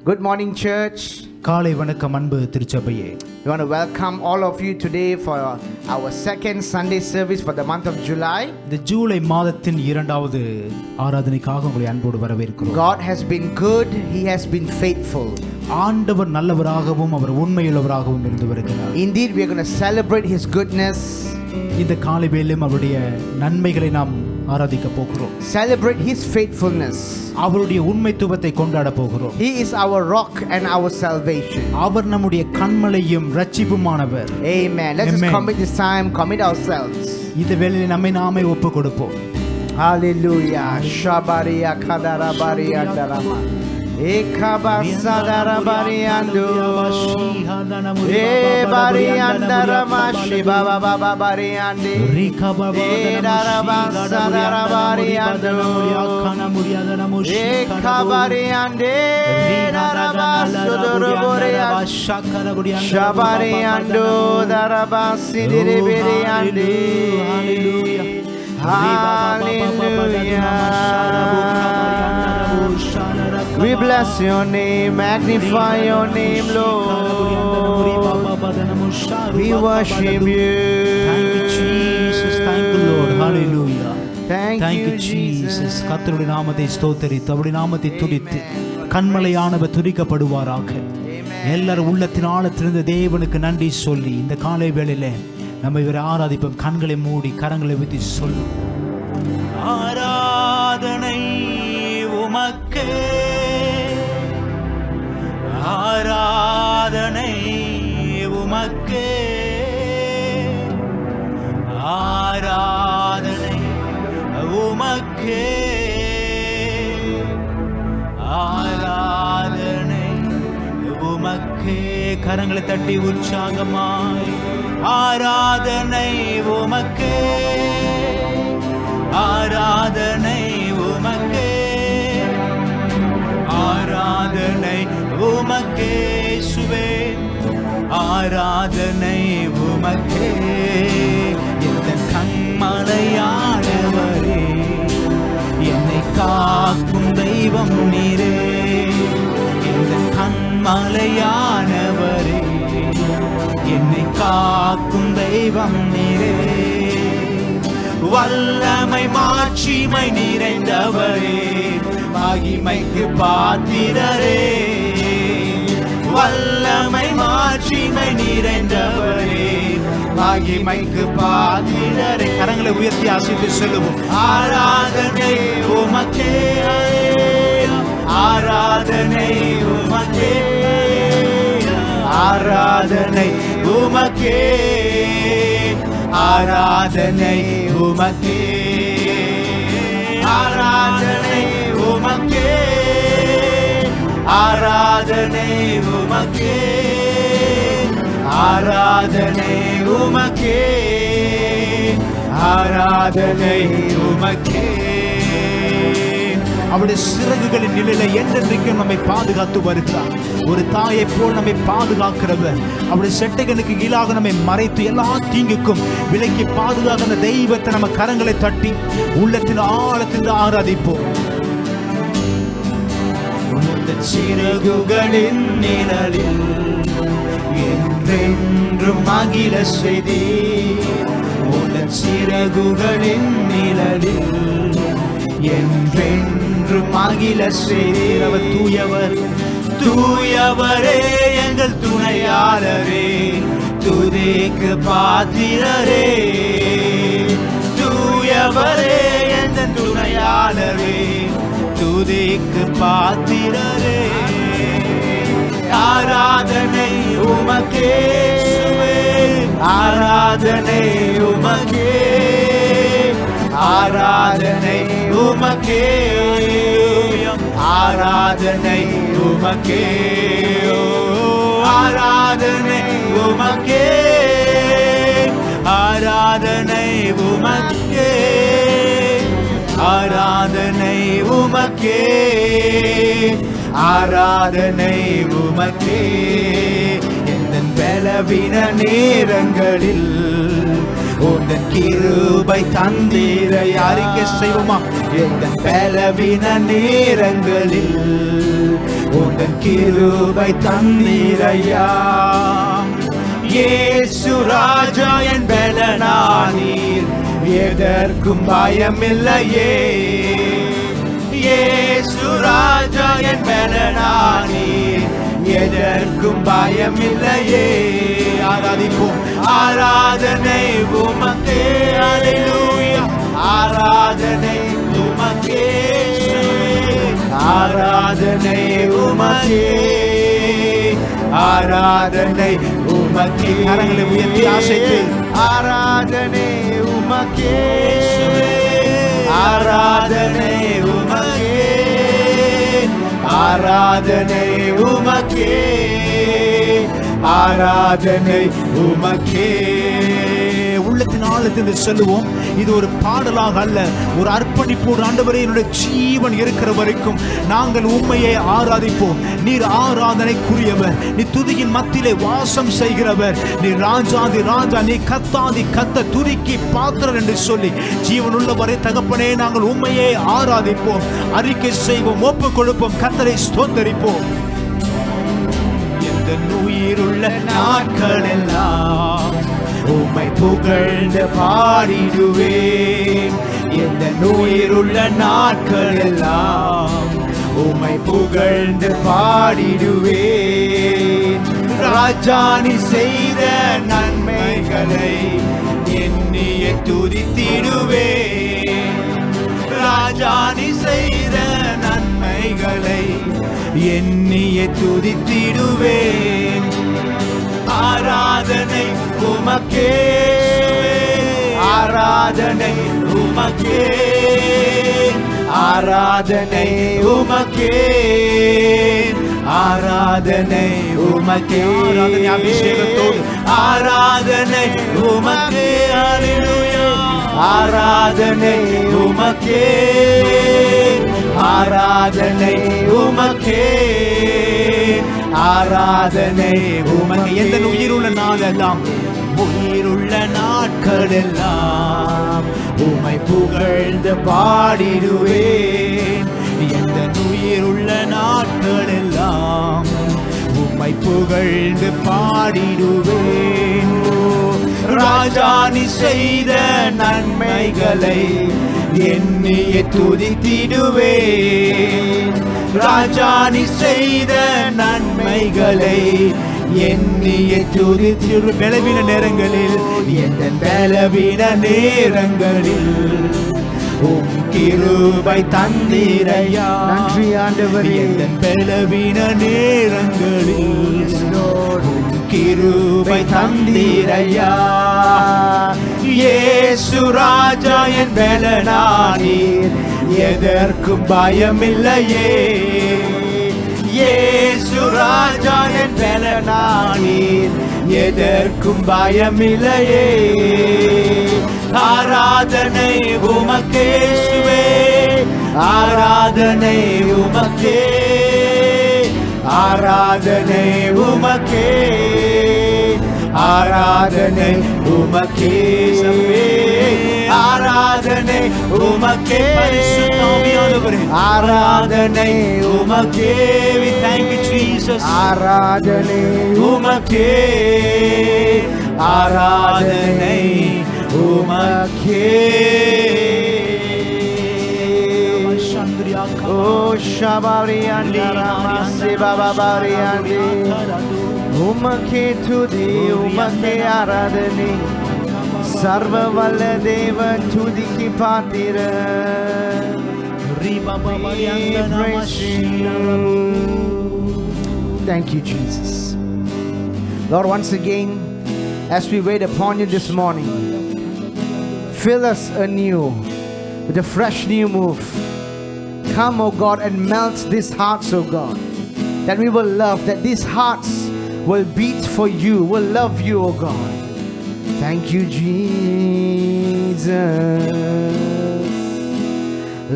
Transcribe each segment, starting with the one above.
Good morning, church. காலை வணக்கம் அன்பு திருச்சபையே. We want to welcome all of you today for our second Sunday service for the month of July. இந்த ஜூலை மாதத்தின் இரண்டாவது ஆராதனைக்காக உங்களை அன்போடு வரவேற்கிறோம். God has been good, he has been faithful. ஆண்டவர் நல்லவராகவும் அவர் உண்மையுள்ளவராகவும் இருந்து வருகிறார். Indeed, we are going to celebrate his goodness. இந்த காலை வேளையிலும் அவருடைய நன்மைகளை நாம் ஆராதிக்க போகிறோம். Celebrate his faithfulness. அவருடைய உண்மைத்துவத்தை கொண்டாட போகிறோம். He is our rock and our salvation. அவர் நம்முடைய கன்மலையும் இரட்சிப்புமானவர். Amen. Let's just commit this time, commit ourselves. இந்த வேளையில் நம்மை நாமே ஒப்புக் கொடுப்போம். Hallelujah. Shabaria kadarabaria darama. Ekabasadarabariyando. Ebariyandaramashi baba baba bariyande. Edarabasadarabariyando. Ekabariyande. Darabasuduruburiya. Shabariyando. Darabasidiribiriyande. Hallelujah. We bless your name, magnify your name, Lord. We worship you. Thank you, Jesus. Thank you, Lord. Hallelujah. Thank you, Jesus. கர்த்தருடைய நாமத்தை ஸ்தோத்திரித்து அவருடைய நாமத்தை துதித்து கன்மலையானவர் துதிக்கப்படுவாராக. எல்லாரும் உள்ளத்தின் ஆழத்திலிருந்து தேவனுக்கு நன்றி சொல்லி இந்த காலை வேளையில நம்ம இவரை ஆராதிப்போம். கண்களை மூடி கரங்களை ஊத்தி சொல்லும். ஆராதனை உமக்கே, ஆராதனை உமக்கே, ஆராதனை உமக்கே, ஆராதனை உமக்கே. கரங்களை தட்டி உற்சாகமாய் ஆராதனை உமக்கே, ஆராதனை உமக்கே, ஆராதனை உமக்கே சுவே, ஆராதனை உமக்கே. இந்த கண்மலையானவரே, என்னை காக்கும் தெய்வம் நீரே. இந்த கண்மலையானவரே, என்னை காக்கும் தெய்வம் நீரே. வல்லமை மாட்சிமை நிறைந்தவரே, மகிமைக்கு பாத்திரரே. வல்லமை மாட்சிமை நிறைந்தவரே, மகிமைக்கு பாத்திரரே. கரங்களை உயர்த்தி ஆசித்து சொல்லுவோம். ஆராதனை உமக்கே, ஆராதனை உமக்கே, ஆராதனை உமக்கே, ஆராதனை உமக்கே, ஆராதனை உமக்கே, ஆராதனை உமக்கே, ஆராதனை உமக்கே, ஆராதனை உமக்கே. அவருடைய சிறகுகளின் நிழலை என்றென்றைக்கும் நம்மை பாதுகாத்து வருகிறார். ஒரு தாயை போல் நம்மை பாதுகாக்கிறவர். அவருடைய செட்டைகளுக்கு கீழாக நம்மை மறைத்து எல்லா தீங்குக்கும் விலக்கி பாதுகாக்கிற தெய்வத்தை நம்ம கரங்களை தட்டி உள்ளத்தின் ஆழத்தில் ஆராதிப்போம். சிறகுகளின் நிழலில் என்றென்றும் மகிழ செய்தி. உங்கள் சிறகுகளின் நிழலில் என்றென்றும் மகிழ செய்தீர். அவர் தூயவர், தூயவரே எங்கள் துணையாளரே, துதிக்கு பாத்திரரே. தூயவரே எங்கள் துணையாளரே, துதிக்கு பாத்திரரே. ஆராதனை உமக்கே, ஆராதனை உமக்கே, ஆராதனை உமக்கே, ஆராதனை உமக்கே, ஆராதனை உமக்கே, ஆராதனை உமக்கே, ஆராதனை உமக்கே, ஆராதனை உமக்கே. என் பலவீன நேரங்களில் உந்தன் கிருபை தந்தீரை அறிக்கை செய்வோமா? எந்த பலவீன நேரங்களில் உந்தன் கிருபை தந்தீரையா. இயேசு ராஜா என் பலனானீர், எதற்கும் பயமில்லையே. இயேசு ராஜா என் பலனானீர், எதற்கும் பயமில்லையே. ஆராதிப்போம். ஆராதனை உமக்கே, அல்லேலூயா. ஆராதனை உமக்கே, ஆராதனை உமக்கே, ஆராதனை உமக்கே. கரங்களை உயர்த்தி ஆசைத்து ஆராதனை உமக்கே, ஆராதனை உமக்கே, ஆராதனை உமக்கே, ஆராதனை உமக்கே. உள்ளத்தின் ஆழத்தில் சொல்லுவோம். இது ஒரு பாடலாக அல்ல, ஒரு அர்ப்பணிப்போடு ஆண்டவரே என்னுடைய ஜீவன் இருக்கிற வரைக்கும் நாங்கள் உம்மையே ஆராதிப்போம். நீர் ஆராதனைக்குரியவர், நீ துதியின் மத்தியிலே வாசம் செய்கிறவர், நீ ராஜாதி ராஜா, நீ கத்தாதி கத்த, துதிக்கு பாத்திரர் என்று சொல்லி ஜீவனுள்ளவரை தகப்பனே நாங்கள் உம்மையே ஆராதிப்போம், அறிக்கை செய்வோம், ஒப்பு கொடுப்போம், கத்தரை ஸ்தோத்தரிப்போம். எந்த உயிருள்ள நாட்கள் எல்லாம் உம்மை புகழ்ந்து பாடிடுவேன். எந்த உயிருள்ள நாட்கள் எல்லாம் உம்மை புகழ்ந்து பாடிடுவேன். ராஜா நீ செய்த நன்மைகளை எண்ணியே துதித்திடுவேன். ராஜா நீ செய்த நன்மைகளை எண்ணியே துதித்திடுவேன். ஆராதனை உமக்கே, ஆராதனை உமக்கே, ஆராதனை உமக்கே, ஆராதனை உமக்கே. ஆராதனை அபிஷேகத்தோடு ஆராதனை உமக்கே, அல்லேலூயா. ஆராதனை உமக்கே, ஆராதனை உமக்கே, ஆராதனை உமக்கே. எந்த உயிருள்ள நாளெல்லாம், உயிருள்ள நாட்கள் எல்லாம் உம்மை புகழ்ந்து பாடிடுவேன். எந்த உயிருள்ள நாட்கள் எல்லாம் உம்மை புகழ்ந்து பாடிடுவேன். ராஜா நீ செய்த நன்மைகளை எண்ணியே துதித்திடுவேன். ராஜா நீ செய்த நன்மைகளை எண்ணியே துதித்திடு. பலவீன நேரங்களில், எந்த பலவீன நேரங்களில் உம் கிருபை தந்தீரையா. நன்றி ஆண்டவரே. எந்த பலவீன நேரங்களில் உம் கிருபை தந்தீரையா. இயேசு ராஜா என் பலனானீர், எதற்கும் பயமில்லையே. இயேசு ராஜா என் பலனானீர், எதற்கும் பயமில்லையே. ஆராதனை உமக்கே, ஆராதனை உமக்கே, ஆராதனை உமக்கே, ஆராதனை உமக்கே, ஆராதனை உமக்கே, ஆராதனை உமக்கே. We thank you Jesus. ஆராதனை உமக்கே, ஆராதனை உமக்கே. ஓ ஷபாரியாண்டரமா சிபாபாரியாண்டி, உமக்கே துதி, உமக்கே ஆராதனை. சர்வ வல்ல தேவன் துதிக்கு பாத்திர. Thank you, Jesus. Lord, once again, as we wait upon you this morning, fill us anew with a fresh new move. Come, O God, and melt these hearts, O God, that we will love, that these hearts will beat for you, will love you, O God. Thank you, Jesus.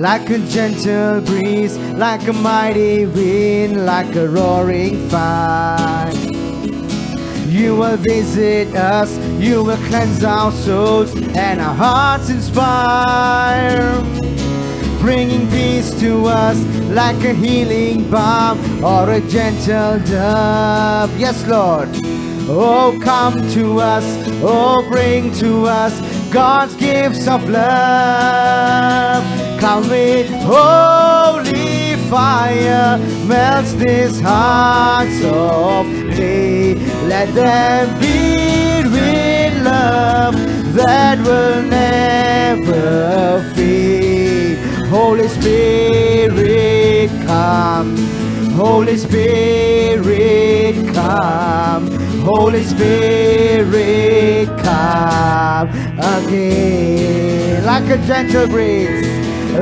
Like a gentle breeze, like a mighty wind, like a roaring fire, you will visit us, you will cleanse our souls and our hearts inspire. bringing peace to us like a healing balm or a gentle dove. Yes, Lord. Oh, come to us, oh, bring to us God's gifts of love. Come with holy fire, melts these hearts of clay. Let them beat with love that will never fade. Holy Spirit, come. Holy Spirit, come. Holy Spirit, come again. Like a gentle breeze,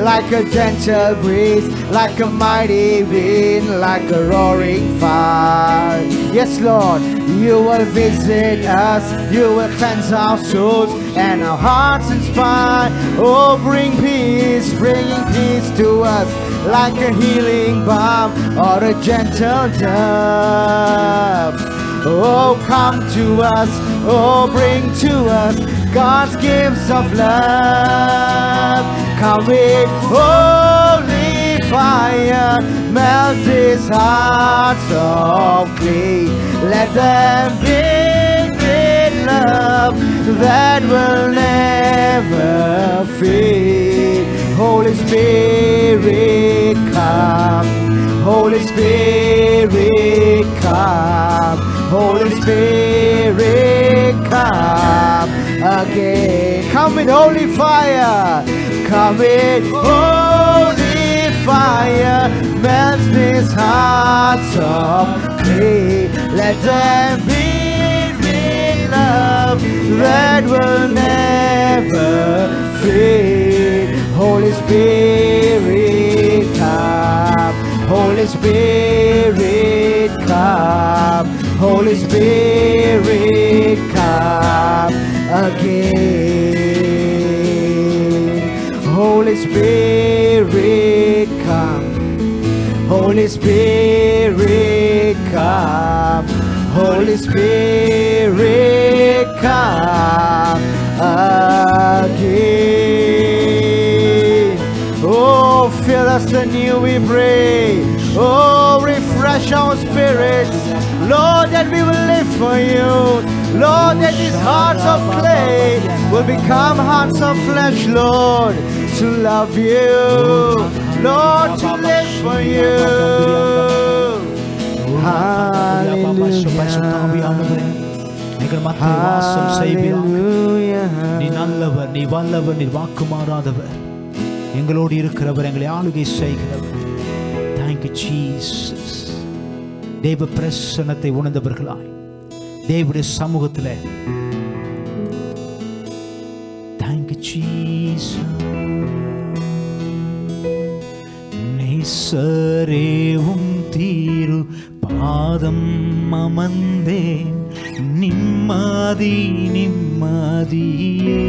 like a gentle breeze, like a mighty wind, like a roaring fire. Yes, Lord, you will visit us, you will cleanse our souls and our hearts inspire. Oh, bring peace, bringing peace to us like a healing balm or a gentle dove. Oh, come to us, oh, bring to us God's gifts of love. Come with holy fire, melt these hearts of clay. Let them be with love that will never fade. Holy Spirit, come. Holy Spirit, come. Holy Spirit, come again. Come with holy fire. Come with holy fire. Melts these hearts of clay. Let them be with love that will never fade. Holy Spirit, come. Holy Spirit, come. Holy Spirit, come again. Holy Spirit, come. Holy Spirit, come. Holy Spirit, come again. Oh, fill us anew, we pray. Oh, refresh our spirits, Lord, that we will live for you. Lord, that these hearts of clay will become hearts of flesh, Lord, to love you, Lord, to live for you. Hallelujah. நீ நல்லவர், நீ வல்லவர், நீ வாக்கு மாறாதவர், எங்களோடு இருக்கிறவர், எங்களை ஆளுகை செய்கிறவர். Thank you, Jesus. தேவ பிரசன்னத்தை உணர்ந்தவர்களாய் தேவனுடைய சமூகத்தில் Thank you, Jesus. நேசரேவும் தீரு பாதம் அமர்ந்தேன், நிம்மதி நிம்மதியே.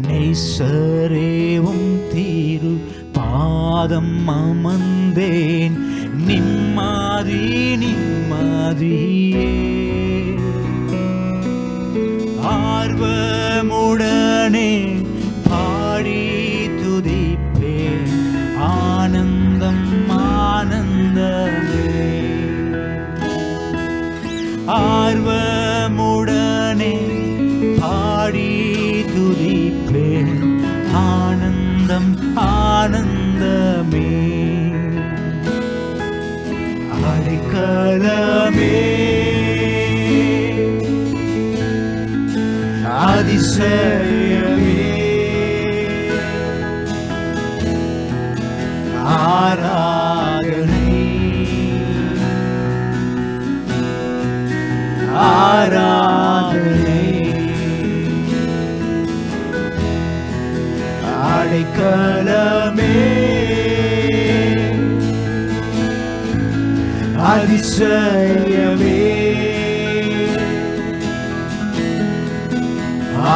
நேசரேவும் தீரு பாதம் அமர்ந்தேன், நிம்மதி நிம்மதியே. ஆர்வமுடனே பாடி துதிப்பேன், ஆனந்தம் ஆனந்தமே. ஆர்வமுடனே பாடி துதிப்பேன், ஆனந்தம் ஆனந்தமே. அடைக்கலமே அதிசயமே, ஆராதனை ஆராதனை. அடைக்கலமே அதிசயமே,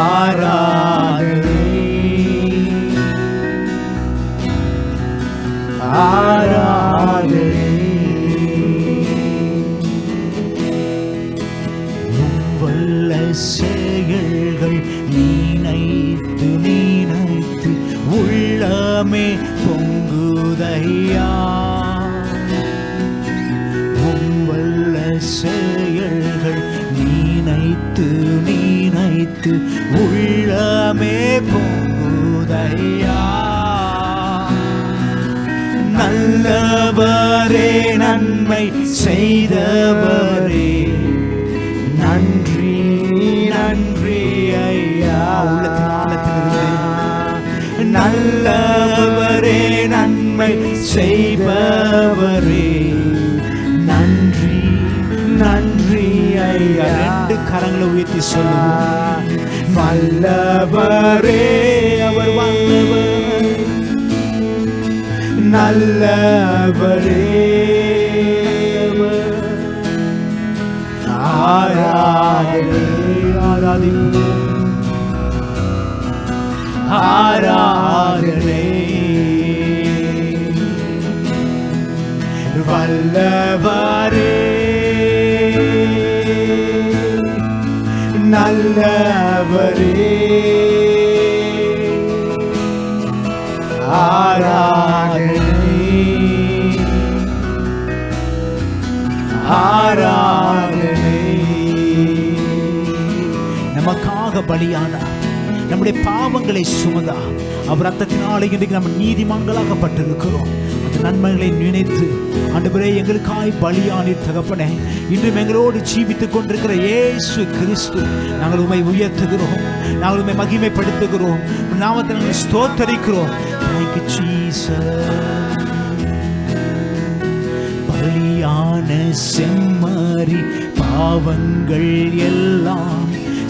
ஆராதனை ஆராதனை. வல்ல செயல்கள் நினைத்து நினைத்து ஐயா. உம் வல்ல செயல்கள் நீனைத்து நீனைத்து உள்ளமே பொங்குதையா. நல்லவரே நன்மை செய்தவரே நன்றி நன்றி ஐயா. நல்லவரே நன்மை செய்பவரே நன்றி நன்றி ஐயா. ரெண்டு கரங்களை உயர்த்தி சொல்லுவோம். வல்லவரே அவர் வல்லவர், நல்லவரே ஆராதனை ஆராதிப்போம் ஆராதனை. வல்லவரே நல்லவரே ஆராதனை ஆராதனை. நமக்காக பலியானார், நம்முடைய பாவங்களை சுமந்தா, அவர் ரத்தத்தினாலே இன்றைக்கு நம்ம நீதிமான்களாகப்பட்டிருக்கிறோம். அந்த நன்மைகளை நினைத்து ஆண்டவரே எங்களுக்காய் பலியானீர் தகப்பனே. இன்றும் எங்களோடு ஜீவித்துக் கொண்டிருக்கிற இயேசு கிறிஸ்து, நாங்கள் உம்மை உயர்த்துகிறோம், நாங்கள் உம்மை மகிமைப்படுத்துகிறோம், நாமத்தை நாங்கள் ஸ்தோத்தரிக்கிறோம். Thank you, Jesus. பலியான செம்மறி பாவங்கள் எல்லாம்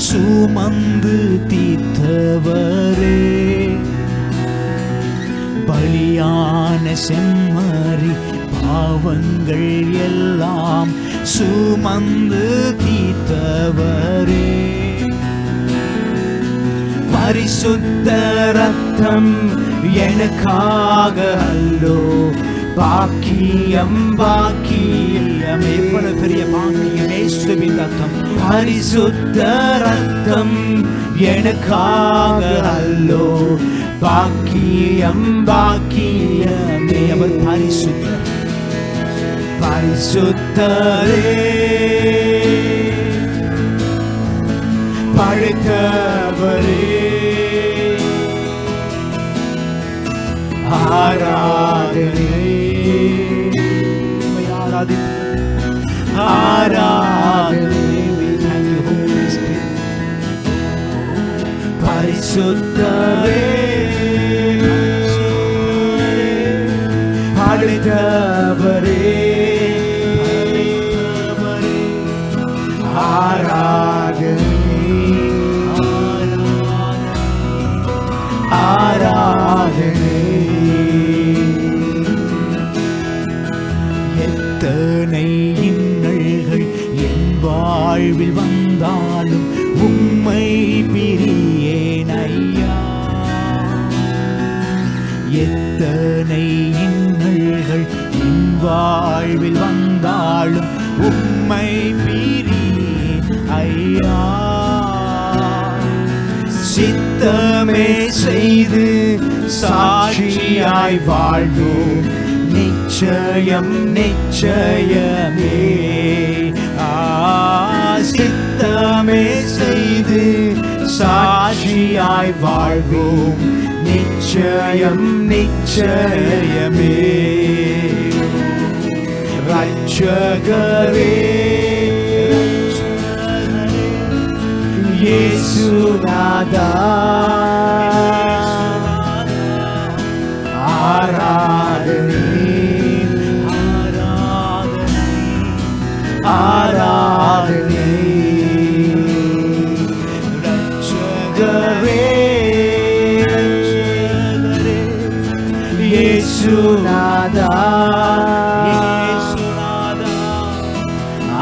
சுமந்து தீர்த்தவரே. பலியான செம்மறி பாவங்கள் எல்லாம் சுமந்து தீர்த்தவரே. பரிசுத்த ரத்தம் எனக்காக அல்லோ, பாக்கியம் பாக்கியம் எவ்வளவு பெரிய பாக்கியம் இயேசுவின் ரத்தம். பரிசுத்த ரத்தம் எனக்காக அல்லோ, பாக்கியம் பாக்கியமே. அவர் பரிசுத்தர், பரிசுத்தரே படைத்தவரே ஆராதனை ஆராதனை. பரிசுத்தரே படைத்தவரே ஆராதனை ஆராதனை. எத்தனை இன்னல்கள் என் வாழ்வில் வந்தாலும் உம்மை பிரியேன் ஐயா. எத்தனை இன்னல்கள் என் வாழ்வில் வந்தாலும் உம்மை பிரியேன் ஐயா. சித்தமே செய்து சாட்சியாய் வாழ்வோம், நிச்சயம் நிச்சயமே. சித்தமே செய்து சாட்சியாய் வாழ்வோம், நிச்சயம் நிச்சயமே. ரட்சகரே இயேசுநாதா ஆராதனை ஆராதனை. ரட்சகரே இயேசுநாதா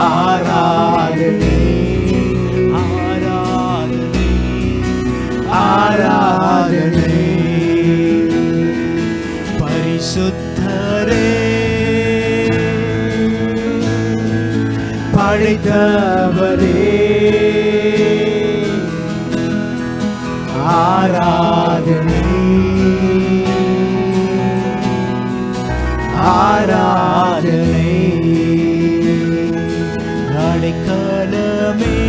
ஆராதனை ஆராதனை. பரிசுத்தரே படைத்தவரே ஆராதனை ஆராதனை அடைக்கலமே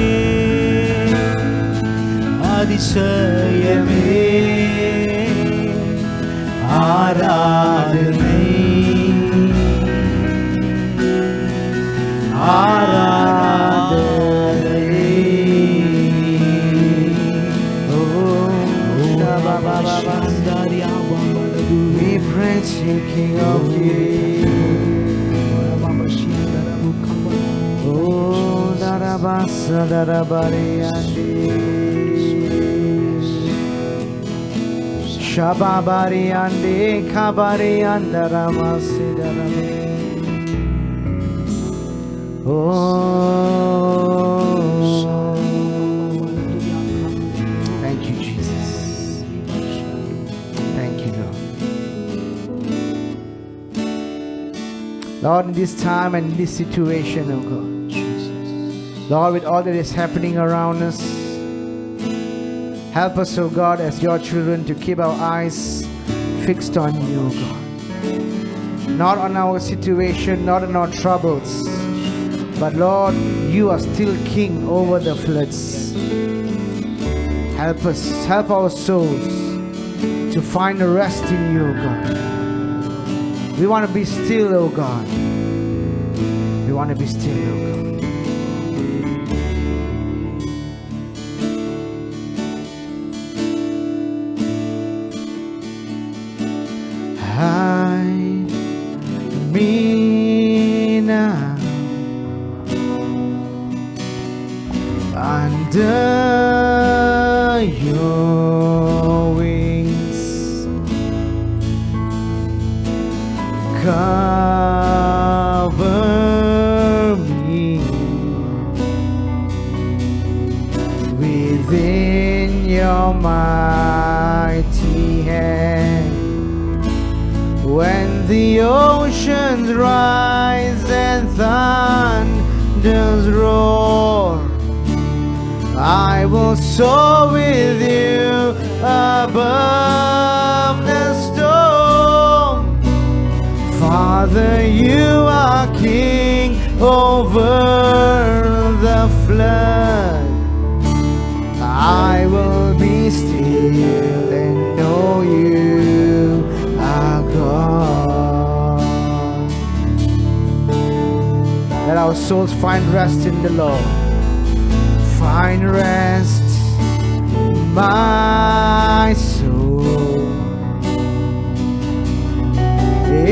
அதிசயமே ஆராதனை ஆராதனை ஓ we praise you, King of Kings. Oh darabasa darabariyandi shababariyandi kabariyandaramassi darame. Thank you, Jesus. Thank you, Lord. Lord, in this time and in this situation, oh God, Lord, with all that is happening around us, help us, oh God, as your children, to keep our eyes fixed on you, oh God. Not on our situation, not on our troubles, but Lord, you are still King over the floods. Help us, help our souls to find a rest in you, oh God. We want to be still, oh God. We want to be still, oh God. Hide me now under your wings. Cover me within your mighty hand. When the oceans rise and thunders roar, I will soar with you above the storm. Father, you are King over the flood. I will be still and know you are God. Let our souls find rest in the Lord. Find rest, my soul,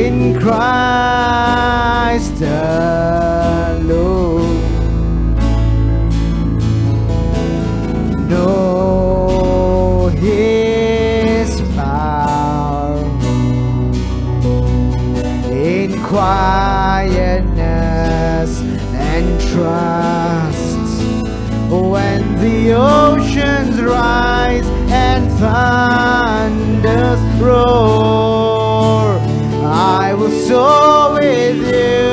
in Christ alone. Know His power in quietness and trust. When the oceans rise and thunders roar, I will soar with you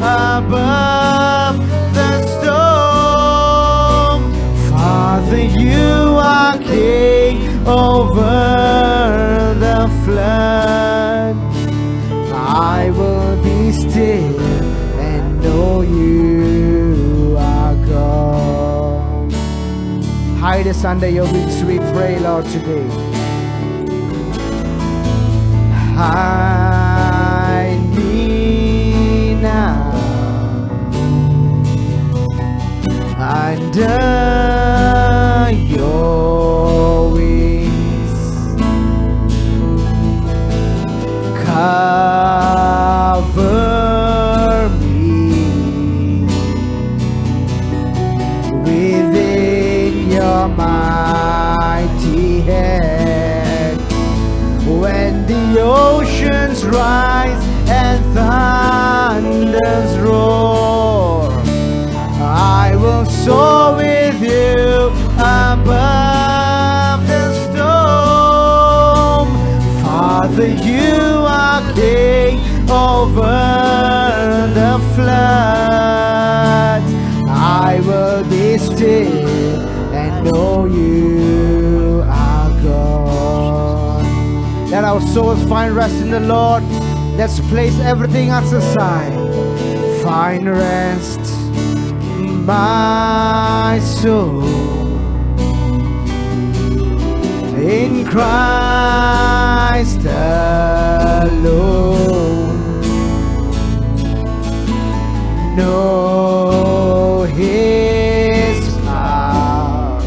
above the storm. Father, you are King over the flood. I will be still and know you are God. Hide us under your wings, we pray, Lord, today. Hide me now under your wings. Cover me within your mighty hand. When the oceans rise and thunders roar, I will soar with you above the storm. Father, you are King over the floods. I will be still and know you are God. Let our souls find rest in the Lord. Let's place everything aside. Find rest, my soul, in Christ alone. Know His power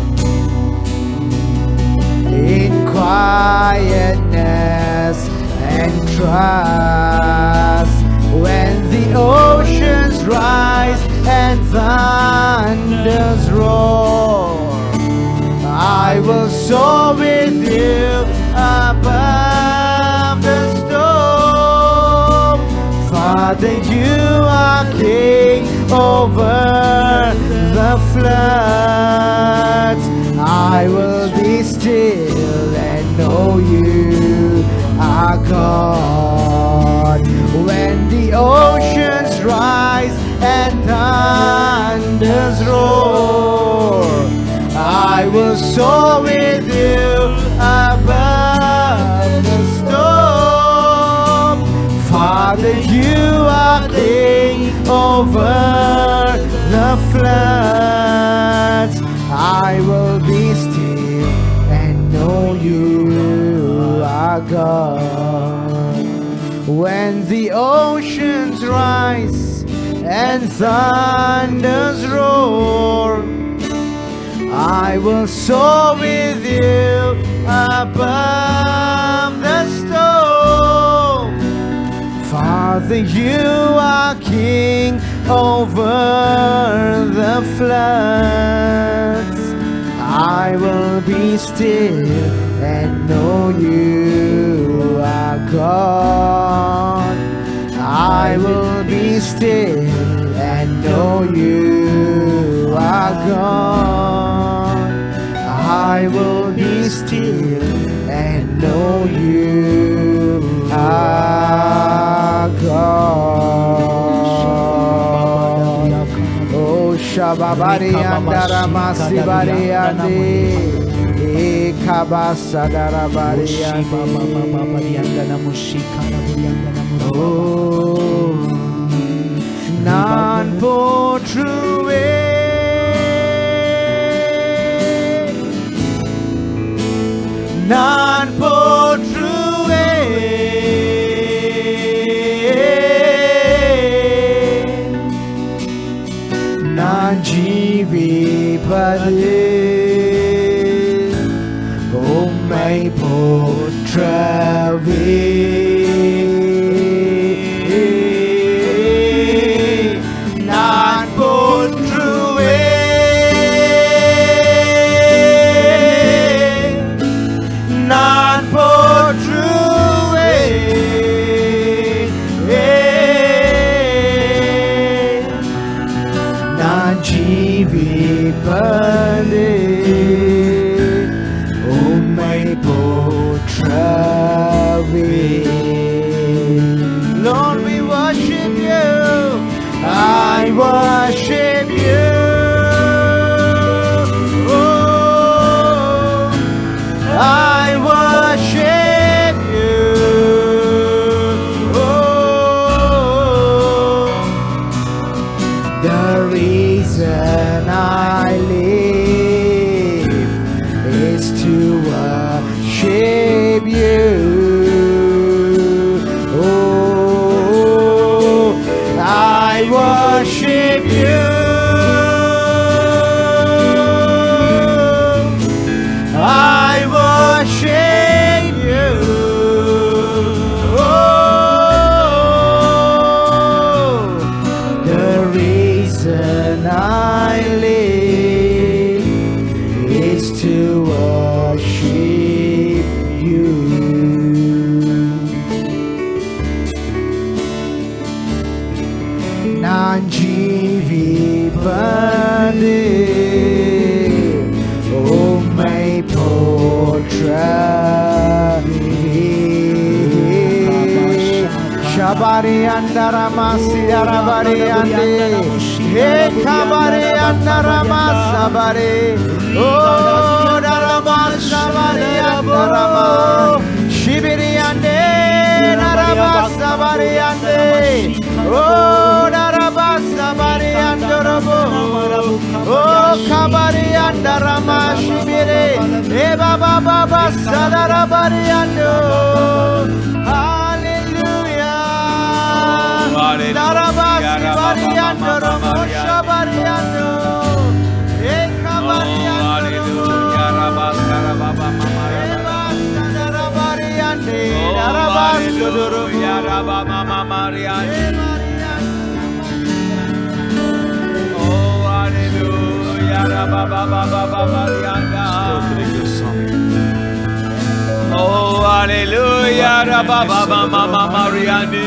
in quietness and trust. When the oceans rise and thunders roar, I will soar with you above the storm. Father, you are King over the floods. I will be still and know you are God. When the oceans rise and thunders roar, I will soar with you above the storm. Father, you are King over the floods. I will be still and know you are God. When the oceans rise and thunders roar, I will soar with you above the storm. Father, you are King over the floods. I will be still and know you are God. I will be still and know you are God. I will be still and know you are God. Oh, Shababari andara masibari andi, Ekabasadara bari andi. Oh, நான் போற்றுவேன், நான் போற்றுவேன், நான் ஜீவிப்பது உம்மை போற்றவே. Lord, we worship you. I worship you. Oh, I worship you. Oh, the reason I live is to worship you. I worship you. I worship you. Oh, the reason I live is to worship you. நான் ஜீவிப்பது உம்மை போற்றவே. Shabari andara masi arabari ande, he kabari andara masabari, oh daramas shabari andara ma, shibiri ande nara darabasa variante. Oh darabasa variante robo. Oh kabarianda ramashibire. E baba baba sadara variando. Darabasi variando robo shabariando. E kabariando. Oh hallelujah, Rabba Mariani. Oh hallelujah, Rabba Mariani. Oh hallelujah, Rabba Mariani.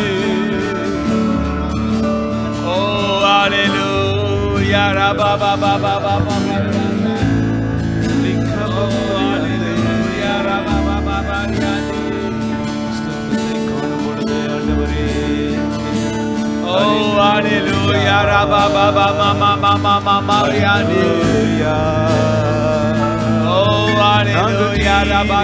Oh hallelujah, Rabba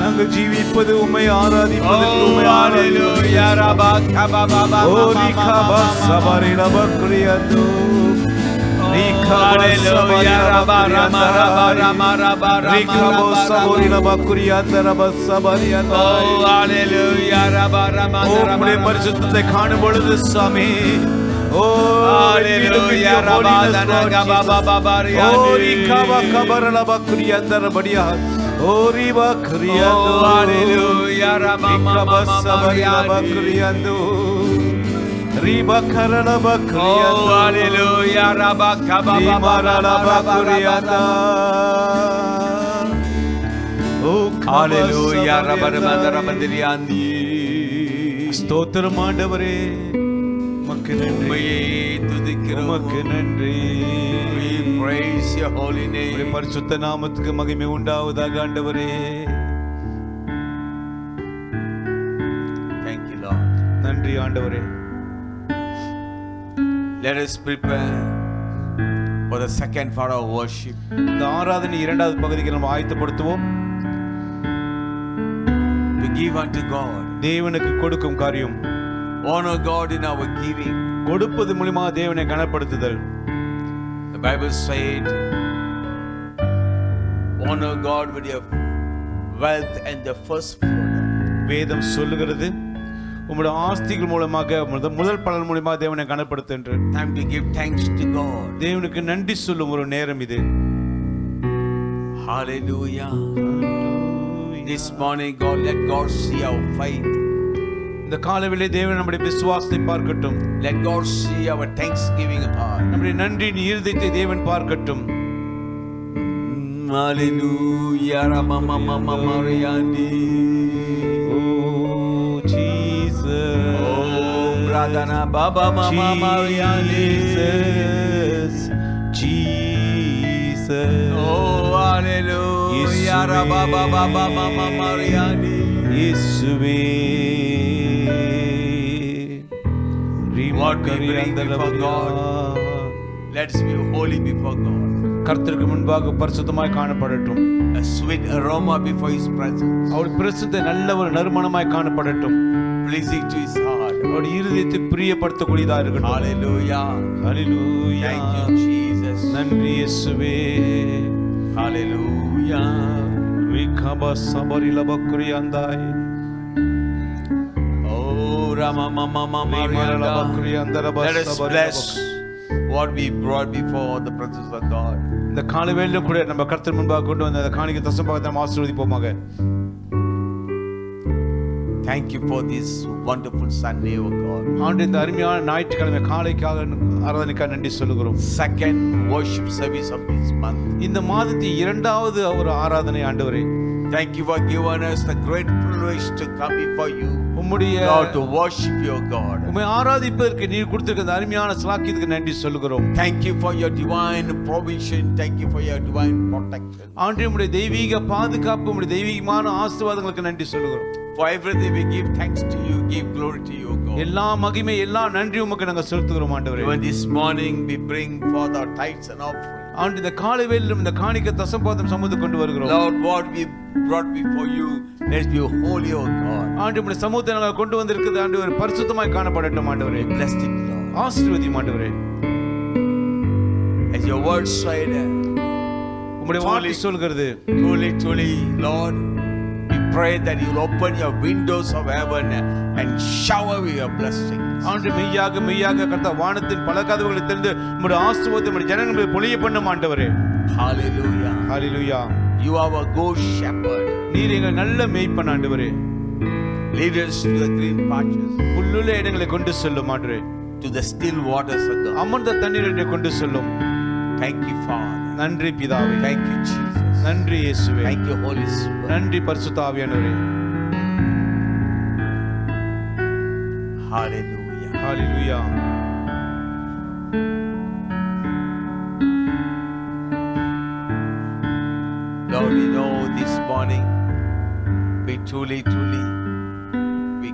நாங்கள் ஜீவிப்பது உம்மை ஆராதிப்பதற்கு உம்மை hallelujah, Rabba ஓரி Kaba Sabari லபக்ரியது hallelujah, Rabba ரிகபோ Sabari லபக்ரியது ரப சபரியது oh hallelujah, Rabba உம்முடைய பரிசுத்தத்தை காணும் பொழுது சாமி Oh, hallelujah, Rabba Ori kaba kabarala bakuri andar badiya. Ori bakuri ando. Oh, hallelujah, Rabba bakuri ando. Riba karala bakuri ando. Oh, hallelujah, Rabba bakuri ando. Oh, hallelujah, Rabba Mandiriandi. ஸ்தோத்திரம் ஆண்டவரே. உமக்கு நன்றி. உமக்கு நன்றி. We praise your holy name. பரிசுத்த நாமத்துக்கு மகிமை உண்டாவதாக ஆண்டவரே. Thank you, Lord. நன்றி ஆண்டவரே. Let us prepare for the second part of worship. இந்த ஆராதனை இரண்டாவது பகுதிக்கு நம்ம ஆயத்தப்படுத்துவோம். To give unto God. தேவனுக்கு கொடுக்கும் காரியம். Honor God in our giving. கொடுப்பது மூலமா தேவனை கனப்படுத்துதல். The Bible said, honor God with your wealth and the first fruit. வேதம் சொல்லுகிறது உம்முடைய ஆஸ்திகள் மூலமாக முதல் பலன் மூலமா தேவனை கனப்படுத்து என்று. Time to give thanks to God. தேவனுக்கு நன்றி சொல்லும் ஒரு நேரம் இது. Hallelujah. This morning, God, let God see our faith. இந்த காலவேளை தேவன் நம்முடைய விசுவாசத்தை பார்க்கட்டும். Let God see our thanksgiving heart. நம்முடைய நன்றியின் இருதயத்தை தேவன் பார்க்கட்டும். Hallelujah, Ramama Mariani. Oh Jesus. Oh Pradana Baba Mama Mariani. Jesus. Oh hallelujah, Rabba Mama Mariani. Yeshuve. What we bring before God, let's be holy before God. கர்த்தருக்கு முன்பாக பரிசுத்தமாய் காணப்படட்டும். A sweet aroma before His presence. அவருடைய பிரசுத்த நல்ல ஒரு நறுமணமாய் காணப்படட்டும். Pleasing to His heart. அவருடைய இருதயத்தை பிரியப்படுத்தக்கூடியதா இருக்கட்டும். Hallelujah. Hallelujah. Thank you, Jesus. நன்றி இயேசுவே. Hallelujah. ரிகபா சபரில பக்ரியாந்தாய். Let us bless what we brought before the presence of God. இந்த காலைவேளையிலும் கூட நம்ம கர்த்தர் முன்பாக கொண்டு வந்த அந்த காணிக்கை தசமபாகத்தை நாம் ஆசீர்வதிப்போமாக. Thank you for this wonderful Sunday, O God. ஆண்டு இந்த அருமையான ஞாயிற்றுக்கிழமை காலைக்காக ஆராதனைக்காக நன்றி சொல்லுகிறோம். Second worship service of this month. இந்த மாதத்தின் இரண்டாவது ஒரு ஆராதனை ஆண்டவரே. Thank you for giving us the great privilege to come before you. உம்முடைய Lord, to worship your God. உம்மை ஆராதிப்பதற்கு நீர் கொடுத்திருக்கிற அந்த அருமையான ஸ்லாக்கியத்துக்கு நன்றி சொல்லுகிறோம். Thank you for your divine provision. Thank you for your divine protection. ஆண்டவரே உம்முடைய தெய்வீக பாதுகாப்பு உம்முடைய தெய்வீகமான ஆசீர்வாதங்களுக்கு நன்றி சொல்லுகிறோம். For everything we give thanks to you, give glory to you, God. எல்லா மகிமை எல்லா நன்றி உமக்கு நாங்கள் செலுத்துகிறோம் ஆண்டவரே. Even this morning we bring forth our tithes and offerings. ஆண்டு இந்த காலை வேளையிலும் இந்த காணிக்கை தசம்பாதம் சமூகத்துக்கு கொண்டு வருகிறோம். Lord, what we brought before you, let's be holy, O God. ஆண்டு உம்முடைய சமூகத்தை நாங்கள் கொண்டு வந்திருக்கிறது ஆண்டவரே பரிசுத்தமாய் காணப்படட்டும் ஆண்டவரே. Bless it, Lord. ஆசீர்வதியும் ஆண்டவரே. As your word said, உம்முடைய வார்த்தை சொல்கிறது, truly, truly, Lord, we pray that you'll open your windows of heaven and shower with your blessings. ஆண்டு மெய்யாக மெய்யாக கர்த்தா வானத்தின் பல கதவுகளை திறந்து உம்முடைய ஆசீர்வாதத்தை உம்முடைய ஜனங்களை பொழிய பண்ணும் ஆண்டவரே. Hallelujah. Hallelujah. You are our good shepherd. நீர் எங்கள் நல்ல மேய்ப்பன் ஆண்டவரே. Lead us to the green patches, புல்லுள்ள இடங்களை கொண்டு செல்லும் ஆண்டவரே. to the still waters of God. அமர்ந்த தண்ணீரை கொண்டு செல்லும். Thank you, Father. நன்றி பிதாவே. Thank you, Jesus. நன்றி இயேசுவே. Thank you, Holy Spirit. நன்றி பரிசுத்த ஆவியானவரே. Hallelujah. Hallelujah. Lord, we know this morning we truly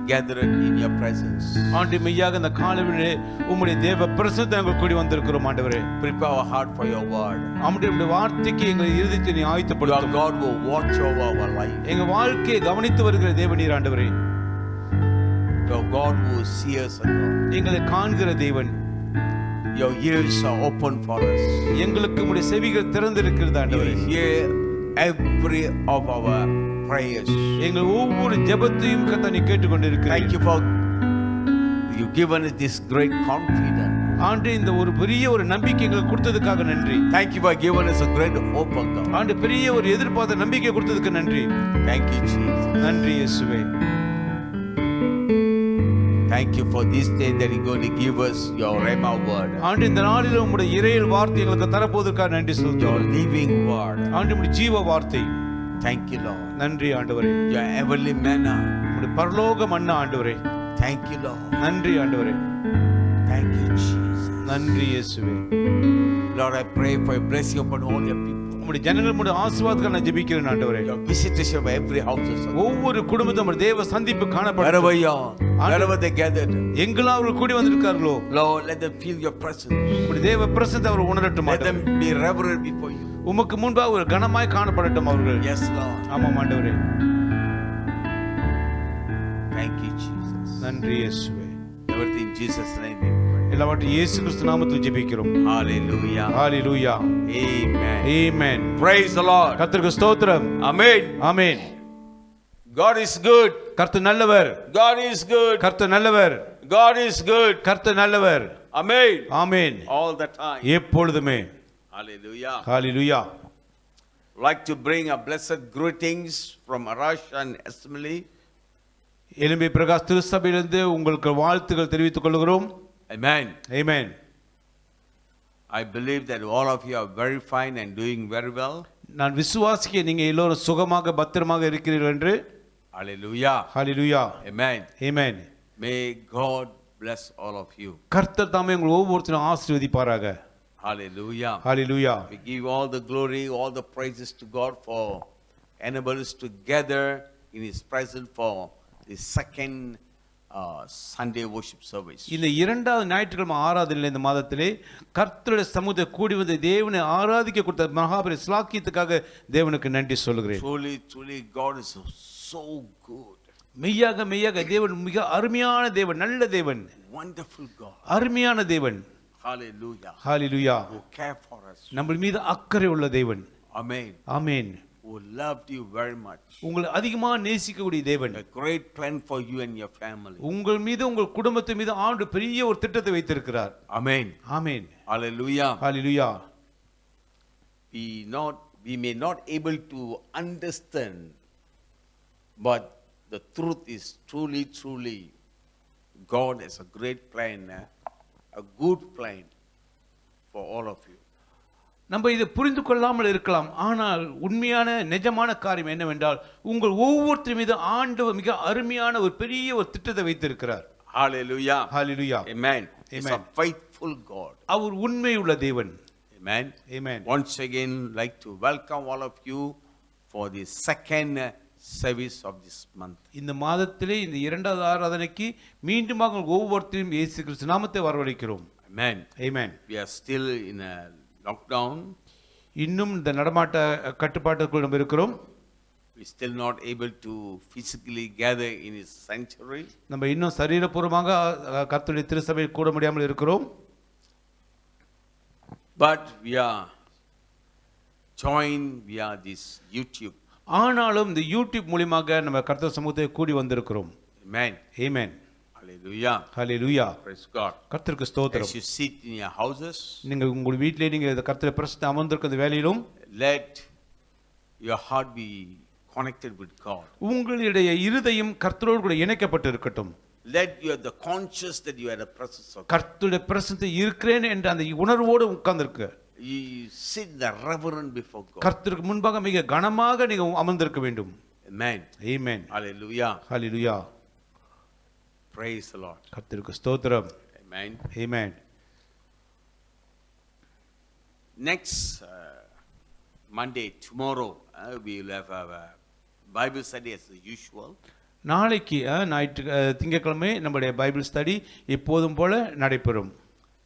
gathered in your presence. ஆண்டு மெய்யாக இந்த காலையிலே உம்முடைய தேவ பிரசன்னத்தை நாங்கள் கூடி வந்திருக்கிறோம் ஆண்டவரே. Prepare our heart for your word. உம்முடைய வார்த்தைக்கு எங்கள் இருதயத்தை நீ Your ஆயத்தப்படுத்தும். God will watch over our life. எங்க வாழ்க்கையை கவனித்து வருகிற தேவனீர் ஆண்டவரே. Your God will see us, O God. எங்களை காண்கிற தேவன். Your ears are open for us. எங்களுக்கு உம்முடைய செவிகள் திறந்திருக்கிறது You ஆண்டவரே. hear every of our prayers. எங்கள் ஒவ்வொரு ஜெபத்தையும் கர்த்தா நீ கேட்டுக்கொண்டிருக்கிறீர். Thank you for you given us this great confidence. ஆண்டு இந்த ஒரு பெரிய ஒரு நம்பிக்கை எங்களுக்கு கொடுத்ததுக்காக நன்றி. Thank you for giving us a great hope, O God. ஆண்டு பெரிய ஒரு எதிர்பார்த்த நம்பிக்கை கொடுத்ததுக்கு நன்றி. Thank you, Jesus. நன்றி இயேசுவே. Thank you for this day that you're going to give us your Rhema word. ஆண்டு இந்த நாளில் உம்முடைய இறையியல் வார்த்தை எங்களுக்கு தரப்போவதற்காக நன்றி Your செலுத்துகிறோம். living word. ஆண்டு உம்முடைய ஜீவ வார்த்தை. Thank you, Lord. நன்றி ஆண்டவரே. Your heavenly manna. உம்முடைய பரலோக மன்னா ஆண்டவரே. Thank you, Lord. நன்றி ஆண்டவரே. Thank you, Jesus. நன்றி இயேசுவே. Lord, I pray for your blessing upon all your people. உம்முடைய ஜனங்கள் உம்முடைய ஆசீர்வாதத்துக்காக நான் ஜெபிக்கிறேன் ஆண்டவரே. Your visitation of every house. ஒவ்வொரு குடும்பத்தும் உம்முடைய தேவ சந்திப்பு Wherever காணப்படும். you are, wherever they gathered, எங்கெல்லாம் அவர்கள் கூடி வந்திருக்கார்களோ Lord, let them feel your presence. உம்முடைய தேவ பிரசன்னத்தை அவர் உணரட்டும் Let them ஆண்டவரே. be reverent before you. உமக்கு முன்பாக ஒரு கனமாய் காணப்படட்டும் அவர்கள். Yes, Lord. ஆமாம் ஆண்டவரே. Thank you, Jesus. நன்றி இயேசுவே. Everything in Jesus' name we pray. எல்லாவற்றையும் இயேசு கிறிஸ்து நாமத்தில் ஜெபிக்கிறோம். Hallelujah. Hallelujah. Amen. Amen. Praise the Lord. கர்த்தருக்கு ஸ்தோத்திரம். Amen. Amen. God is good. கர்த்தர் நல்லவர். God is good. கர்த்தர் நல்லவர். God is good. கர்த்தர் நல்லவர். Amen. Amen. All the time. எப்பொழுதுமே. Hallelujah. Hallelujah. Like to bring a blessed greetings from Arash and Assembly. எலும்பை பிரகாஷ் திருச்சபையிலிருந்து உங்களுக்கு வாழ்த்துக்கள் தெரிவித்துக் கொள்கிறோம். Amen. Amen. I believe that all of you are very fine and doing very well. நான் விசுவாசிக்கிறேன் நீங்க எல்லோரும் சுகமாக பத்திரமாக இருக்கிறீர்கள் என்று. Hallelujah. Hallelujah. Amen. Amen. May God bless all of you. கர்த்தர் தாமே உங்கள் ஒவ்வொருத்தரையும் ஆசீர்வதிப்பாராக. Hallelujah. Hallelujah. We give all the glory, all the praises to God for enabling us to gather in His presence for the second Sunday worship service. இந்த இரண்டாவது ஞாயிற்றுக்கிழமை ஆராதனையில் இந்த மாதத்திலே கர்த்தருடைய சமூகத்தை கூடி வந்து தேவனை ஆராதிக்க கொடுத்த மகாபெரிய ஸ்லாக்கியத்துக்காக தேவனுக்கு நன்றி சொல்கிறேன். Truly God is so good. மெய்யாக மெய்யாக தேவன் மிக அருமையான தேவன், நல்ல தேவன், Wonderful God. அருமையான தேவன். Hallelujah. Hallelujah. Who care for us. நம்ம மீது அக்கறை உள்ள தேவன். Amen. Amen. Who loved you very much. உங்களை அதிகமாக நேசிக்கக்கூடிய தேவன். A great plan for you and your family. உங்கள் மீது உங்கள் குடும்பத்தின் மீது ஆண்டு பெரிய ஒரு திட்டத்தை வைத்திருக்கிறார். Amen. Amen. Hallelujah. Hallelujah. We may not able to understand, but the truth is truly God has a great plan, a good plan for all of you. நம்ம இதை புரிந்து கொள்ளாமல் இருக்கலாம், ஆனால் உண்மையான நிஜமான காரியம் என்னவென்றால் உங்கள் ஒவ்வொருத்தர் மீது ஆண்டவர் மிக அருமையான ஒரு பெரிய ஒரு திட்டத்தை வைத்திருக்கிறார். Hallelujah. Hallelujah. Amen. He's a Amen. faithful God. அவர் உண்மையுள்ள தேவன். Amen. Amen. Once again, like to welcome all of you for the second service of this month. இந்த மாதத்திலே இந்த இரண்டாவது ஆராதனைக்கு மீண்டுமாக ஒவ்வொருத்தரையும் இயேசு கிறிஸ்து நாமத்தை வரவழைக்கிறோம். Amen. Amen. We are still in a lockdown. இன்னும் இந்த நடமாட்ட கட்டுப்பாட்டுக்குள் நம்ம இருக்கிறோம். We're still not able to physically gather in his sanctuary. நம்ம இன்னும் சரீரபூர்வமாக கர்த்தருடைய திருச்சபையில் கூட முடியாமல் இருக்கிறோம். But we are joined via this YouTube. ஆனாலும் இந்த யூடியூப் மூலமாக நம்ம கர்த்தர் சமூகத்தை கூடி வந்திருக்கிறோம். Amen. ஆமென். Hallelujah. ஹல்லேலூயா. Praise God. கர்த்தருக்கு ஸ்தோத்திரம். As you sit in your houses, நீங்கள் உங்கள் வீட்டிலே நீங்கள் இந்த கர்த்தரை பிரசன்னத்தில் அமர்ந்திருக்கிற வேளையிலும் let your heart be connected with God. உங்களுடைய இருதயம் கர்த்தரோடு கூட இணைக்கப்பட்டு இருக்கட்டும். Let you have the conscious that you are the presence of God. கர்த்தருடைய பிரசன்னத்தில் இருக்கிறேன் என்ற அந்த உணர்வோடு உட்கார்ந்திருக்க. You sit in the reverence before God. கர்த்தருக்கு முன்பாக மிக கனமாக நீங்க அமர்ந்திருக்க வேண்டும். Amen. Amen. Hallelujah. Hallelujah. Praise the Lord. கர்த்தருக்கு ஸ்தோத்திரம். Amen. Amen. Next Monday, tomorrow, we will have our Bible study as usual. நாளைக்கு திங்கட்கிழமை நம்முடைய பைபிள் ஸ்டடி எப்போதும் போல நடைபெறும்.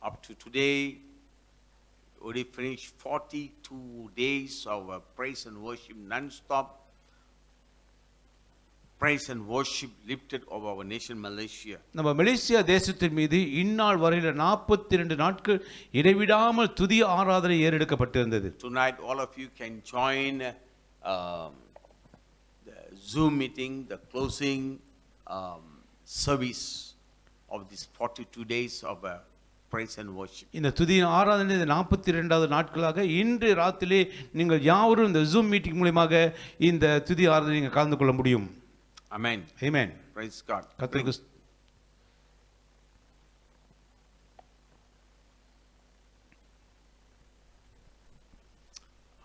Up to today, we finished 42 days of praise and worship non-stop. Praise and worship lifted over our nation Malaysia. நம்ம Malaysia தேசத்தின் மீது இந்நாள் வரையில 42 நாட்கள் இடைவிடாமல் துதி ஆராதனை ஏறெடுக்கப்பட்டிருந்தது. Tonight all of you can join the Zoom meeting, the closing service of this 42 days of praise and worship. இந்த துதியின் ஆராதனை 42வது நாட்களாக இன்று ராத்திரிலே நீங்கள் யாவரும் இந்த ஜூம் மீட்டிங் மூலமாக இந்த துதி ஆராதனை நீங்கள் கலந்து கொள்ள முடியும். Amen. Amen. Praise God. கர்த்தருக்கு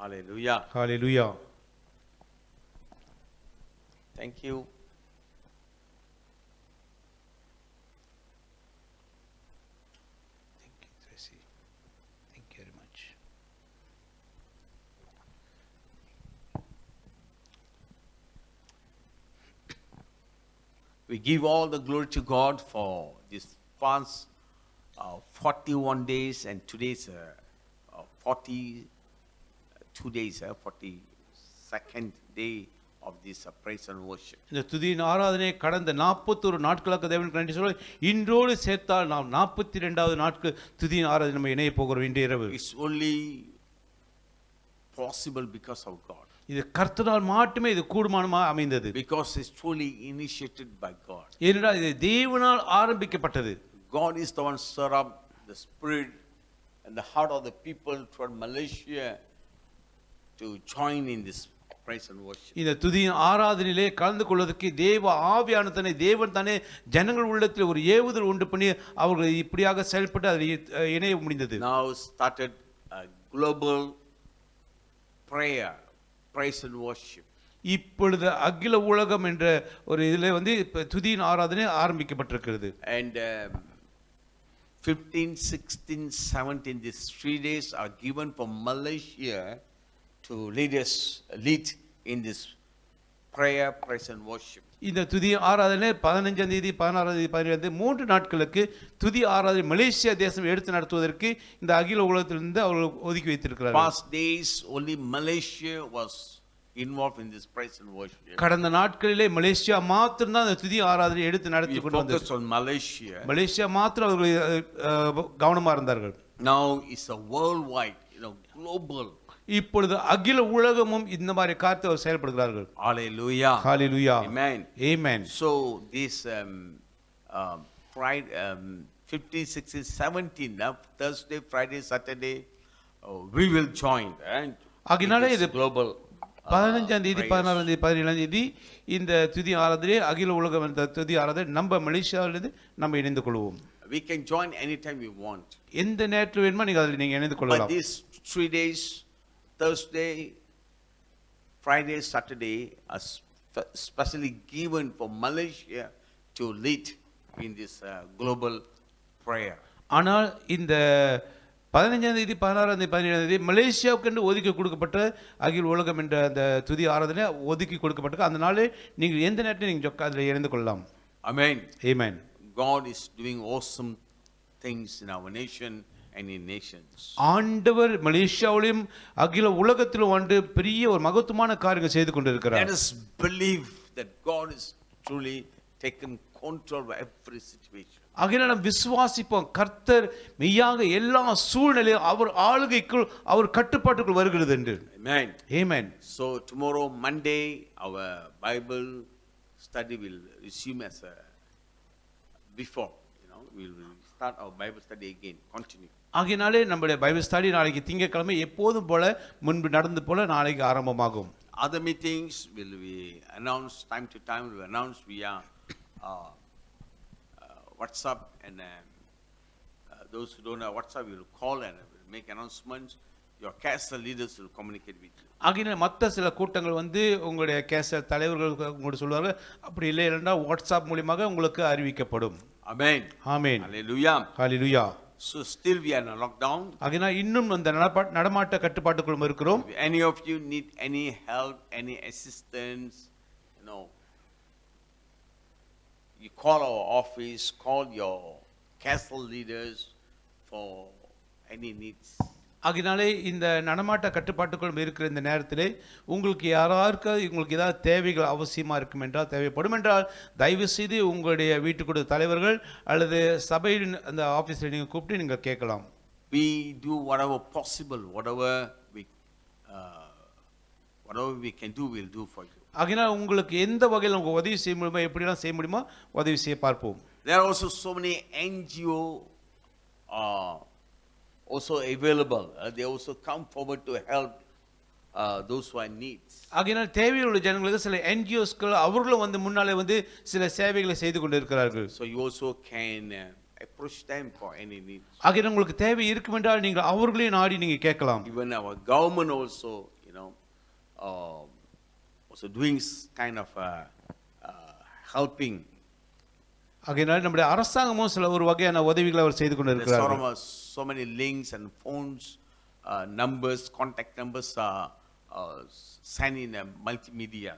Hallelujah. Hallelujah. Thank you. Thank you, Tracy. Thank you very much. We give all the glory to God for this past 41 days and today's 42 days, 42nd day of this praise and worship. இந்த துதியின் ஆராதனை கடந்த 41 நாட்களாக தேவனுக்கு நன்றி சொல்ல இன்றோடு சேர்த்தால் நாம் 42வது நாட்கள் துதியின் ஆராதனை நம்ம இணைய போகிறோம் இன்று இரவு. It's only possible because of God. இது கர்த்தரால் மட்டுமே இது கூடுமானமா அமைந்தது. Because it's truly initiated by God. ஏனென்றால் இது தேவனால் ஆரம்பிக்கப்பட்டது. God is the one stirred up the spirit and the heart of the people toward Malaysia to join in this praise and worship. இந்த துதியின் ஆராதனையிலே கலந்து கொள்வதற்கு தேவ ஆவியானவரே தேவன் தானே ஜனங்கள் உள்ளத்தில் ஒரு ஏவுதல் உண்டு பண்ணி அவர்கள் இப்படியாக செயல்பட்டு அதில் இணைய முடிந்தது. Now started a global prayer, praise and worship. இப்பொழுது அகில உலகம் என்ற ஒரு இதிலே துதியின் ஆராதனை ஆரம்பிக்கப்பட்டிருக்கிறது. And 15, 16, 17 these 3 days are given for Malaysia to lead in this prayer, praise and worship. இந்த துதி ஆராதனை 15ஆம் தேதி 16ஆம் தேதி 17 3 நாட்களுக்கு துதி ஆராதனை மலேசியா தேசம் எடுத்து நடத்துவதற்கு இந்த அகில உலகத்திலிருந்து அவர்கள் ஒதுக்கி வைத்திருக்கிறார்கள். Past days only Malaysia was involved in this praise and worship. கடந்த நாட்களிலே மலேசியா மாத்திரம் தான் இந்த துதி ஆராதனை எடுத்து நடத்தி கொண்டு வந்தது. Focus on Malaysia. மலேசியா மாத்திரம் அவர்கள் கவனமா இருந்தார்கள். Now it's a worldwide, global. இப்பொழுது அகில உலகமும் இந்த மாதிரி காரியத்தை செயல்படுகிறார்கள். Hallelujah. Hallelujah. Amen. Amen. So this Friday, 15, 16, 17, Thursday, Friday, Saturday, we will join. ஆகினாலே இது global. 15ஆம் தேதி 16ஆம் தேதி 17ஆம் தேதி இந்த துதி ஆராதனை அகில உலகம் என்ற துதி ஆராதனை நம்ம மலேசியாவிலிருந்து நம்ம இணைந்து கொள்வோம். We can join anytime we want. எந்த நேரத்தில் வேணுமோ நீங்க அதில் நீங்க இணைந்து கொள்ளலாம். But these 3 days, Thursday, Friday, Saturday, are specially given for Malaysia to lead in this global prayer. ஆனால் இந்த 15ஆம் தேதி 16ஆம் தேதி 17ஆம் தேதி மலேசியாவுக்கு ஒதுக்கி கொடுக்கப்பட்ட அகில உலகம் என்ற அந்த துதி ஆராதனை ஒதுக்கி கொடுக்கப்பட்டிருக்கு. அந்த நாளே நீங்கள் எந்த நேரத்தில் நீங்கள் அதில் இணைந்து கொள்ளலாம். Amen. Amen. God is doing awesome things in our nation any nations. ஆண்டவர் மலேசியாவிலும் அகில உலகத்திலும் வந்து பெரிய ஒரு மகத்துவமான காரியங்கள் செய்து கொண்டிருக்கிறார். Let us believe that God is truly taken control of every situation. ஆகையால் நாம் விசுவாசிப்போம், கர்த்தர் மெய்யாக எல்லா சூழ்நிலையும் அவர் ஆளுகைக்குள் அவர் கட்டுப்பாட்டுக்குள் வருகிறது என்று. Amen. Amen. So tomorrow Monday our Bible study will resume as a before, we will start our Bible study again, continue. ஆகையினாலே நம்முடைய பைபிள் ஸ்டடி நாளைக்கு திங்கட்கிழமை எப்போதும் போல முன்பு நடந்து போல நாளைக்கு ஆரம்பமாகும். Other meetings will be announced time to time. We will announce via WhatsApp, and those who don't have WhatsApp will call and will make announcements. Your castle leaders will communicate with you. ஆகையினால் மற்ற சில கூட்டங்கள் வந்து உங்களுடைய கேசல் தலைவர்கள் உங்களுக்கு சொல்லுவார்கள், அப்படி இல்லை என்றால் வாட்ஸ்அப் மூலமாக உங்களுக்கு அறிவிக்கப்படும். Amen. Amen. Hallelujah. Hallelujah. So still we are in a lockdown. ஆகையினால் இன்னும் அந்த நடமாட்ட கட்டுப்பாட்டுக்குள் இருக்கிறோம். If any of you need any help, any assistance, you call our office, call your castle leaders for any needs. ஆகையினாலே இந்த நடமாட்ட கட்டுப்பாட்டுக்குள் இருக்கிற இந்த நேரத்திலே உங்களுக்கு உங்களுக்கு ஏதாவது தேவைகள் அவசியமாக இருக்கும் என்றால், தேவைப்படும் என்றால் தயவு செய்து உங்களுடைய வீட்டுக்குடைய தலைவர்கள் அல்லது சபையின் அந்த ஆஃபீஸில் நீங்கள் கூப்பிட்டு நீங்கள் கேட்கலாம். We do whatever possible, whatever we can do, we'll do for you. ஆகையினால் உங்களுக்கு எந்த வகையில் உங்களுக்கு உதவி செய்ய முடியுமோ, எப்படிலாம் செய்ய முடியுமோ உதவி செய்ய பார்ப்போம். There are also so many NGO also available. They also come forward to help those who are in needs. ஆகையினால் தேவையுள்ள ஜனங்களுக்கு சில NGOஸ்கள் அவர்களும் வந்து முன்னாலே வந்து சில சேவைகளை செய்து கொண்டிருக்கிறார்கள். So you also can approach them for any needs. ஆகையினால் உங்களுக்கு தேவை இருக்கும் என்றால் நீங்கள் அவர்களையும் நாடி நீங்க கேட்கலாம். Even our government also, also doing kind of helping. ஆகையினால் நம்முடைய அரசாங்கமும் சில ஒரு வகையான உதவிகளை அவர் செய்து கொண்டிருக்கிறார்கள். So many links and phones, numbers, contact numbers are sent in multimedia.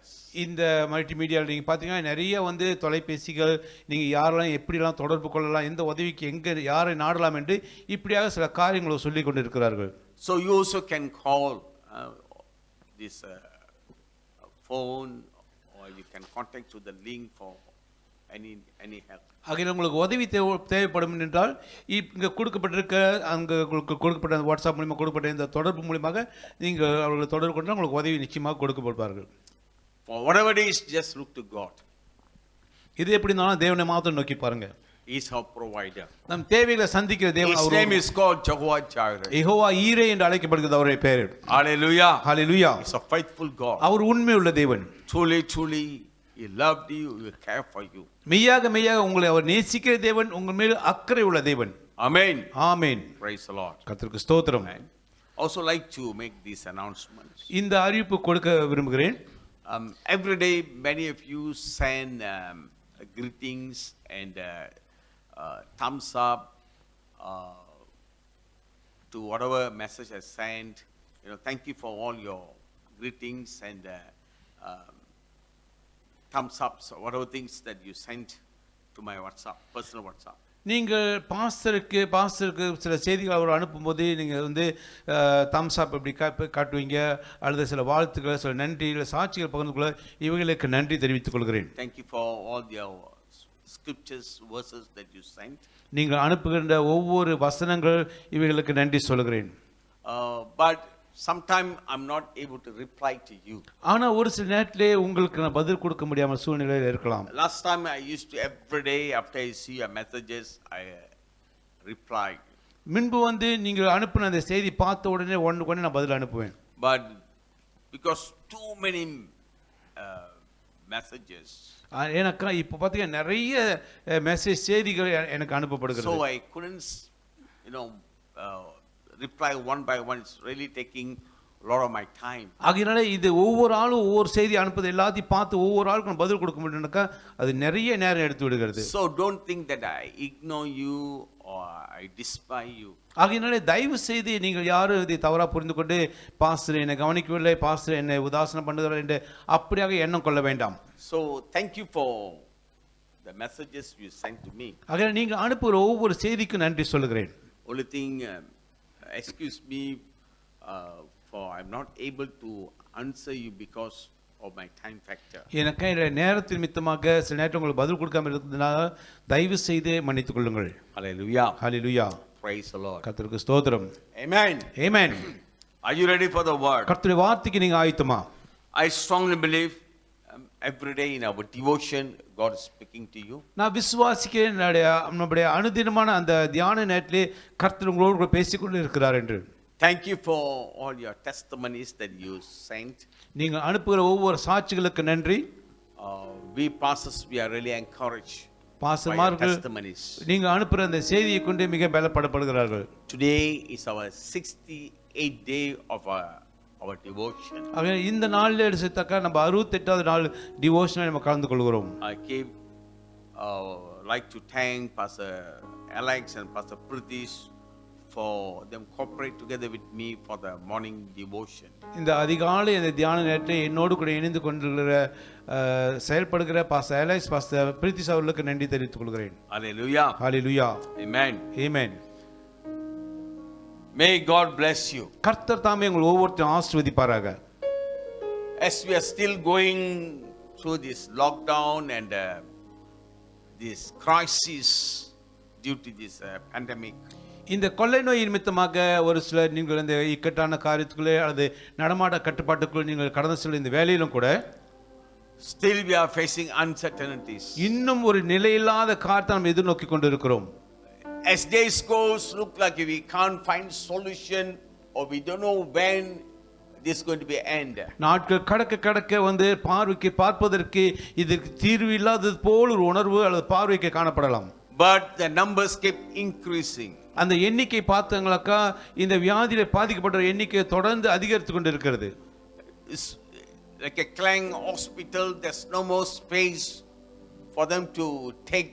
இந்த மல்டிமீடியாவில் நீங்கள் பார்த்தீங்கன்னா நிறைய வந்து தொலைபேசிகள், நீங்கள் யாரெல்லாம் எப்படிலாம் தொடர்பு கொள்ளலாம், எந்த உதவிக்கு எங்கே யாரை நாடலாம் என்று இப்படியாக சில காரியங்களை சொல்லி கொண்டிருக்கிறார்கள். So you also can call this phone, or you can contact through the link for any help. ஆகையால் உங்களுக்கு உதவி தேவைப்படும் என்றால் இங்கே கொடுக்கப்பட்டிருக்க அங்கே உங்களுக்கு கொடுக்கப்பட்ட வாட்ஸ்அப் மூலமாக கொடுக்கப்பட்ட இந்த தொடர்பு மூலமாக நீங்கள் அவர்களை தொடர்பு கொண்டால் உங்களுக்கு உதவி நிச்சயமாக கொடுக்கப்படுவார்கள். For whatever it is, just look to God. இது எப்படி இருந்தாலும் தேவனை மாத்திரம் நோக்கி பாருங்க. He is our provider. நம் தேவைகளை சந்திக்கிற தேவன். His name is called Jehovah Jireh. Jehovah ஈரே என்று அழைக்கப்படுகிறது அவருடைய பெயர். Hallelujah. Hallelujah. He is a faithful God. அவர் உண்மையுள்ள தேவன். Truly He loved you, He will care for you. மெய்யாக உங்களை அவர் நேசிக்கிற தேவன், உங்கள் மேல் அக்கறை உள்ள தேவன். Amen. Amen. Praise the Lord. கர்த்தருக்கு ஸ்தோத்திரம். Also like to make these announcements. இந்த அறிவிப்பு கொடுக்க விரும்புகிறேன். Every day many of you send greetings and thumbs up to whatever message I sent. Thank you for all your greetings and thumbs ups, whatever things that you sent to my WhatsApp, personal WhatsApp. நீங்கள் பாஸ்டருக்கு சில செய்திகள் அவர் அனுப்பும்போது நீங்கள் வந்து Thums அப் இப்படி காட்டுவீங்க, அல்லது சில வாழ்த்துக்கள், சில நன்றிகள், சாட்சிகள் பகிர்ந்து கொள்ள இவைகளுக்கு நன்றி தெரிவித்துக் கொள்கிறேன். Thank you for all your scriptures, verses that you sent. நீங்கள் அனுப்புகின்ற ஒவ்வொரு வசனங்கள் இவைகளுக்கு நன்றி சொல்கிறேன். But sometimes I'm not able to reply to you. ஆனா ஒரு சில நேரத்திலே உங்களுக்கு நான் பதில் கொடுக்க முடியாம சூழ்நிலையில் இருக்கலாம். Last time I used to every day after I see your messages I reply. முன்பு வந்து நீங்கள் அனுப்பின அந்த செய்தி பார்த்த உடனே ஒன்றுக்கு நான் பதில் அனுப்புவேன். But because too many messages. எனக்கு இப்போ பார்த்தீங்கன்னா நிறைய மெசேஜ் செய்திகள் எனக்கு அனுப்பப்படுகிறது. So I couldn't reply one by one. It's really taking a lot of my time. ஆகையால இது ஒவ்வொரு ஆளும் ஒவ்வொரு செய்தி அனுப்புது எல்லாத்தையும் பார்த்து ஒவ்வொரு ஆளுக்கும் பதில் கொடுக்க முடியும்னாக்கா அது நிறைய நேரம் எடுத்து விடுகிறது. So don't think that I ignore you or I despise you. ஆகையால தயவு செய்து நீங்கள் யாரும் இதை தவறாக புரிந்து கொண்டு பாஸ்டர் என்னை கவனிக்கவில்லை, பாஸ்டர் என்னை உதாசனம் பண்ணுகிறார் என்று அப்படியாக எண்ணம் கொள்ள வேண்டாம். So thank you for the messages you sent to me. ஆகையால நீங்கள் அனுப்புகிற ஒவ்வொரு செய்திக்கும் நன்றி சொல்லுகிறேன். Only thing, excuse me for I'm not able to answer you because of my time factor. எனக்கு நேரத்தின் நிமித்தமாக சில நேரத்தில் உங்களுக்கு பதில் கொடுக்காம இருந்ததுனால தயவு செய்து மன்னித்துக் கொள்ளுங்கள். Hallelujah. Hallelujah. Praise the Lord. கர்த்தருக்கு ஸ்தோத்திரம். Amen. Amen. Are you ready for the word? கர்த்தருடைய வார்த்தைக்கு நீங்க ஆயத்தமா? I strongly believe every day in our devotion God is speaking to you. நான் விசுவாசிக்கிறேன் நம்முடைய அனுதினமான அந்த தியான நேரத்திலே கர்த்தர் உங்களோடு பேசிக்கொண்டு இருக்கிறார் என்று. Thank you for all your testimonies that you sent. நீங்கள் அனுப்புகிற ஒவ்வொரு சாட்சிகளுக்கு நன்றி. We pastors, we are really encouraged. பாஸ்டர்மார்கள் நீங்கள் அனுப்புகிற அந்த செய்தியை கொண்டு மிக பலப்படுகிறார்கள். Today is our 68th day of our devotion. ஆக இந்த நாளில் எடுத்துக்க நம்ம 68வது நாள் டிவோஷனில் நம்ம கலந்து கொள்கிறோம். I came like to thank Pastor Alex and Pastor Pritish for them cooperate together with me for the morning devotion. இந்த அதிகாலை இந்த தியான நேரத்தை என்னோடு கூட இணைந்து கொண்டிருக்கிற செயல்படுகிற பாஸ்டர் அலெக்ஸ் பாஸ்டர் பிரித்திஷ் அவர்களுக்கு நன்றி தெரிவித்துக் கொள்கிறேன். Hallelujah. Hallelujah. Amen. Amen. May God bless you. கர்த்தர் தாமே உங்கள் ஒவ்வொருத்தரையும் ஆசீர்வதிப்பாராக. As we are still going through this lockdown and this crisis due to this pandemic, இந்த கொள்ளை நோய் நிமித்தமாக ஒரு சிலர் நீங்கள் இந்த இக்கட்டான காரியத்துக்குள்ளே அல்லது நடமாட கட்டுப்பாட்டுக்குள் நீங்கள் கடந்து செல்லும் இந்த வேலையிலும் கூட still we are facing uncertainties. இன்னும் ஒரு நிலையில்லாத காரியத்தை நாம் எதிர்நோக்கி கொண்டிருக்கிறோம். As days goes, look like we can't find solution or we don't know when this is going to be end. நாட்கள் கடக்க வந்து பார்ப்பதற்கு இதற்கு தீர்வு இல்லாதது போல் ஒரு உணர்வு அல்லது பார்வைக்கு காணப்படலாம். But the numbers keep increasing. அந்த எண்ணிக்கை பார்த்தீங்களாக்கா இந்த வியாதியில பாதிக்கப்பட்ட எண்ணிக்கை தொடர்ந்து அதிகரித்து கொண்டிருக்கிறது. Like a Klang hospital, there's no more space for them to take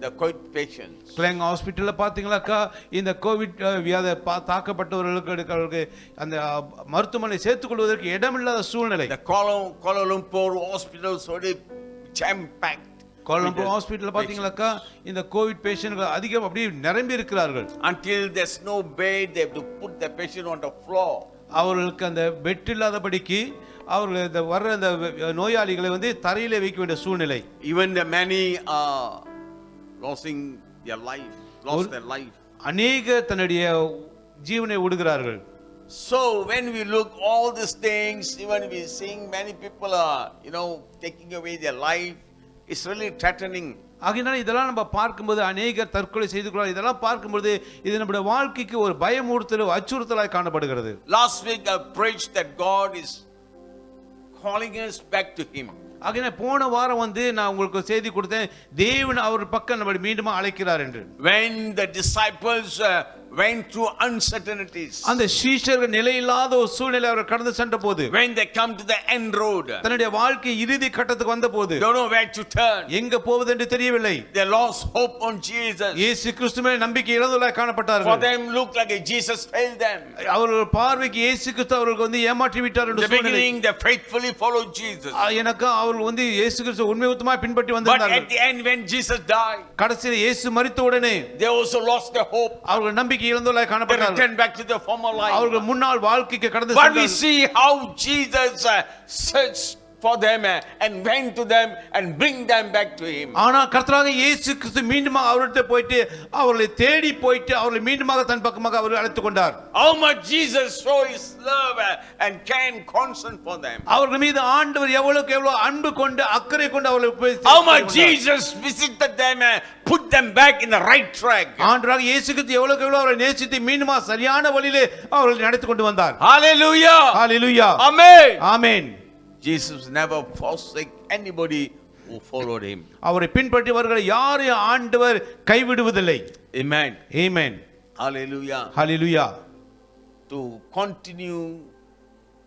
the COVID patients. Klang hospital பார்த்தீங்களாக்கா இந்த கோவிட் வியாதி தாக்கப்பட்டவர்களுக்கு அந்த மருத்துவமனை சேர்த்துக் கொள்வதற்கு இடமில்லாத சூழ்நிலை. The Kuala Lumpur hospital is already jam packed. Kuala Lumpur ஹாஸ்பிடல்ல பாத்தீங்களாக்கா இந்த கோவிட் பேஷண்ட்கள் அதிகம் அப்படியே நிரம்பி இருக்கிறார்கள். Until there's no bed, they have to put the patient on the floor. அவர்களுக்கு அந்த பெட் இல்லாதபடிக்கு அவர்கள் இந்த வர்ற அந்த நோயாளிகளை வந்து தரையிலே வைக்க வேண்டிய சூழ்நிலை. Even the many losing their life, lost their life. அநேக தன்னுடைய ஜீவனை விடுகிறார்கள். So when we look all these things, even we seeing many people are taking away their life, it's really threatening. ஆகையால் இதெல்லாம் நம்ம பார்க்கும்போது அநேகர் தற்கொலை செய்து கொள்வார்கள். இதெல்லாம் பார்க்கும்போது இது நம்முடைய வாழ்க்கைக்கு ஒரு பயமுறுத்தல் அச்சுறுத்தலாய் காணப்படுகிறது. Last week I preached that God is calling us back to him. ஆகையால் போன வாரம் வந்து நான் உங்களுக்கு செய்தி கொடுத்தேன் தேவன் அவர் பக்கம் நம்மை மீண்டும் அழைக்கிறார் என்று. When the disciples went through uncertainties, அந்த சீஷர்கள் நிலையில்லாத ஒரு சூழ்நிலை அவர் கடந்து சென்றபோது, when they come to the end road, தன்னுடைய வாழ்க்கை இறுதி கட்டத்துக்கு வந்தபோது don't know where to turn, எங்க போவது என்று தெரியவில்லை. they lost hope on Jesus. இயேசு கிறிஸ்து மேல் நம்பிக்கை இழந்தவர்களாய் காணப்பட்டார்கள். For them look like Jesus failed them. அவர்கள் பார்வைக்கு இயேசு கிறிஸ்து அவர்களுக்கு வந்து ஏமாற்றி விட்டார் என்று சொன்னார்கள். The beginning they faithfully followed Jesus. எனக்கு அவர்கள் வந்து இயேசு கிறிஸ்து உண்மையுத்தமாய் பின்பற்றி வந்தார்கள். But at the end when Jesus died, கடைசியில் இயேசு மரித்த உடனே they also lost their hope. அவர்கள் நம்பிக்கை இழந்தவர்களாய் காணப்பட்டார்கள். They returned back to their former life. அவர்கள் முன்னாள் வாழ்க்கைக்கு கடந்து சென்றார்கள். But we see how Jesus searched for them and went to them and bring them back to him. ஆனா கர்த்தராகிய இயேசு கிறிஸ்து மீண்டும் அவர்கிட்ட போயிட்டு அவர்களை தேடி போயிட்டு அவர்களை மீண்டுமாக தன் பக்கமாக அவர் அழைத்துக் கொண்டார். How much Jesus show his love and care and concern for them. அவர்கள் மீது ஆண்டவர் எவ்வளவு அன்பு கொண்டு அக்கறை கொண்டு அவர்களை How much Jesus visited them and put them back in the right track. ஆண்டவராகிய இயேசு கிறிஸ்து எவ்வளவு அவரை நேசித்து மீண்டும் சரியான வழியிலே அவர்களை நடத்தி கொண்டு வந்தார். Hallelujah. Hallelujah. Amen. Amen. Jesus never forsake anybody who followed him. அவரை பின்பற்றியவர்களை யாரையும் ஆண்டவர் கைவிடுவதில்லை. Amen. Amen. Hallelujah. Hallelujah. To continue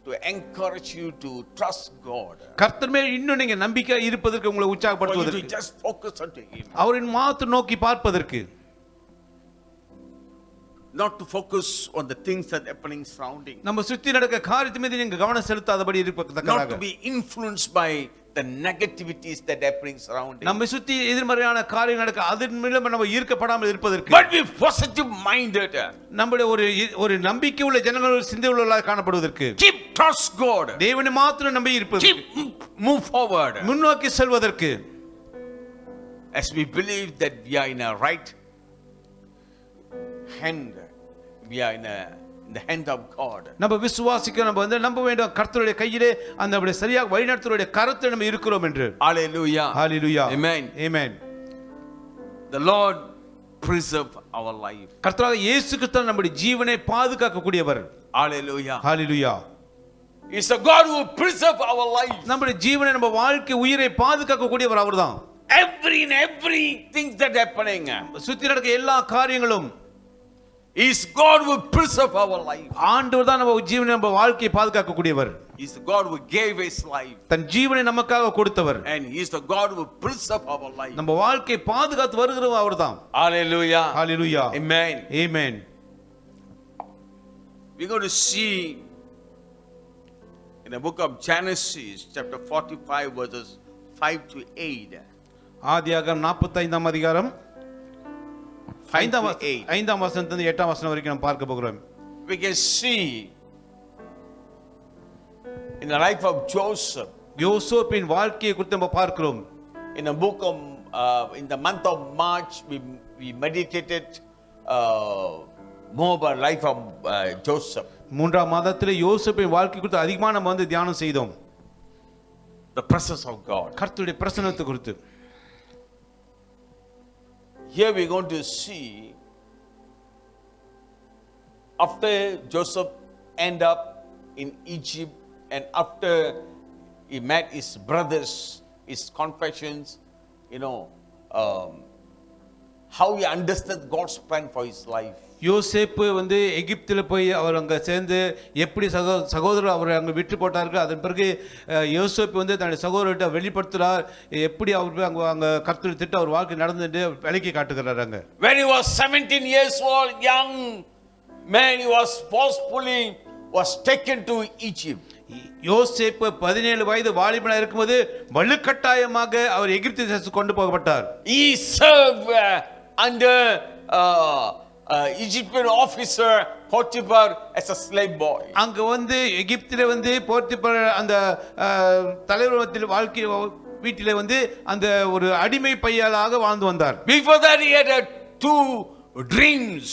to encourage you to trust God. கர்த்தர் மேல் இன்னும் நீங்க நம்பிக்கை இருப்பதற்கு உங்களை உற்சாகப்படுத்துவதற்கு. To just focus on him. அவரின் மாத்திரம் நோக்கி பார்ப்பதற்கு. Not to focus on the things that are happening surrounding. நம்ம சுத்தி நடக்க காரியத்து மீது நீங்க கவனம் செலுத்தாதபடி இருப்பதற்காக. Not to be influenced by the negativities that happening surrounding. நம்மை சுத்தி எதிர்மறையான காரியம் நடக்க அதன் மேல நம்ம ஈர்க்கப்படாமல் இருப்பதற்கு But be positive minded. நம்முடைய ஒரு நம்பிக்கை உள்ள ஜனங்கள் சிந்தை உள்ளவர்களாக காணப்படுவதற்கு Keep trust God. தேவனை மாத்திரம் நம்பி இருப்பதற்கு Keep move forward. முன்னோக்கி செல்வதற்கு As we believe that we are in a right hand, we are in the hand of God. நம்ம விசுவாசிக்க நம்ம நம்ப வேண்டும் கர்த்தருடைய கையிலே அந்த அப்படியே சரியாக வழிநடத்துவருடைய கரத்தில் நம்ம இருக்கிறோம் என்று. Hallelujah. Hallelujah. Amen. Amen. The Lord preserve our life. கர்த்தராகிய இயேசு கிறிஸ்து நம்முடைய ஜீவனை பாதுகாக்க கூடியவர். Hallelujah. Hallelujah. It's a God who preserve our life. நம்முடைய ஜீவனை நம்ம வாழ்க்கை உயிரை பாதுகாக்க கூடியவர் அவர்தான். Everything that happening சுத்தி நடக்க எல்லா காரியங்களும் is God who preserve our life. ஆண்டவர் தான் நம்ம ஜீவனை நம்ம வாழ்க்கையை பாதுகாக்க கூடியவர். Is the God who gave his life. தன் ஜீவனை நமக்காக கொடுத்தவர். And he is the God who preserve our life. நம்ம வாழ்க்கையை பாதுகாத்து வருகிறவர் அவர்தான். Hallelujah. Hallelujah. Amen. Amen. We're going to see in the book of Genesis chapter 45 verses 5 to 8. ஆதியாகமம் 45ஆம் அதிகாரம் 5 to 8. 5ஆம் வசனத்திலிருந்து 8ஆம் வசனம் வரைக்கும் நாம் பார்க்க போகிறோம். We can see in the life of Joseph. யோசேப்பின் வாழ்க்கையை குறித்து நம்ம பார்க்கிறோம். In the book of in the month of March we meditated more about life of Joseph. மூன்றாம் மாதத்திலே யோசேப்பின் வாழ்க்கை குறித்து அதிகமாக நம்ம தியானம் செய்தோம். The presence of God. கர்த்தருடைய பிரசன்னத்தை குறித்து. Here we're going to see after Joseph end up in Egypt and after he met his brothers, his confessions, how he understood God's plan for his life. யோசேப்பு எகிப்தில் போய் அவர் அங்கே சேர்ந்து எப்படி சகோதரர் அவரை அங்கே விட்டு போட்டார்கள். அதன் பிறகு யோசேப்பு தன்னுடைய சகோதரர்கிட்ட வெளிப்படுத்துகிறார் எப்படி அவர் போய் அங்கே கர்த்தருடைய திட்டம் அவர் வாழ்க்கை நடந்துட்டு விலைக்கு காட்டுகிறார். அங்கே When he was 17 years old, young man, he was forcefully taken to Egypt. யோசேப்பு 17 வயது வாலிபனா இருக்கும்போது வலுக்கட்டாயமாக அவர் எகிப்து தேசத்துக்கு கொண்டு போகப்பட்டார். He served under Egyptian officer Potiphar as a slave boy. அங்க எகிப்திலே போத்திபார் அந்த தலைவரத்தில் வாழ்க்கை வீட்டிலே அந்த ஒரு அடிமை பையலாக வாழ்ந்து வந்தார். Before that he had 2 dreams.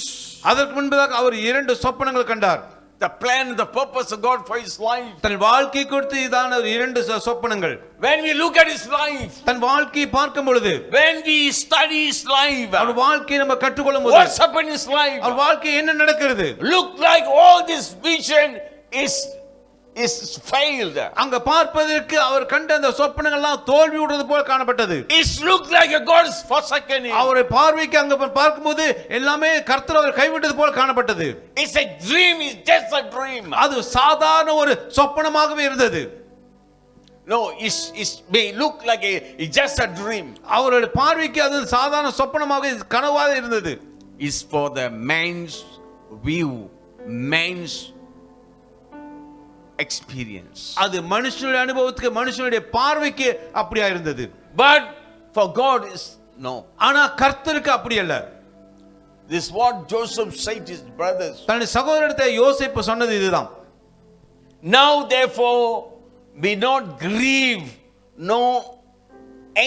அதற்கு முன்பதாக அவர் 2 சொப்பனங்கள் கண்டார். The plan, the purpose of God for his life. தன் வாழ்க்கை குறித்து இதான 2 சொப்பனங்கள். When we look at his life, தன் வாழ்க்கையை பார்க்கும் பொழுது, when we study his life, அவர் வாழ்க்கையை நம்ம கற்றுக்கொள்ளும் போது, what's happened in his life, அவர் வாழ்க்கை என்ன நடக்கிறது, look like all this vision is failed. அங்க பார்ப்பதற்கு அவர் கண்ட அந்த சொப்பனங்கள் எல்லாம் தோல்வி உற்றது போல காணப்பட்டது. It looked like a God is forsaken him. அவரை பார்வைக்கு அங்க பார்க்கும்போது எல்லாமே கர்த்தர் அவர் கைவிட்டது போல காணப்பட்டது. It's a dream, it's just a dream. அது சாதாரண ஒரு சொப்பனமாகவே இருந்தது. No, it may look like it's just a dream. அவருடைய பார்வைக்கு அது சாதாரண சொப்பனமாக கனவாக இருந்தது. It's for the man's view, man's experience. அது மனுஷனுடைய அனுபவத்துக்கு மனுஷனுடைய பார்வைக்கு அப்படியா இருந்தது. But for God is no. ஆனா கர்த்தருக்கு அப்படி அல்ல. This is what Joseph said to his brothers. தன்னுடைய சகோதரர்கிட்ட யோசேப்பு சொன்னது இதுதான். Now therefore be not grieved, no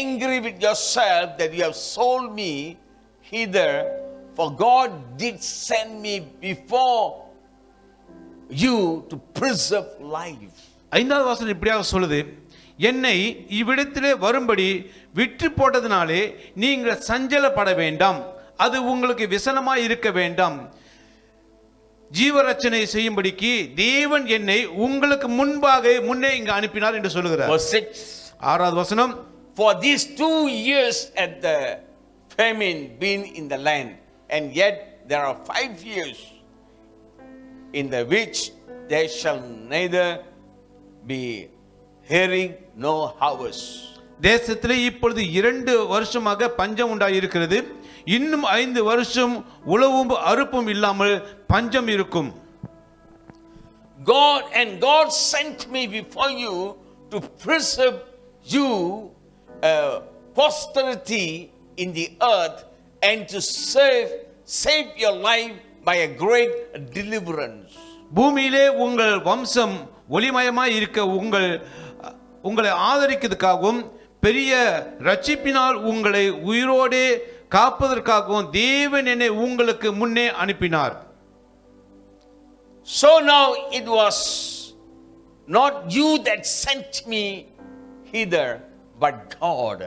angry with yourself that you have sold me hither, for God did send me before you to preserve life. 5வது வசனம் இப்படியாக சொல்லுது, என்னை இவ்விடத்திலே வரும்படி விற்று போட்டதினாலே நீங்கள் சஞ்சலப்பட வேண்டாம், அது உங்களுக்கு விசனமாய் இருக்க வேண்டாம், ஜீவரட்சணை செய்யும்படிக்கு தேவன் என்னை உங்களுக்கு முன்னே இங்கு அனுப்பினார் என்று சொல்லுகிறார். 6வது வசனம், for these 2 years at the famine been in the land, and yet there are 5 years in the which there shall neither be hearing nor harvest. தேசத்திலே இப்பொழுது 2 வருஷமாக பஞ்சம் உண்டாயிருக்கிறது, இன்னும் 5 வருஷம் உழவும் அறுப்பும் இல்லாமல் பஞ்சம் இருக்கும். God sent me before you to preserve you posterity in the earth and to save your life by a great deliverance. பூமியிலே உங்கள் வம்சம் ஒளிமயமாய் இருக்க உங்களை ஆதரிக்கிறதுக்காகவும் பெரிய ரட்சிப்பினால் உங்களை உயிரோடே காப்பதற்காகவும் தேவன் என்னை உங்களுக்கு முன்னே அனுப்பினார். So now it was not you that sent me hither, but God.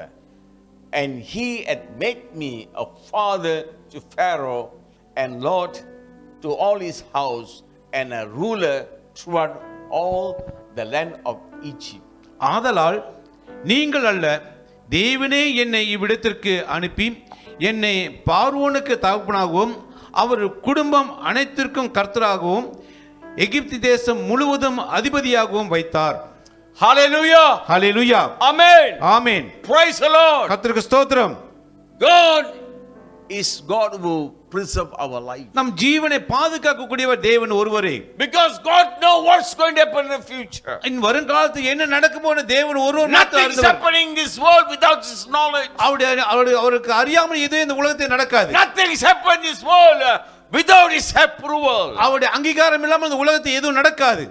And he had made me a father to Pharaoh and Lord to all his house and a ruler throughout all the land of Egypt. ஆதலால் நீங்கள் அல்ல, தேவனே என்னை இவ்விடத்திற்கு அனுப்பி என்னை பார்வோனுக்கு தகப்பனாகவும் அவர் குடும்பம் அனைத்திற்கும் கர்த்தராகவும் எகிப்து தேசம் முழுவதும் அதிபதியாகவும் வைத்தார். Hallelujah. Hallelujah. Amen. Amen. Praise the Lord. கர்த்தருக்கு ஸ்தோத்திரம். God is God who preserve our life. நம் ஜீவனை பாதுகாக்கக்கூடியவர் தேவன் ஒருவரே. Because God know what's going to happen in the future. இன் வருங்காலத்தில் என்ன நடக்குமோன்னு தேவன் ஒருவர் Nothing is happening in this world without his knowledge. அவருக்கு அறியாமல் எதுவும் இந்த உலகத்தில் நடக்காது. Nothing is happening in this world without his approval. அவருடைய அங்கீகாரம் இல்லாமல் இந்த உலகத்தில் எதுவும் நடக்காது.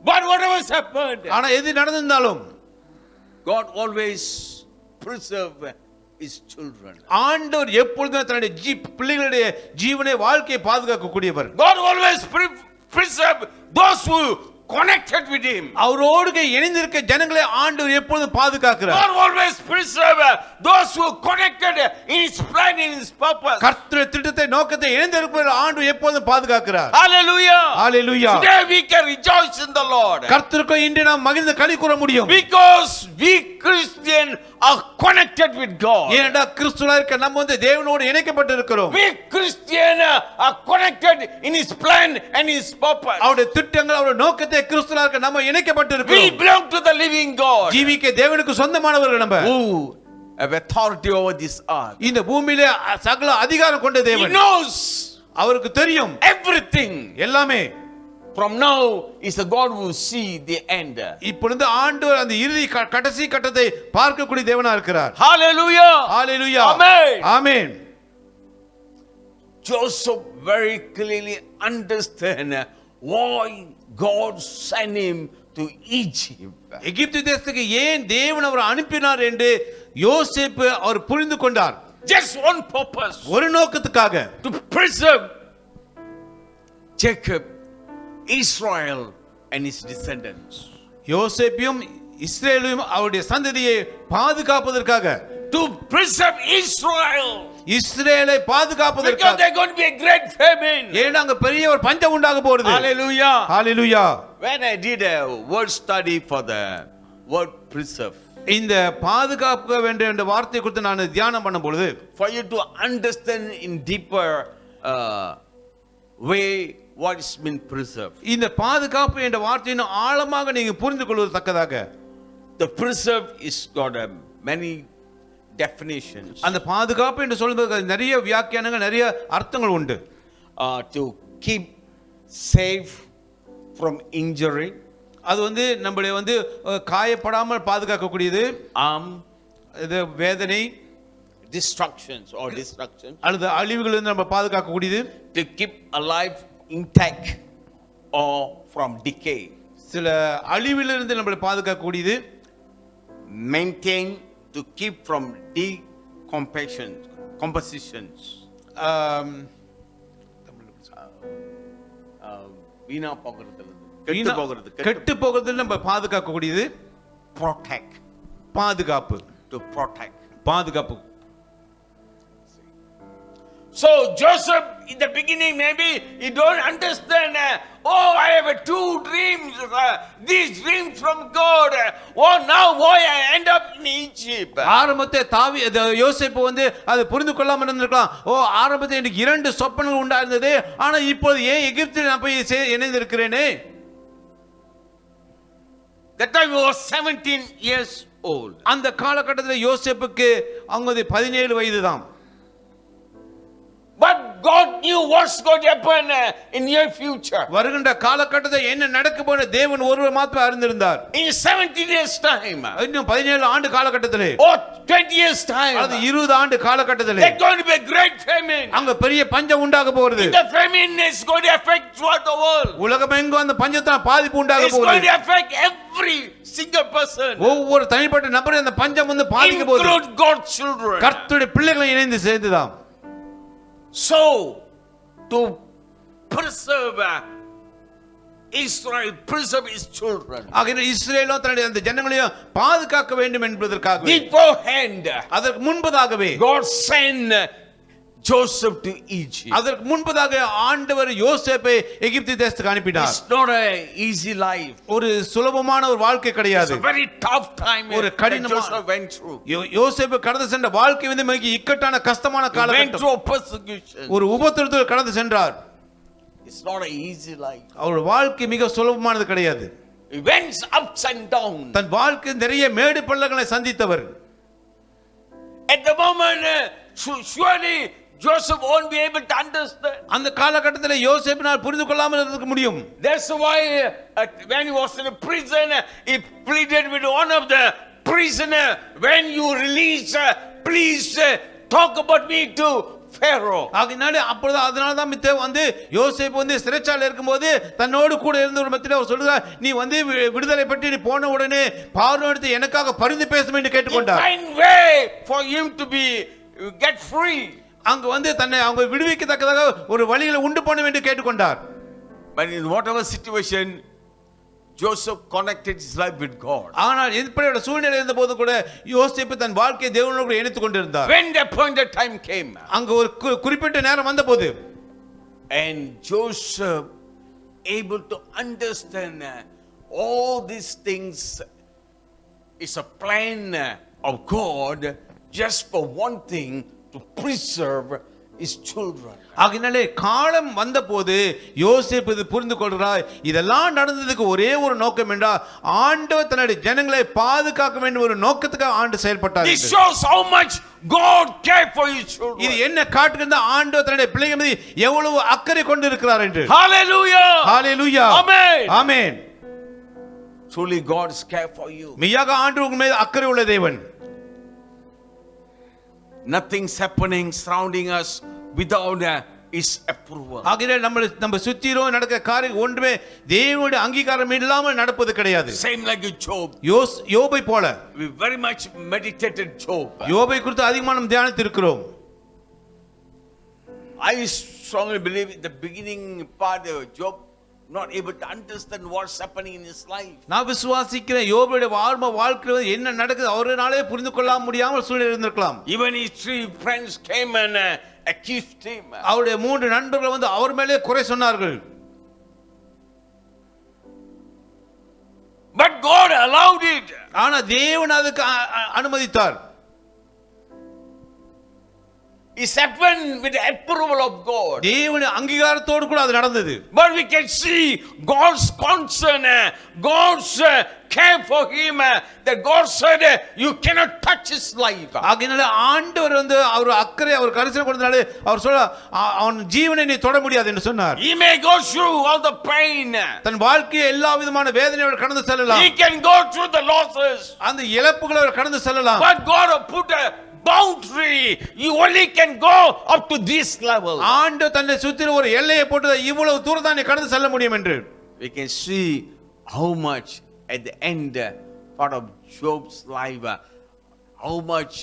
But whatever has happened, ஆனா எது நடந்திருந்தாலும் God always preserve his children. ஆண்டவர் எப்பொழுதும் தன்னுடைய பிள்ளைகளுடைய ஜீவனை வாழ்க்கையை பாதுகாக்கக்கூடியவர். God always preserve those who connected with him. அவரோடு இணைந்திருக்க ஜனங்களை ஆண்டவர் எப்பொழுதும் பாதுகாக்கிறார். God always preserve those who connected in his plan, in his purpose. கர்த்தருடைய திட்டத்தை நோக்கத்தை இணைந்திருப்பவர் ஆண்டவர் எப்பொழுதும் பாதுகாக்கிறார். Hallelujah. Hallelujah. Today we can rejoice in the Lord. கர்த்தருக்கு இன்று நாம் மகிழ்ந்து களி கூற முடியும். Because we Christian are connected with God. ஏனடா கிறிஸ்துவா இருக்க நம்ம தேவனோடு இணைக்கப்பட்டு இருக்கிறோம். We Christian are connected in his plan and his purpose. அவருடைய திட்டங்கள் அவருடைய நோக்கத்தை கிறிஸ்துவா இருக்க நம்ம இணைக்கப்பட்டு இருக்கிறோம். We belong to the living God. ஜீவிக்க தேவனுக்கு சொந்தமானவர்கள் நம்ம. Who have authority over this earth. இந்த பூமியிலே சகல அதிகாரம் கொண்ட தேவன். He knows அவருக்கு தெரியும் everything. எல்லாமே. From now is the God who see the end. இப்பொழுது ஆண்டவர் அந்த இறுதி கடைசி கட்டத்தை பார்க்கக்கூடிய தேவனா இருக்கிறார். Hallelujah. Hallelujah. Amen. Amen. Joseph very clearly understand why God sent him to Egypt. எகிப்து தேசத்துக்கு ஏன் தேவன் அவரை அனுப்பினார் என்று யோசேப்பு அவர் புரிந்து கொண்டார். Just one purpose. ஒரு நோக்கத்துக்காக. To preserve Jacob, Israel and his descendants. யோசேப்பையும் இஸ்ரவேலையும் அவருடைய சந்ததியை பாதுகாப்பதற்காக. To preserve Israel. இஸ்ரவேலை பாதுகாப்பதற்காக. Because there's going to be a great famine. ஏன்னா அங்க பெரிய ஒரு பஞ்சம் உண்டாக போறது. Hallelujah. Hallelujah. When I did a word study for the word preserve. இந்த பாதுகாக்க வேண்டும் என்ற வார்த்தை குறித்து நான் தியானம் பண்ணும் பொழுது For you to understand in deeper way what is mean preserve. இந்த பாதுகாப்பு என்ற வார்த்தையின் ஆழமாக நீங்க புரிந்து கொள்வதற்காக The preserve is got many definitions. அந்த பாதுகாப்பு என்று சொல்வதற்கு நிறைய வியாக்கியானங்கள் நிறைய அர்த்தங்கள் உண்டு. To keep safe from injury. அது நம்மளை காயப்படாமல் பாதுகாக்கக்கூடியது. இது வேதனை, destructions or destruction. அல்லது அழிவுகளிலிருந்து நம்ம பாதுகாக்கக்கூடியது. To keep alive intact or from decay. சில அழிவிலிருந்து நம்மளை பாதுகாக்கக்கூடியது. Maintain to keep from decompositions. வீணா போகிறது, கெட்டு போகிறது நம்ம பாதுகாக்கக்கூடியது. protect. பாதுகாப்பு. To protect. பாதுகாப்பு. So Joseph in the beginning maybe he don't understand. I have two dreams. These dreams from God. Now why I end up in Egypt? ஆரம்பத்தை யோசேப்பு அது புரிந்து கொள்ளாமல் இருந்திருக்கலாம். ஆரம்பத்தில் எனக்கு 2 சொப்பனங்கள் உண்டாயிருந்தது, ஆனா இப்போது ஏன் எகிப்தில் நான் போய் இணைந்திருக்கிறேனே? That time he was 17 years old. அந்த காலகட்டத்தில் யோசேப்புக்கு அவங்க 17 வயது தான். But God knew what's going to happen in near future. வருகின்ற காலகட்டத்தில் என்ன நடக்க போன தேவன் ஒருவர் மாத்திரம் அறிந்திருந்தார். In 17 years time. இன்னும் 17 ஆண்டு காலகட்டத்திலே Or 20 years time. அது 20 ஆண்டு காலகட்டத்திலே There's going to be a great famine. அங்க பெரிய பஞ்சம் உண்டாக போகிறது. The famine is going to affect throughout the world. உலகமெங்கும் அந்த பஞ்சத்தால் பாதிப்பு உண்டாக It's going போகிறது. to affect every single person. ஒவ்வொரு தனிப்பட்ட நபரும் அந்த பஞ்சம் வந்து பாதிக்க போகிறது. Include God's children. கர்த்தருடைய பிள்ளைகளை இணைந்து சேர்ந்துதான். So to preserve Israel, preserve his children. ஆகிய இஸ்ரவேலும் தன்னுடைய அந்த ஜனங்களையும் பாதுகாக்க வேண்டும் என்பதற்காக Beforehand, அதற்கு முன்பதாகவே God sent Joseph to Egypt. அதற்கு முன்பதாக ஆண்டவர் யோசேப்பை எகிப்து தேசத்துக்கு அனுப்பினார். It's not an easy life. ஒரு சுலபமான ஒரு வாழ்க்கை It's கிடையாது. a very tough time ஒரு that கடினமான Joseph went through. யோசேப்பு கடந்து சென்ற வாழ்க்கை வந்து மிக இக்கட்டான கஷ்டமான He went காலகட்டம். through a persecution. ஒரு உபத்திரத்தில் கடந்து சென்றார். It's not an easy life. அவருடைய வாழ்க்கை மிக சுலபமானது கிடையாது. He went ups and downs. தன் வாழ்க்கை நிறைய மேடு பள்ளங்களை சந்தித்தவர். At the moment, surely Joseph won't be able to understand. அந்த காலகட்டத்தில் யோசேப்பினால் புரிந்து கொள்ளாமல் இருக்க முடியும். That's why when he was in a prison, he pleaded with one of the prisoner, when you release, please talk about me to Pharaoh. ஆகினாலே அப்பொழுது அதனால தான் மித்த வந்து யோசேப்பு வந்து சிறைச்சாலையில் இருக்கும்போது தன்னோடு கூட இருந்த ஒரு மத்தியில் அவர் சொல்றார், நீ வந்து விடுதலை பற்றி நீ போன உடனே பார்வோனிடத்தில் எனக்காக பரிந்து பேசும் என்று கேட்டுக்கொண்டார். Find way for him to be get free. அங்க வந்து தன்னை அவங்க விடுவிக்கத்தக்கதாக ஒரு வழிகளை உண்டு பண்ண வேண்டும் கேட்டுக்கொண்டார். But in whatever situation, Joseph connected his life with God. ஆனால் எப்படியோட சூழ்நிலை இருந்த போது கூட யோசேப்பு தன் வாழ்க்கையை தேவனோடு இணைத்துக் கொண்டிருந்தார். When the appointed time came, அங்க ஒரு குறிப்பிட்ட நேரம் வந்த போது and Joseph able to understand all these things is a plan of God just for one thing, to preserve his children. ஆகினாலே காலம் வந்த போது யோசேப்பு இது புரிந்து கொள்கிறார், இதெல்லாம் நடந்ததுக்கு ஒரே ஒரு நோக்கம் என்றால் ஆண்டவர் தன்னுடைய ஜனங்களை பாதுகாக்க வேண்டும் ஒரு நோக்கத்துக்காக ஆண்டு செயல்பட்டார். This shows how much God cared for his children. இது என்ன காட்டுகிறது ஆண்டவர் தன்னுடைய பிள்ளைகள் மீது எவ்வளவு அக்கறை கொண்டு இருக்கிறார் என்று. Hallelujah. Hallelujah. Amen. Amen. Truly God is care for you. மெய்யாக ஆண்டவர் உங்கள் மீது அக்கறை உள்ள தேவன். Nothing's happening surrounding us without his approval. ஆகினால நம்ம சுத்திரோ நடக்கிற காரியம் ஒன்றுமே தேவனுடைய அங்கீகாரம் இல்லாமல் நடப்பது கிடையாது. Same like Job. யோபை போல. We very much meditated Job. யோபை குறித்து அதிகமாக நாம் தியானித்திருக்கிறோம். I strongly believe in the beginning part of Job not able to understand what's happening in his life. நான் விசுவாசிக்கிறேன் யோபுடைய வாழ்க்கையில என்ன நடக்குது அவராலே புரிந்து கொள்ள முடியாமல் சூழ்நிலை இருந்திருக்கலாம். Even his three friends came and accused him. அவருடைய மூன்று நண்பர்கள் வந்து அவர் மேலே குறை சொன்னார்கள். But God allowed it. ஆனா தேவன் அதுக்கு அனுமதித்தார். It happened with the approval of God. தேவனுடைய அங்கீகாரத்தோடு கூட அது நடந்தது. But we can see God's concern, God's care for him, that God said you cannot touch his life. ஆகையினால ஆண்டவர் வந்து அவர் அக்கறை அவர் கரிசனை கொடுத்தனால அவர் சொல்ல அவன் ஜீவனை நீ தொட முடியாது என்று சொன்னார். He may go through all the pain. தன் வாழ்க்கையை எல்லா விதமான வேதனையோடு கடந்து செல்லலாம். He can go through the losses. அந்த இழப்புகளை அவர் கடந்து செல்லலாம். But God put a boundary. You only can go up to this level. ஆண்டவர் தன்னை சுற்றி ஒரு எல்லையை போட்டு இவ்வளவு தூரம் தான் நீ கடந்து செல்ல முடியும் என்று. We can see how much at the end part of Job's life, how much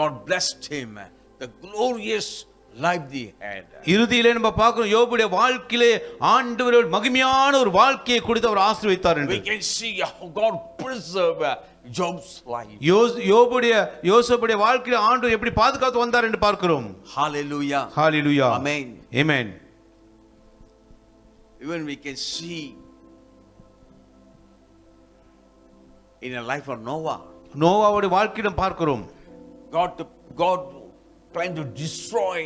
God blessed him, the glorious life they had. இறுதியிலே நம்ம பார்க்கிறோம் யோபுடைய வாழ்க்கையிலே ஆண்டவர் மகிமையான ஒரு வாழ்க்கையை கொடுத்து அவர் ஆசீர்வதித்தார் என்று. We can see how God preserved Job's life. யோசேப்புடைய வாழ்க்கையிலே ஆண்டவர் எப்படி பாதுகாத்து வந்தார் என்று பார்க்கிறோம். Hallelujah. Hallelujah. Amen. Amen. Even we can see in the life of Noah. நோவாவுடைய வாழ்க்கையிலும் பார்க்கிறோம். God planned to destroy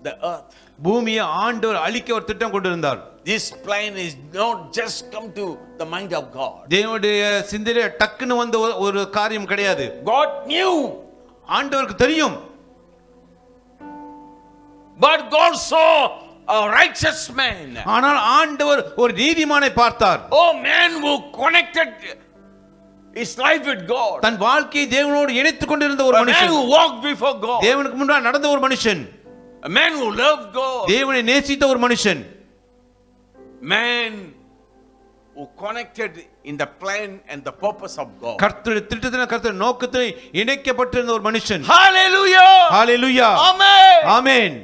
the earth. பூமியை ஆண்டவர் அழிக்க ஒரு திட்டம் கொண்டிருந்தார். This plan is not just come to the mind of God. தேவனுடைய சிந்தனையிலே டக்குன்னு வந்த ஒரு காரியம் கிடையாது. God knew. ஆண்டவருக்கு தெரியும். But God saw a righteous man. ஆனால் ஆண்டவர் ஒரு நீதிமானை பார்த்தார். Oh, man who connected his life with God. தன் வாழ்க்கையை தேவனோடு இணைத்துக் கொண்டிருந்த ஒரு A man மனுஷன். who walked before God. தேவனுக்கு முன்பாக நடந்த ஒரு மனுஷன். A man who loved God. தேவனை நேசித்த ஒரு மனுஷன். Man who connected in the plan and the purpose of God. கர்த்தருடைய திட்டத்தின் கர்த்தருடைய நோக்கத்தை இணைக்கப்பட்டிருந்த ஒரு மனுஷன். Hallelujah. Hallelujah. Amen. Amen.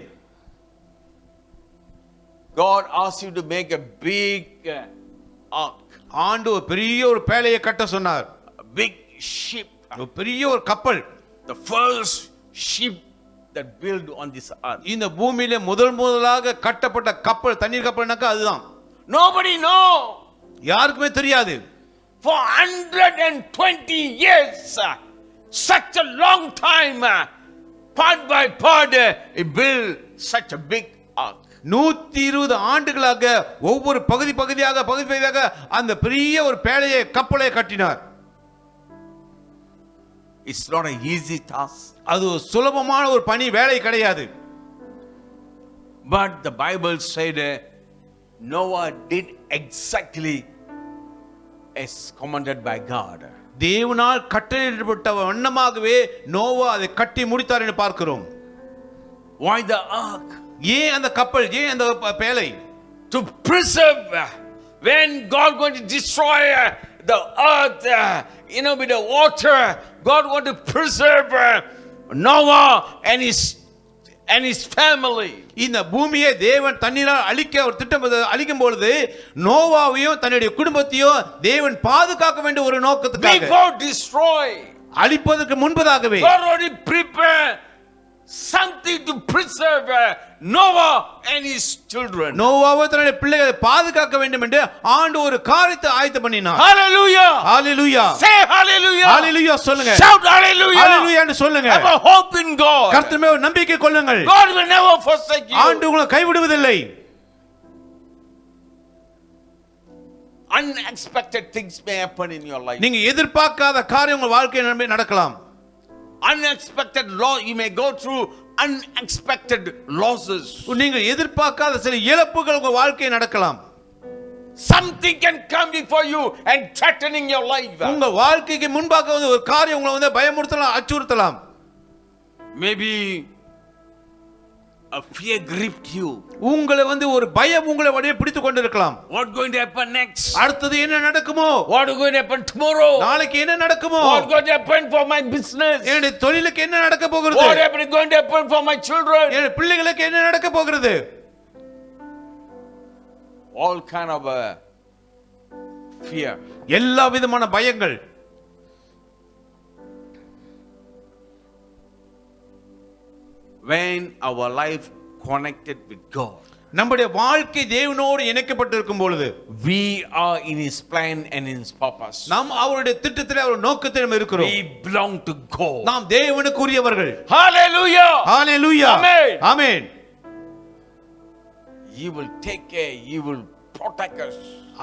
God asked you to make a big ark, ஆண்டு ஒரு பெரிய ஒரு பேழையை கட்ட சொன்னார். a big ship, ஒரு பெரிய ஒரு கப்பல். the first ship that built on this earth. இந்த பூமியிலே முதலாக கட்டப்பட்ட கப்பல், தண்ணீர் கப்பல்னாக்கா அதுதான். Nobody know. யாருக்குமே தெரியாது. For 120 years, such a long time, part by part, he built such a big ark. 120 ஆண்டுகளாக ஒவ்வொரு பகுதியாக அந்த பெரிய ஒரு பேழையை கப்பலை கட்டினார். It's not an easy task. அது சுலபமான ஒரு பணி வேலை கிடையாது. But the Bible said Noah did exactly as commanded by God. தேவனால் கட்டளையிடப்பட்ட வண்ணமாகவே நோவா அதை கட்டி முடித்தார் என்று பார்க்கிறோம். Why the ark? ஏன் அந்த கப்பல், ஏன் அந்த பேழை? To preserve when God going to destroy the earth, with the water, God want to preserve Noah and his family. இந்த பூமியை தேவன் தண்ணீரால் அழிக்க ஒரு திட்டம் அழிக்கும் பொழுது நோவாவையும் தன்னுடைய குடும்பத்தையும் தேவன் பாதுகாக்க வேண்டிய ஒரு நோக்கத்துக்காக, Before destroy, அழிப்பதற்கு முன்பதாகவே God already prepare something to preserve Noah and his children. நோவாவை தன்னுடைய பிள்ளைகளை பாதுகாக்க வேண்டும் என்று ஆண்டு ஒரு காரியத்தை ஆயத்தம் பண்ணினார். Hallelujah. ஹalleluya. Say hallelujah. ஹalleluya சொல்லுங்க. Shout hallelujah. ஹalleluya என்று சொல்லுங்க. Have a hope in God. கர்த்தர் மேல் நம்பிக்கை கொள்ளுங்கள். God will never forsake you. ஆண்டு உங்களை கைவிடுவதில்லை. Unexpected things may happen in your life. நீங்க எதிர்பார்க்காத காரியம் உங்க வாழ்க்கையில் நடக்கலாம். Unexpected loss, you may go through unexpected losses. நீங்கள் எதிர்பார்க்காத சில இழப்புகள் உங்க வாழ்க்கையில் நடக்கலாம். Something can come before you and threatening your life. உங்க வாழ்க்கைக்கு முன்பாக வந்து ஒரு காரியம் உங்களை பயமுறுத்தலாம், அச்சுறுத்தலாம். Maybe a fear gripped you. உங்களை ஒரு பயம் உங்களை வடியே பிடித்து கொண்டிருக்கலாம். What going to happen next? அடுத்து என்ன நடக்குமோ? What is going to happen tomorrow? நாளைக்கு என்ன நடக்குமோ? What going to happen for my business? என்னுடைய தொழிலுக்கு என்ன நடக்க போகிறது? What is going to happen for my children? என்னுடைய பிள்ளைகளுக்கு என்ன நடக்க போகிறது? All kind of fear. எல்லா விதமான பயங்கள். When our life connected with God, நம்முடைய வாழ்க்கை தேவனோடு இணைக்கப்பட்டிருக்கும் பொழுது, we are in his plan and in his purpose. நாம் அவருடைய திட்டத்திலே அவர் நோக்கத்திலே நாம் இருக்கிறோம். We belong to God. நாம் தேவனுக்குரியவர்கள். Hallelujah. Hallelujah. Amen. Amen. He will take care, he will protect us.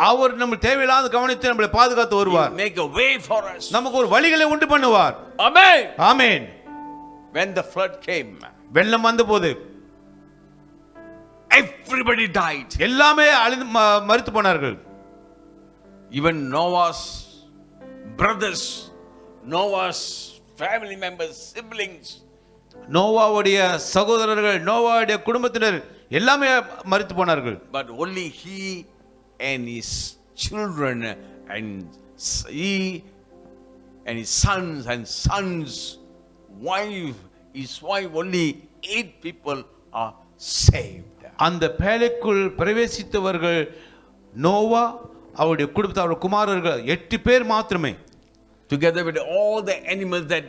அவர் நம்ம தேவையில்லாத கவனித்து நம்மளை பாதுகாத்து வருவார். He make a way for us. நமக்கு ஒரு வழிகளை உண்டு பண்ணுவார். Amen. Amen. When the flood came, வெள்ளம் வந்தபோது everybody died. எல்லாமே மரித்து போனார்கள். Even Noah's brothers, Noah's family members, siblings. நோவாவுடைய சகோதரர்கள், நோவாவுடைய குடும்பத்தினர் எல்லாமே மரித்து போனார்கள். But only he and his children and he and his sons wife, his wife, only 8 people are saved. அந்த பேழைக்குள் பிரவேசித்தவர்கள் நோவா, அவருடைய குடும்பத்தார், அவருடைய குமாரர்கள் 8 பேர் மாத்திரமே. Together with all the animals that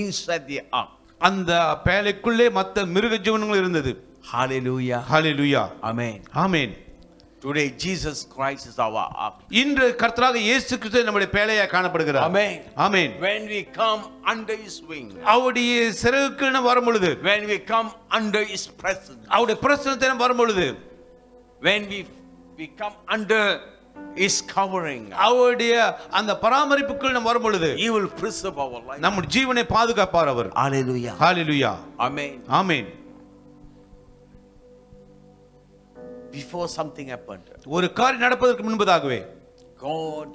inside the ark. அந்த பேழைக்குள்ளே மற்ற மிருக ஜீவன்கள் இருந்தது. Hallelujah. Hallelujah. Amen. Amen. Today Jesus Christ is our ark. இன்று கர்த்தராக இயேசு கிறிஸ்து நம்முடைய பேழையாக காணப்படுகிறார். Amen. Amen. When we come under his wing, அவருடைய சிறகுக்கு நாம் வரும் பொழுது, when we come under his presence, அவருடைய பிரசன்னத்தை நாம் வரும் பொழுது, when we come under his covering, அவருடைய அந்த பராமரிப்புக்குள் நாம் வரும் பொழுது, he will preserve our life. நம்முடைய ஜீவனை பாதுகாப்பார் அவர். Hallelujah. Hallelujah. Amen. Amen. before something happened, ஒரு காரியம் நடப்பதற்கு முன்பதாகவே God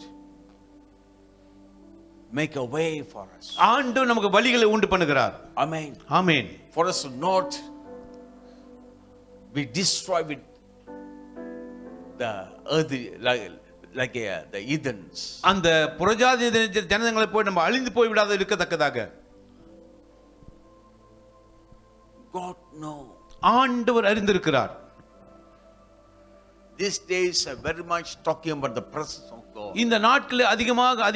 make a way for us. ஆண்டவர் நமக்கு வழிகளை உண்டு பண்ணுகிறார். Amen. Amen. For us to not be destroyed with the earth, like the heathens. அந்த புறஜாதி ஜனங்களை போய் நம்ம அழிந்து போய் விடாத இருக்கத்தக்கதாக God know. ஆண்டவர் அறிந்திருக்கிறார். These days are very much talking about the presence of God. இந்த நாட்களில் அதிகமாக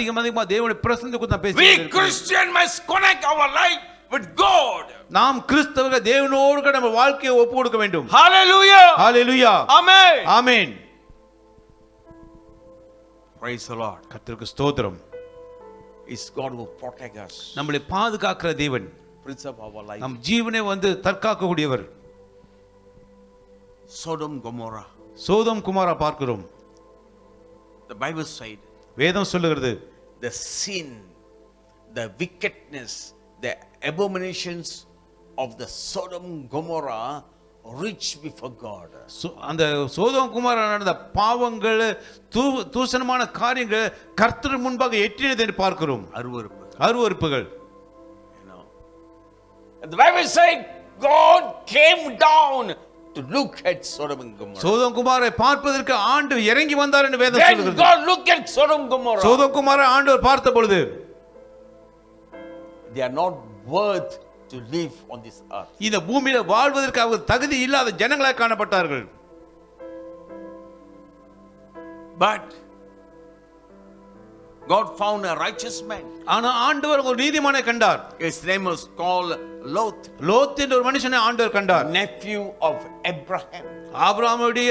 தேவனுடைய பிரசன்னத்தை குறித்து நாம் We பேசுகிறோம். Christian must connect our life with God. நாம் கிறிஸ்தவர்கள் தேவனோடு கூட நம்ம வாழ்க்கையை ஒப்பு கொடுக்க வேண்டும். Hallelujah. Hallelujah. Amen. Amen. Praise the Lord. கர்த்தருக்கு ஸ்தோத்திரம். It's God who protect us. நம்மளை பாதுகாக்கிற தேவன். Prince of our life. நம் ஜீவனை தற்காக்க கூடியவர். Sodom Gomorrah. சோதம் குமாரா பார்க்கிறோம். The Bible said வேதம் சொல்லுகிறது the sin, the wickedness, the abominations of the Sodom Gomorrah reached before God. அந்த சோதம் குமாரா நடந்த பாவங்கள் தூசணமான காரியங்கள் கர்த்தர் முன்பாக எட்டினதை பார்க்கிறோம். அருவருப்புகள். You know. And the Bible said God came down to look at Sodom and Gomorrah. சோதம் குமாரை பார்ப்பதற்கு ஆண்டவர் இறங்கி வந்தார் என்று வேதம் When சொல்லுகிறது. God looked at Sodom and Gomorrah, சோதம் குமாரை ஆண்டவர் பார்த்த பொழுது they are not worth to live on this earth. இந்த பூமியில வாழ்வதற்கு அவர் தகுதி இல்லாத ஜனங்களாக காணப்பட்டார்கள். But God found a righteous man. ஆனா ஆண்டவர் ஒரு நீதிமானை கண்டார். His name was called Lot. Lot என்ற ஒரு மனுஷனை ஆண்டவர் கண்டார். Nephew of Abraham. ஆபிரகாமுடைய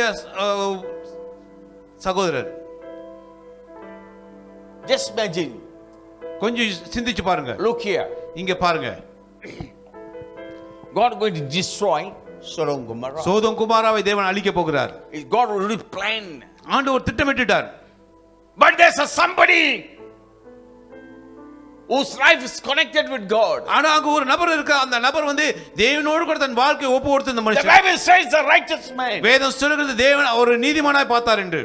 சகோதரர். Just imagine. கொஞ்சம் சிந்திச்சு பாருங்க. Look here. இங்க பாருங்க. God going to destroy Sodom and Gomorrah. சோதம் குமாராவை தேவன் அழிக்க போகிறார். God already planned. ஆண்டவர் திட்டமிட்டார். But there's somebody whose life is connected with God. ஆனா அங்க ஒரு நபர் இருக்க, அந்த நபர் தேவனோடு கூட தன் வாழ்க்கையை ஒப்பு கொடுத்த அந்த The மனுஷன். Bible says the righteous man. வேதம் சொல்கிறது தேவன் ஒரு நீதிமானாய் பார்த்தார் என்று.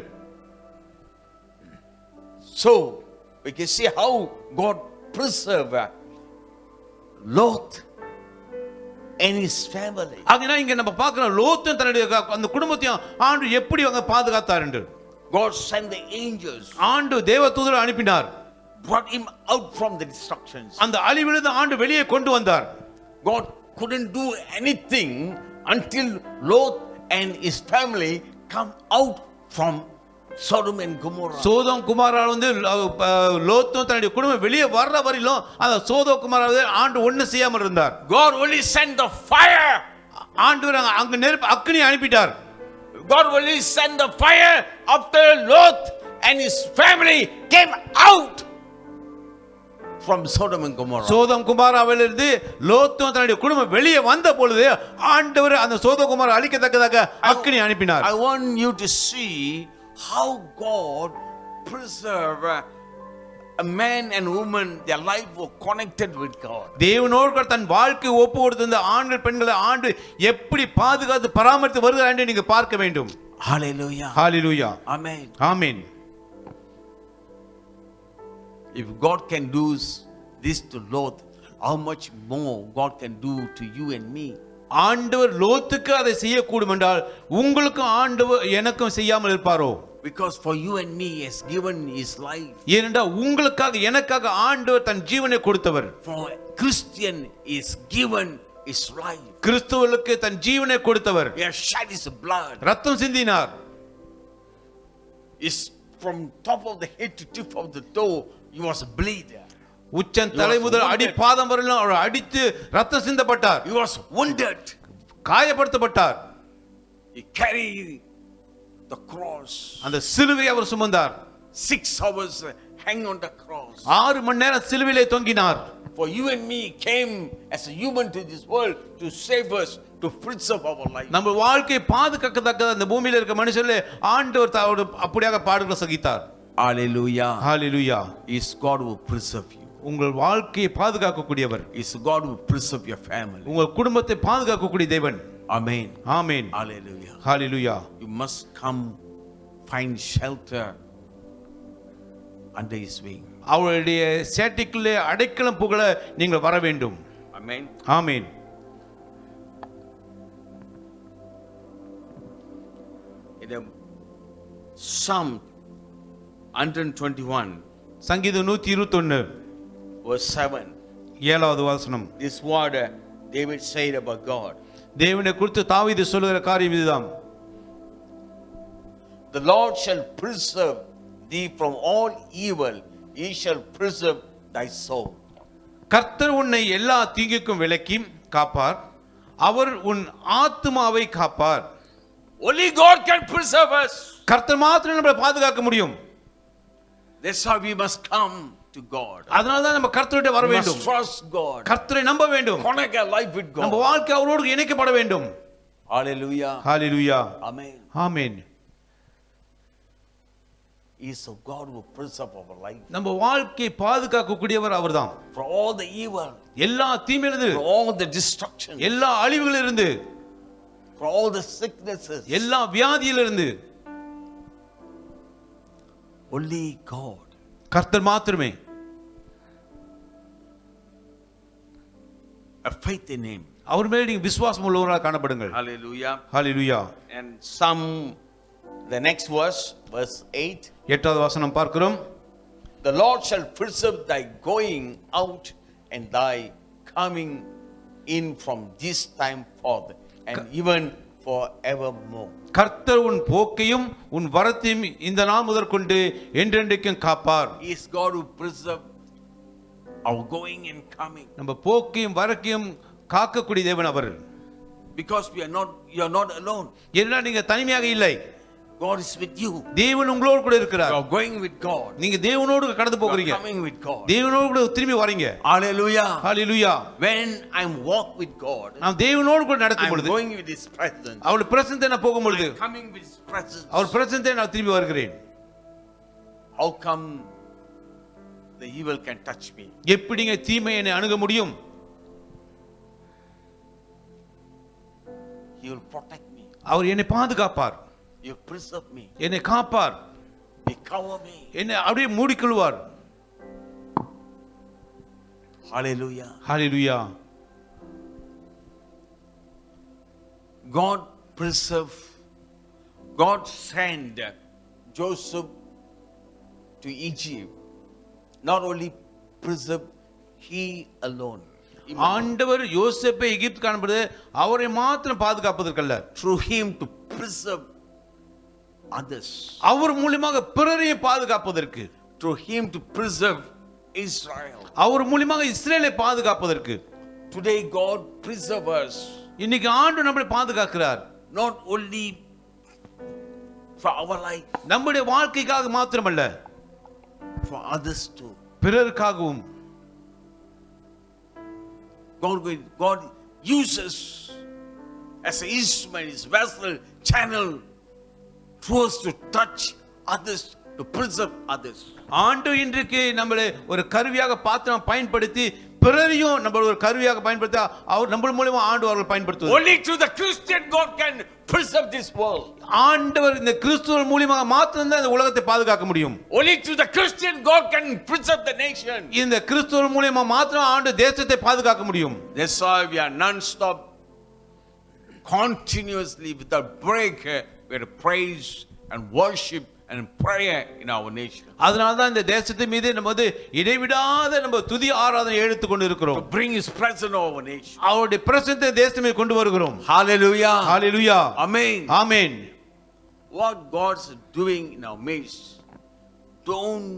So we can see how God preserved Lot and his family. ஆகினா இங்க நம்ம பார்க்கிறோம் லோத்தும் தன்னுடைய அந்த குடும்பத்தையும் ஆண்டு எப்படி அவங்க பாதுகாத்தார் என்று. God sent the angels, ஆண்டு தேவதூதரை அனுப்பினார். brought him out from the destructions. அந்த அழிவிலிருந்து ஆண்டு வெளியே கொண்டு வந்தார். God couldn't do anything until Lot and his family come out from Sodom and Gomorrah. சோதம் குமாரா லோத்தும் தன்னுடைய குடும்பம் வெளியே வர்ற வரையிலும் அந்த சோதம் குமாராவை ஆண்டு ஒண்ணு செய்யாமல் இருந்தார். God only sent the fire. ஆண்டவர் அங்க நெருப்பு அக்கினி அனுப்பிட்டார். God only sent the fire after Lot and his family came out from Sodom and Gomorrah. சோதம் குமாராவிலிருந்து லோத்தும் தன்னுடைய குடும்பம் வெளியே வந்த பொழுது ஆண்டவர் அந்த சோதம் குமாரை அழிக்கத்தக்கதாக அக்கினி அனுப்பினார். I want you to see how God preserve a man and woman, their life were connected with God. தேவனோடு தன் வாழ்க்கை ஒப்பு கொடுத்த ஆண்கள் பெண்களை ஆண்டு எப்படி பாதுகாத்து பராமரித்து வருகிறார் என்று நீங்க பார்க்க வேண்டும். Hallelujah. Hallelujah. Amen. Amen. If God can do this to Lot, how much more God can do to you and me? ஆண்டவர் லோத்துக்கு அதை செய்யக்கூடும் என்றால் உங்களுக்கு ஆண்டவர் எனக்கும் செய்யாமல் இருப்பாரோ? Because for you and me he has given his life. ஏனென்றால் உங்களுக்காக எனக்காக ஆண்டவர் தன் ஜீவனை கொடுத்தவர். For Christian is given his life. கிறிஸ்துவுக்கு தன் ஜீவனை கொடுத்தவர். He has shed his blood. ரத்தம் சிந்தினார். Is from top of the head to tip of the toe he was bleeding. உச்சன் தலை முதல் அடி பாதம் வரையிலும் அவர் அடித்து ரத்தம் சிந்தப்பட்டார். He was wounded. காயப்படுத்தப்பட்டார். He carried the cross. அந்த சிலுவை அவர் சுமந்தார். 6 hours hang on the cross. 6 மணி நேரம் சிலுவையிலே தொங்கினார். For you and me came as a human to this world to save us, to preserve our life. நம்ம வாழ்க்கையை பாதுகாக்கத்தக்க அந்த பூமியில இருக்க மனுஷர்களே ஆண்டவர் அப்படியாக பாடுகளை சகித்தார். Hallelujah. Hallelujah. Is God who preserve you. உங்கள் வாழ்க்கையை பாதுகாக்கக்கூடியவர். Is God who preserve your family. உங்கள் குடும்பத்தை பாதுகாக்கக்கூடிய தேவன். Amen. Amen. Hallelujah. Hallelujah. You must come find shelter under his wing. அவருடைய சேட்டைக்குள்ளே அடைக்கலம் புகழ நீங்கள் வர வேண்டும். Amen. Amen. In the Psalm 121 சங்கீதம் 121 verse 7, 7வது வசனம். this word David said about God. தேவனை குறித்து தாவீது சொல்லுகிற காரியம் இதுதான். The Lord shall preserve thee from all evil, he shall preserve thy soul. கர்த்தர் உன்னை எல்லா தீங்குக்கும் விலக்கி காப்பார், அவர் உன் ஆத்துமாவை காப்பார். Only God can preserve us. கர்த்தர் மாத்திரம் நம்மை பாதுகாக்க முடியும். That's how we must come to God. அதனால தான் நம்ம கர்த்தர்கிட்ட வர We வேண்டும். must trust God. கர்த்தரை நம்ப வேண்டும். Connect our life with நம்ம God. வாழ்க்கை அவரோடு இணைக்கப்பட வேண்டும். Hallelujah. Hallelujah. Amen. Amen. He is a God who preserve our life நம்ம வாழ்க்கையை பாதுகாக்க கூடியவர் அவர்தான். from all the evil, எல்லா தீமையிலிருந்து, from all the destruction, எல்லா அழிவுகளிலிருந்து, from all the sicknesses. எல்லா வியாதியிலிருந்து. Only God. கர்த்தர் மாத்திரமே. A faith in him. அவர் மேல் நீங்க விசுவாசம் உள்ளவராக காணப்படுங்கள். Hallelujah. Hallelujah. And the next verse 8. 8வது வசனம் பார்க்கிறோம். The Lord shall preserve thy going out and thy coming in from this time forth and even forevermore. கர்த்தர் உன் போக்கையும் உன் வரத்தையும் இந்த நாள் முதற்கொண்டு என்றென்றைக்கும் காப்பார். He is God who preserve our going and coming. நம்ம போக்கையும் வரக்கையும் காக்கக்கூடிய தேவன் அவர். Because you are not alone. ஏன்னா நீங்க தனிமையாக இல்லை. God is with you. தேவன் உங்களோடு கூட இருக்கிறார். You are going with God. நீங்க தேவனோடு கடந்து You போகிறீங்க. are coming with God. தேவனோடு கூட திரும்பி வரீங்க. Hallelujah. Hallelujah. When I walk with God, நாம் தேவனோடு கூட I நடக்கும் am பொழுது, going with his presence. அவருடைய பிரசன்னத்தை நான் போகும் I பொழுது, am coming with his presence. அவர் பிரசன்னத்தை நான் திரும்பி வருகிறேன். How come the evil can touch me? எப்படிங்க தீமை என்னை அணுக முடியும்? He will protect me. அவர் என்னை பாதுகாப்பார். He will preserve me. என்னை காப்பார். He cover me. என்னை அப்படியே மூடிக்கொள்வார். Hallelujah. Hallelujah. God preserve. God sent Joseph to Egypt. Not only preserve he alone. ஆண்டவர் யோசேப்பை எகிப்துக்கு அனுப்புறது அவரை மாத்திரம் பாதுகாப்பதற்கல்ல, Through him to preserve others. அவர் மூலமாக பிறரையும் பாதுகாப்பதற்கு, Through him to preserve Israel. அவர் மூலமாக இஸ்ரேலை பாதுகாப்பதற்கு. Today God preserve us. இன்னைக்கு ஆண்டு நம்மளை பாதுகாக்கிறார். Not only for our life, நம்முடைய வாழ்க்கைக்காக மாத்திரமல்ல, for others too. பிறருக்காகவும். God uses as an instrument, his vessel, channel, through us to touch others, to preserve others. ஆண்டு இன்றைக்கு நம்மளை ஒரு கருவியாக பாத்திரம் பயன்படுத்தி பிறரையும் நம்ம ஒரு கருவியாக பயன்படுத்த அவர் நம்ம மூலமா ஆண்டு அவர்கள் பயன்படுத்துவார். Only through the Christian God can preserve this world. ஆண்டவர் இந்த கிறிஸ்துவின் மூலமாக மாத்திரம் தான் இந்த உலகத்தை பாதுகாக்க முடியும். Only through the Christian God can preserve the nation. இந்த கிறிஸ்துவின் மூலமாக மாத்திரம் ஆண்டு தேசத்தை பாதுகாக்க முடியும். That's why we are non-stop, continuously without break, we are praise and worship and prayer in our nation. அதனால தான் இந்த தேசத்தின் மீது நம்ம வந்து இடைவிடாத நம்ம துதி ஆராதனை எடுத்து கொண்டு இருக்கிறோம். To bring his presence over our nation. அவருடைய பிரசன்னத்தை தேசமே கொண்டு வருகிறோம். Hallelujah. Hallelujah. Amen. Amen. What God's doing in our midst, don't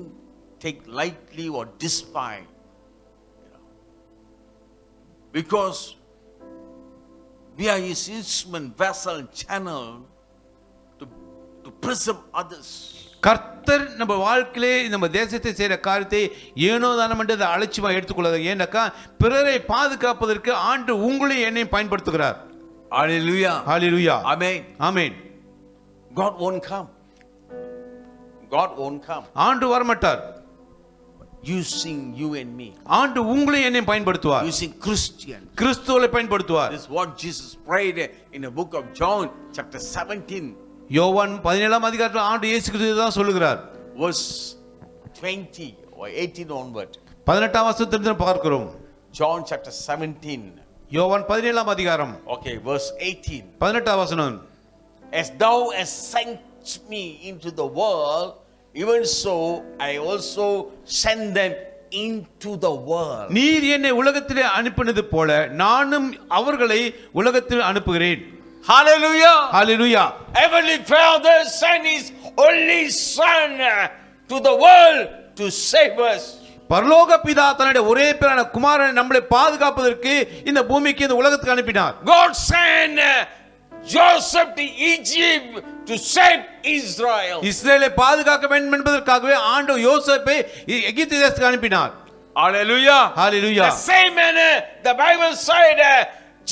take lightly or despise. Because we are his instrument, vessel, channel to preserve others. கர்த்தர் நம்ம வாழ்க்கையிலே நம்ம தேசத்தை செய்யற காரியத்தை ஏனோ தானம் என்று அதை அலட்சியமா எடுத்துக்கொள்ளாது. ஏன்னாக்கா பிறரை பாதுகாப்பதற்கு ஆண்டு உங்களையும் என்னையும் பயன்படுத்துகிறார். Hallelujah. Hallelujah. Amen. Amen. God won't come. God won't come. ஆண்டு வரமாட்டார். using you and me. ஆண்டு உங்களை என்னையும் பயன்படுத்துவார். Using Christian. கிறிஸ்துவை பயன்படுத்துவார். This is what Jesus prayed in the book of John chapter 17. யோவான் 17ஆம் அதிகாரத்தில் ஆண்டு இயேசு கிறிஸ்து தான் சொல்லுகிறார். Verse 20 or 18 onward. 18ஆம் வசனத்திலிருந்து பார்க்கிறோம். John chapter 17. யோவான் 17ஆம் அதிகாரம். Okay, verse 18. 18ஆம் வசனம். As thou hast sent me into the world, even so I also send them into the world. நீர் என்னை உலகத்திலே அனுப்பினது போல நானும் அவர்களை உலகத்தில் அனுப்புகிறேன். Hallelujah. Hallelujah. Heavenly Father sent his only son to the world to save us. பரலோக பிதா தன்னுடைய ஒரே பேரான குமாரனை நம்மை பாதுகாப்பதற்கு இந்த பூமிக்கு இந்த உலகத்துக்கு அனுப்பினார். God sent Joseph to Egypt to save Israel. இஸ்ரவேலை பாதுகாக்க வேண்டும் என்பதற்காகவே ஆண்டவர் யோசேப்பை எகிப்து தேசத்துக்கு அனுப்பினார். Hallelujah. Hallelujah. The same manner the Bible said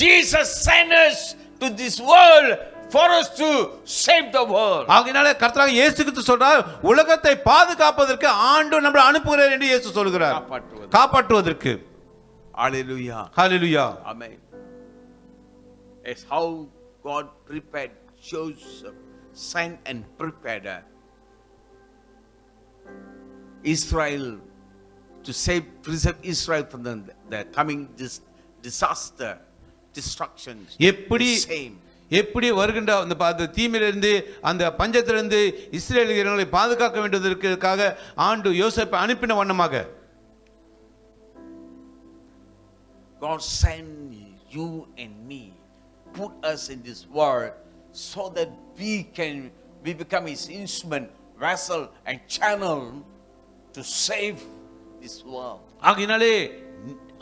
Jesus sent us to this world for us to save the world. ஆகையால கர்த்தராகிய இயேசு கிறிஸ்து சொல்றார் உலகத்தை பாதுகாப்பதற்கு ஆண்டவர் நம்மை அனுப்புகிறார் என்று இயேசு சொல்கிறார். காப்பாற்றுவதற்கு. Hallelujah. Hallelujah. Amen. It's how God prepared Joseph, sent and prepared Israel to preserve Israel from the coming disaster, destruction. எப்படி வருகின்ற அந்த தீமையிலிருந்து அந்த பஞ்சத்திலிருந்து இஸ்ரவேலர்களை பாதுகாக்க வேண்டியதற்காக ஆண்டு யோசேப்பை அனுப்பின வண்ணமாக God sent you and me, put us in this world so that we become his instrument, vessel and channel to save this world. ஆகையினாலே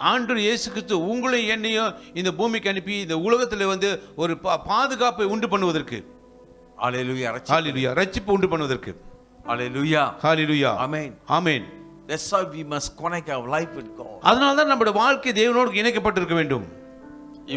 ஆண்டவர் இயேசு கிறிஸ்து உங்களை என்னையும் இந்த பூமிக்கு அனுப்பி இந்த உலகத்தில் ஒரு பாதுகாப்பை உண்டு பண்ணுவதற்கு. Hallelujah. Hallelujah. ரட்சிப்பு உண்டு பண்ணுவதற்கு. Hallelujah. Hallelujah. Amen. Amen. That's why we must connect our life with God. அதனால தான் நம்முடைய வாழ்க்கை தேவனோடு இணைக்கப்பட்டிருக்க வேண்டும்.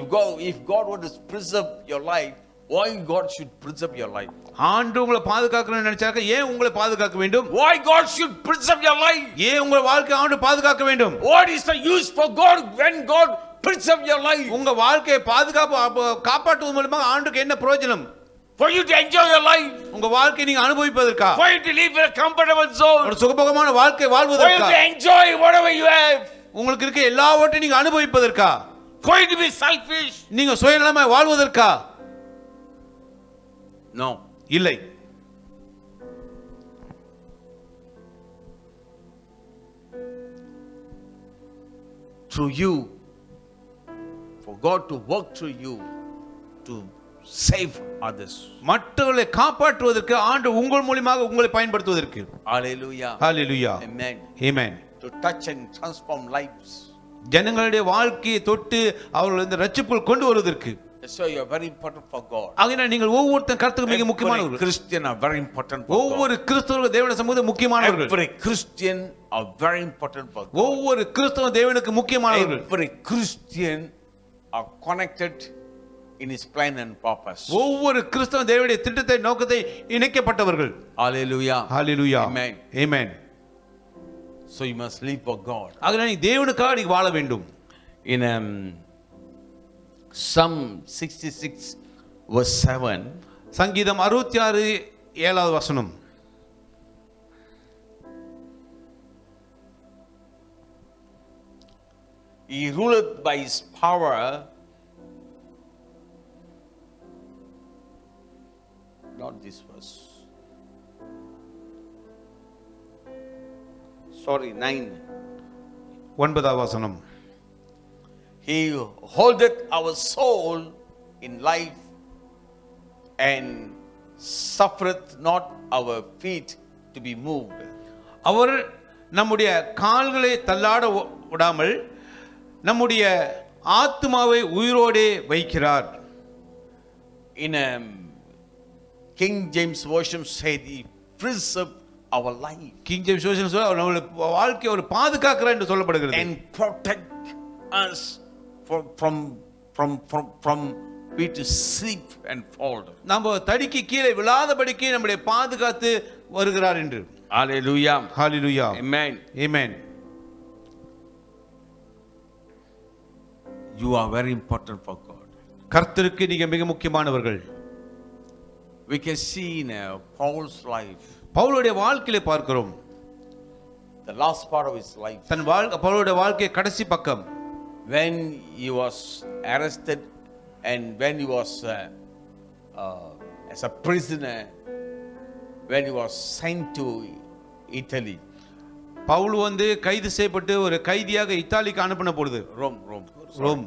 If God wants to preserve your life, why God should preserve your life? ஆண்டு உங்களை பாதுகாக்கணும்னு நினைச்சாக்க ஏன் உங்களை பாதுகாக்க வேண்டும்? Why God should preserve your life? ஏன் உங்க வாழ்க்கை ஆண்டு பாதுகாக்க வேண்டும்? What is the use for God when God preserve your life? உங்க வாழ்க்கையை காப்பாற்றுவது மூலமாக ஆண்டுக்கு என்ன பிரயோஜனம்? For you to enjoy your life. உங்க வாழ்க்கையை நீங்க அனுபவிப்பதற்கா? For you to live in a comfortable zone. ஒரு சுகபோகமான வாழ்க்கை வாழ்வதற்கா? For you to enjoy whatever you have. உங்களுக்கு இருக்க எல்லாவற்றையும் நீங்க அனுபவிப்பதற்கா? For you to be selfish. நீங்க சுயநலமாய் வாழ்வதற்கா? No. இல்லை. Through you, for God to work through you to save others. மற்றவர்களை காப்பாற்றுவதற்கு ஆண்டு உங்கள் மூலமாக உங்களை பயன்படுத்துவதற்கு. Hallelujah. Hallelujah. Amen. Amen. To touch and transform lives. ஜனங்களுடைய வாழ்க்கையை தொட்டு அவர்கள் இந்த ரட்சிப்புக்குள் கொண்டு வருவதற்கு. So you are very important for God. ஆகையால் நீங்கள் ஒவ்வொருத்தரும் கர்த்தருக்கு மிக முக்கியமானவர்கள். Christian are very important for God. ஒவ்வொரு கிறிஸ்தவரும் தேவனுடைய சமூகத்தில் முக்கியமானவர்கள். Every Christian are very important for God. ஒவ்வொரு கிறிஸ்தவரும் தேவனுக்கு முக்கியமானவர்கள். Every Christian are connected in his plan and purpose. ஒவ்வொரு கிறிஸ்தவரும் தேவனுடைய திட்டத்தை நோக்கத்தை இணைக்கப்பட்டவர்கள். Hallelujah. Hallelujah. Amen. Amen. So you must live for God. ஆகையால் நீ தேவனுக்காக நீ வாழ வேண்டும். In Psalm 66 verse 7, சங்கீதம் 66 7வது வசனம். He ruleth by his power, not this verse. Sorry, 9. 9வது வசனம். He holdeth our soul in life and suffereth not our feet to be moved. அவர் நம்முடைய கால்களை தள்ளாட விடாமல் நம்முடைய ஆத்மாவை உயிரோடே வைக்கிறார். In King James version said he preserve our life. King James version சொல்ல நம்முடைய வாழ்க்கையை ஒரு பாதுகாக்கிறார் என்று சொல்லப்படுகிறது. And protect us from we to sleep and fall. நம்ம தடிக்கு கீழே விழாதபடிக்கு நம்முடைய பாதுகாத்து வருகிறார் என்று. Hallelujah. Hallelujah. Amen. Amen. You are very important for God. கர்த்தருக்கு நீங்க மிக முக்கியமானவர்கள். We can see in Paul's life, பவுலுடைய வாழ்க்கையிலே பார்க்கிறோம். the last part of his life, பவுலுடைய வாழ்க்கை கடைசி பக்கம், when he was arrested and when he was as a prisoner, when he was sent to Italy. Pavul வந்து கைது செய்யப்பட்டு ஒரு கைதியாக இத்தாலிக்கு அனுப்பின பொழுது, Rome.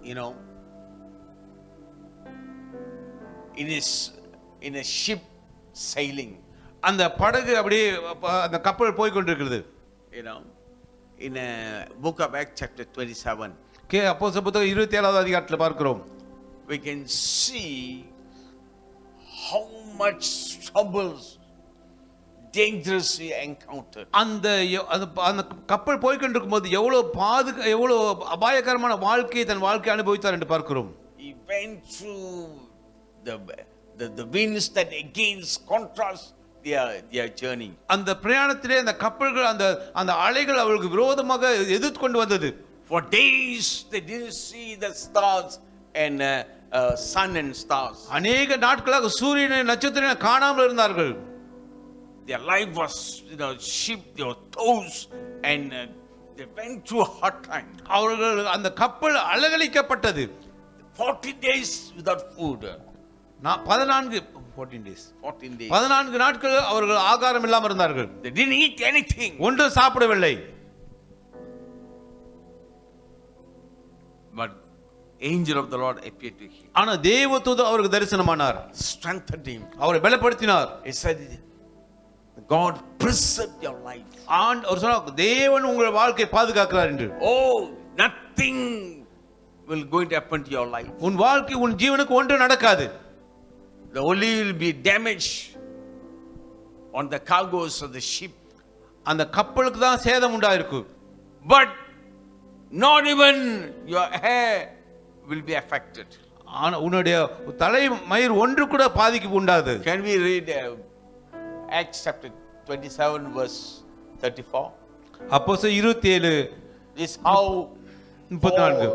You know, in a ship sailing, அந்த படகு அப்படியே அந்த கப்பல் போய் கொண்டிருக்கிறது. you know, in a book of Acts chapter 27, அப்போஸ்தலர் புத்தகம் 27வது அதிகாரத்தில் பார்க்கிறோம். we can see how much troubles, dangers he encountered. அந்த கப்பல் போய் கொண்டிருக்கும் போது எவ்வளவு அபாயகரமான வாழ்க்கையை தன் வாழ்க்கை அனுபவித்தார் என்று பார்க்கிறோம். He went through the winds that against contrast their journey. அந்த பிரயாணத்திலே அந்த கப்பல்கள் அந்த அலைகள் அவர்களுக்கு விரோதமாக எதிர்த்து கொண்டு வந்தது. For days they didn't see the stars and sun and stars. அநேக நாட்களாக சூரியனை நட்சத்திரங்களை காணாமல் இருந்தார்கள். Their life was, ship, they were tossed and they went through a hard time. அவர்கள் அந்த கப்பல் அலகழிக்கப்பட்டது. 40 days without food. 14 days. 14 நாட்கள் அவர்கள் ஆகாரம் இல்லாமல் இருந்தார்கள். They didn't eat anything. ஒன்றும் சாப்பிடவில்லை. But angel of the Lord appeared to him. ஆனா தேவதூதன் அவருக்கு தரிசனமானார். Strengthened him. அவரை பலப்படுத்தினார். He said, God preserved your life. அவர் சொன்னார், தேவன் உங்கள் வாழ்க்கையை பாதுகாக்கிறார் என்று. Oh, nothing will going to happen to your life. உன் வாழ்க்கை உன் ஜீவனுக்கு ஒன்று நடக்காது. The only will be damage on the cargoes of the ship. அந்த கப்பலுக்கு தான் சேதம் உண்டாயிருக்கும். But not even your hair will be affected. ஆனா உன்னுடைய தலை மயிர் ஒன்று கூட பாதிக்கு உண்டாது. Can we read Acts chapter 27 verse 34? அப்போஸ்தலர் 27 This how 34.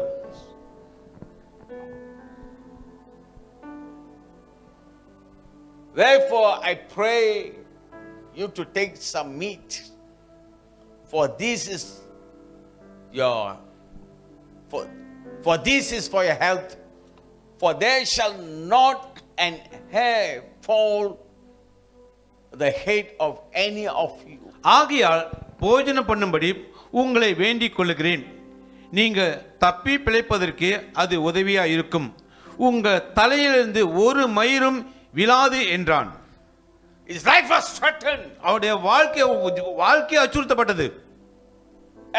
Wherefore I pray you to take some meat, for this is for your health, for there shall not an hair fall the head of any of you. ஆகையால் போஜனம் பண்ணும்படி உங்களை வேண்டிக் கொள்கிறேன். நீங்க தப்பி பிழைப்பதற்கு அது உதவியா இருக்கும். உங்க தலையிலிருந்து ஒரு மயிரும் விழாது என்றான். His life was threatened. அவருடைய வாழ்க்கை அச்சுறுத்தப்பட்டது.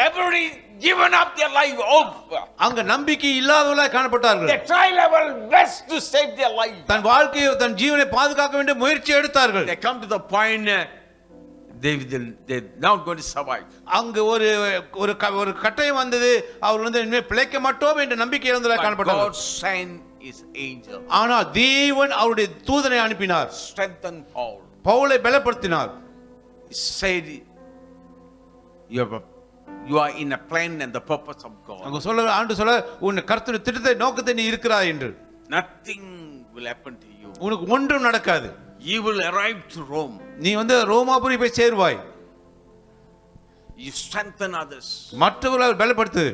Everybody given up their life hope. அங்க நம்பிக்கை இல்லாதவர்களாய் காணப்பட்டார்கள். They try level best to save their life. தன் வாழ்க்கையை தன் ஜீவனை பாதுகாக்க வேண்டிய முயற்சி எடுத்தார்கள். They come to the point they're not going to survive. அங்க ஒரு கட்டாயம் வந்தது. அவர்கள் வந்து இனிமே பிழைக்க மாட்டோம் என்ற நம்பிக்கை இழந்தவர்களாய் காணப்பட்டார்கள். God sent his angel. ஆனால் தேவன் அவருடைய தூதனை அனுப்பினார். Strengthen Paul. பவுலை பலப்படுத்தினார். He said, you are in a plan and the purpose of God. அங்க ஆண்டு சொல்ல உன் கர்த்தருடைய திட்டத்தை நோக்கத்தை நீ இருக்கிறாய் என்று. Nothing will happen to you. உனக்கு ஒன்றும் நடக்காது. You will arrive to Rome. நீ வந்து ரோமாபுரி போய் சேருவாய். You strengthen others. மற்றவர்களை பலப்படுத்து.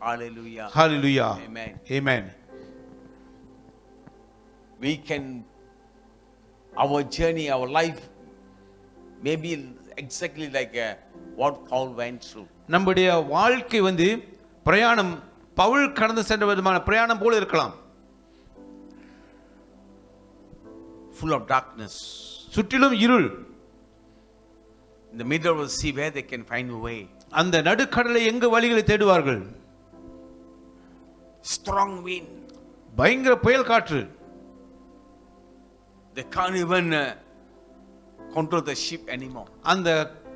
Hallelujah. Hallelujah. Amen. Amen. We can, our journey, our life may be exactly like what Paul went through. நம்முடைய வாழ்க்கை வந்து பிரயாணம் பவுல் கடந்து சென்ற விதமான பிரயாணம் போல இருக்கலாம். Full of darkness. சுற்றிலும் இருள். In the middle of the sea where they can find a way. அந்த நடுக்கடலை எங்கு வழிகளை தேடுவார்கள். Strong wind. பயங்கர புயல் காற்று. They can't even control the ship anymore. அந்த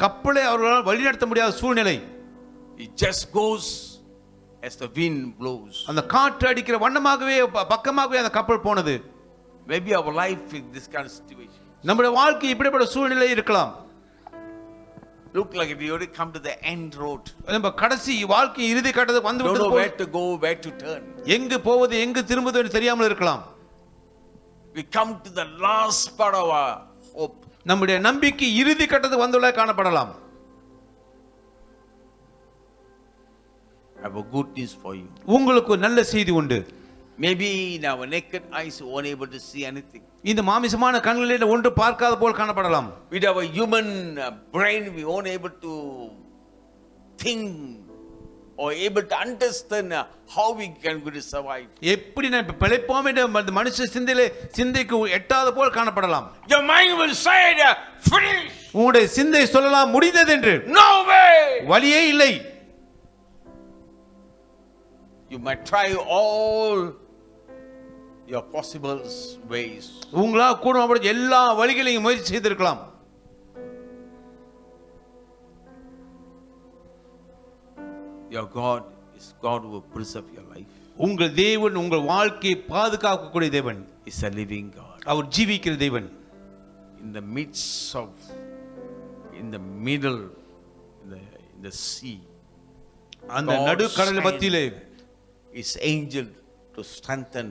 கப்பலை அவர்களால் வழிநடத்த முடியாத சூழ்நிலை. It just goes as the wind blows. அந்த காற்று அடிக்கிற வண்ணமாகவே பக்கமாகவே அந்த கப்பல் போனது. Maybe our life is this kind of situation. நம்முடைய வாழ்க்கை இப்படிப்பட்ட சூழ்நிலை இருக்கலாம். look like we already come to the end road. நம்ம கடைசி வாழ்க்கை இறுதி கட்டத்துக்கு வந்து Don't know விட்டது where pole to go, where to turn. எங்கு போவது எங்கு திரும்புவது என்று தெரியாமல் இருக்கலாம். We come to the last part of our hope. நம்முடைய நம்பிக்கை இறுதி கட்டத்துக்கு வந்துள்ள காணப்படலாம். I have a good news for you. உங்களுக்கு ஒரு நல்ல செய்தி உண்டு. Maybe in our naked eyes we weren't able to see anything. இந்த மாமிசமான கண்களில் ஒன்று பார்க்காத போல் காணப்படலாம். With our human brain we weren't able to think or able to understand how we can go to survive. எப்படி நான் பிழைப்போம் என்ற மனுஷ சிந்தைக்கு எட்டாத போல் காணப்படலாம். Your mind will say finish. உங்களுடைய சிந்தை சொல்லலாம் முடிந்தது என்று. No way. வழியே இல்லை. You might try all your possible ways. உங்களால் கூட எல்லா வழிகளையும் முயற்சி செய்திருக்கலாம். Your God is God who will preserve your life. உங்கள் தேவன் உங்கள் வாழ்க்கையை பாதுகாக்கக்கூடிய தேவன். Is a living God. அவர் ஜீவிக்கிற தேவன். In the midst of, in the middle, in the sea. அந்த நடுக்கடல் மத்தியிலே His angel to strengthen,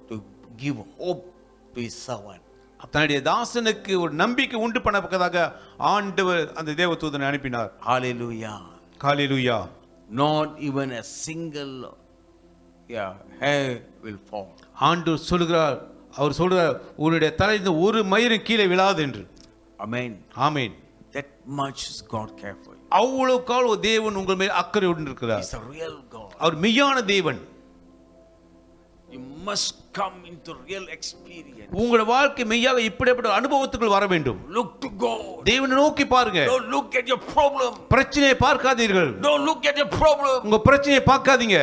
to give hope to his servant. தன்னுடைய தாசனுக்கு ஒரு நம்பிக்கை உண்டு பண்ணப்பட்டதாக ஆண்டவர் அந்த தேவதூதனை அனுப்பினார். Hallelujah. Hallelujah. Not even a single hair will fall. ஆண்டவர் சொல்கிறார், அவர் சொல்றார், உன்னுடைய தலையிலிருந்து ஒரு மயிரும் கீழே விழாது என்று. Amen. Amen. That much is God care for you. அவ்வளவு தேவன் உங்கள் மேல் அக்கறையோடு இருக்கிறார். He's a real God. அவர் மெய்யான தேவன். You must come into real experience. உங்கள் வாழ்க்கை மெய்யாக இப்படிப்பட்ட அனுபவத்துக்குள் வர வேண்டும். Look to God. தேவனை நோக்கி பாருங்க. Don't look at your problem. பிரச்சனையை பார்க்காதீர்கள். Don't look at your problem. உங்க பிரச்சனையை பார்க்காதீங்க.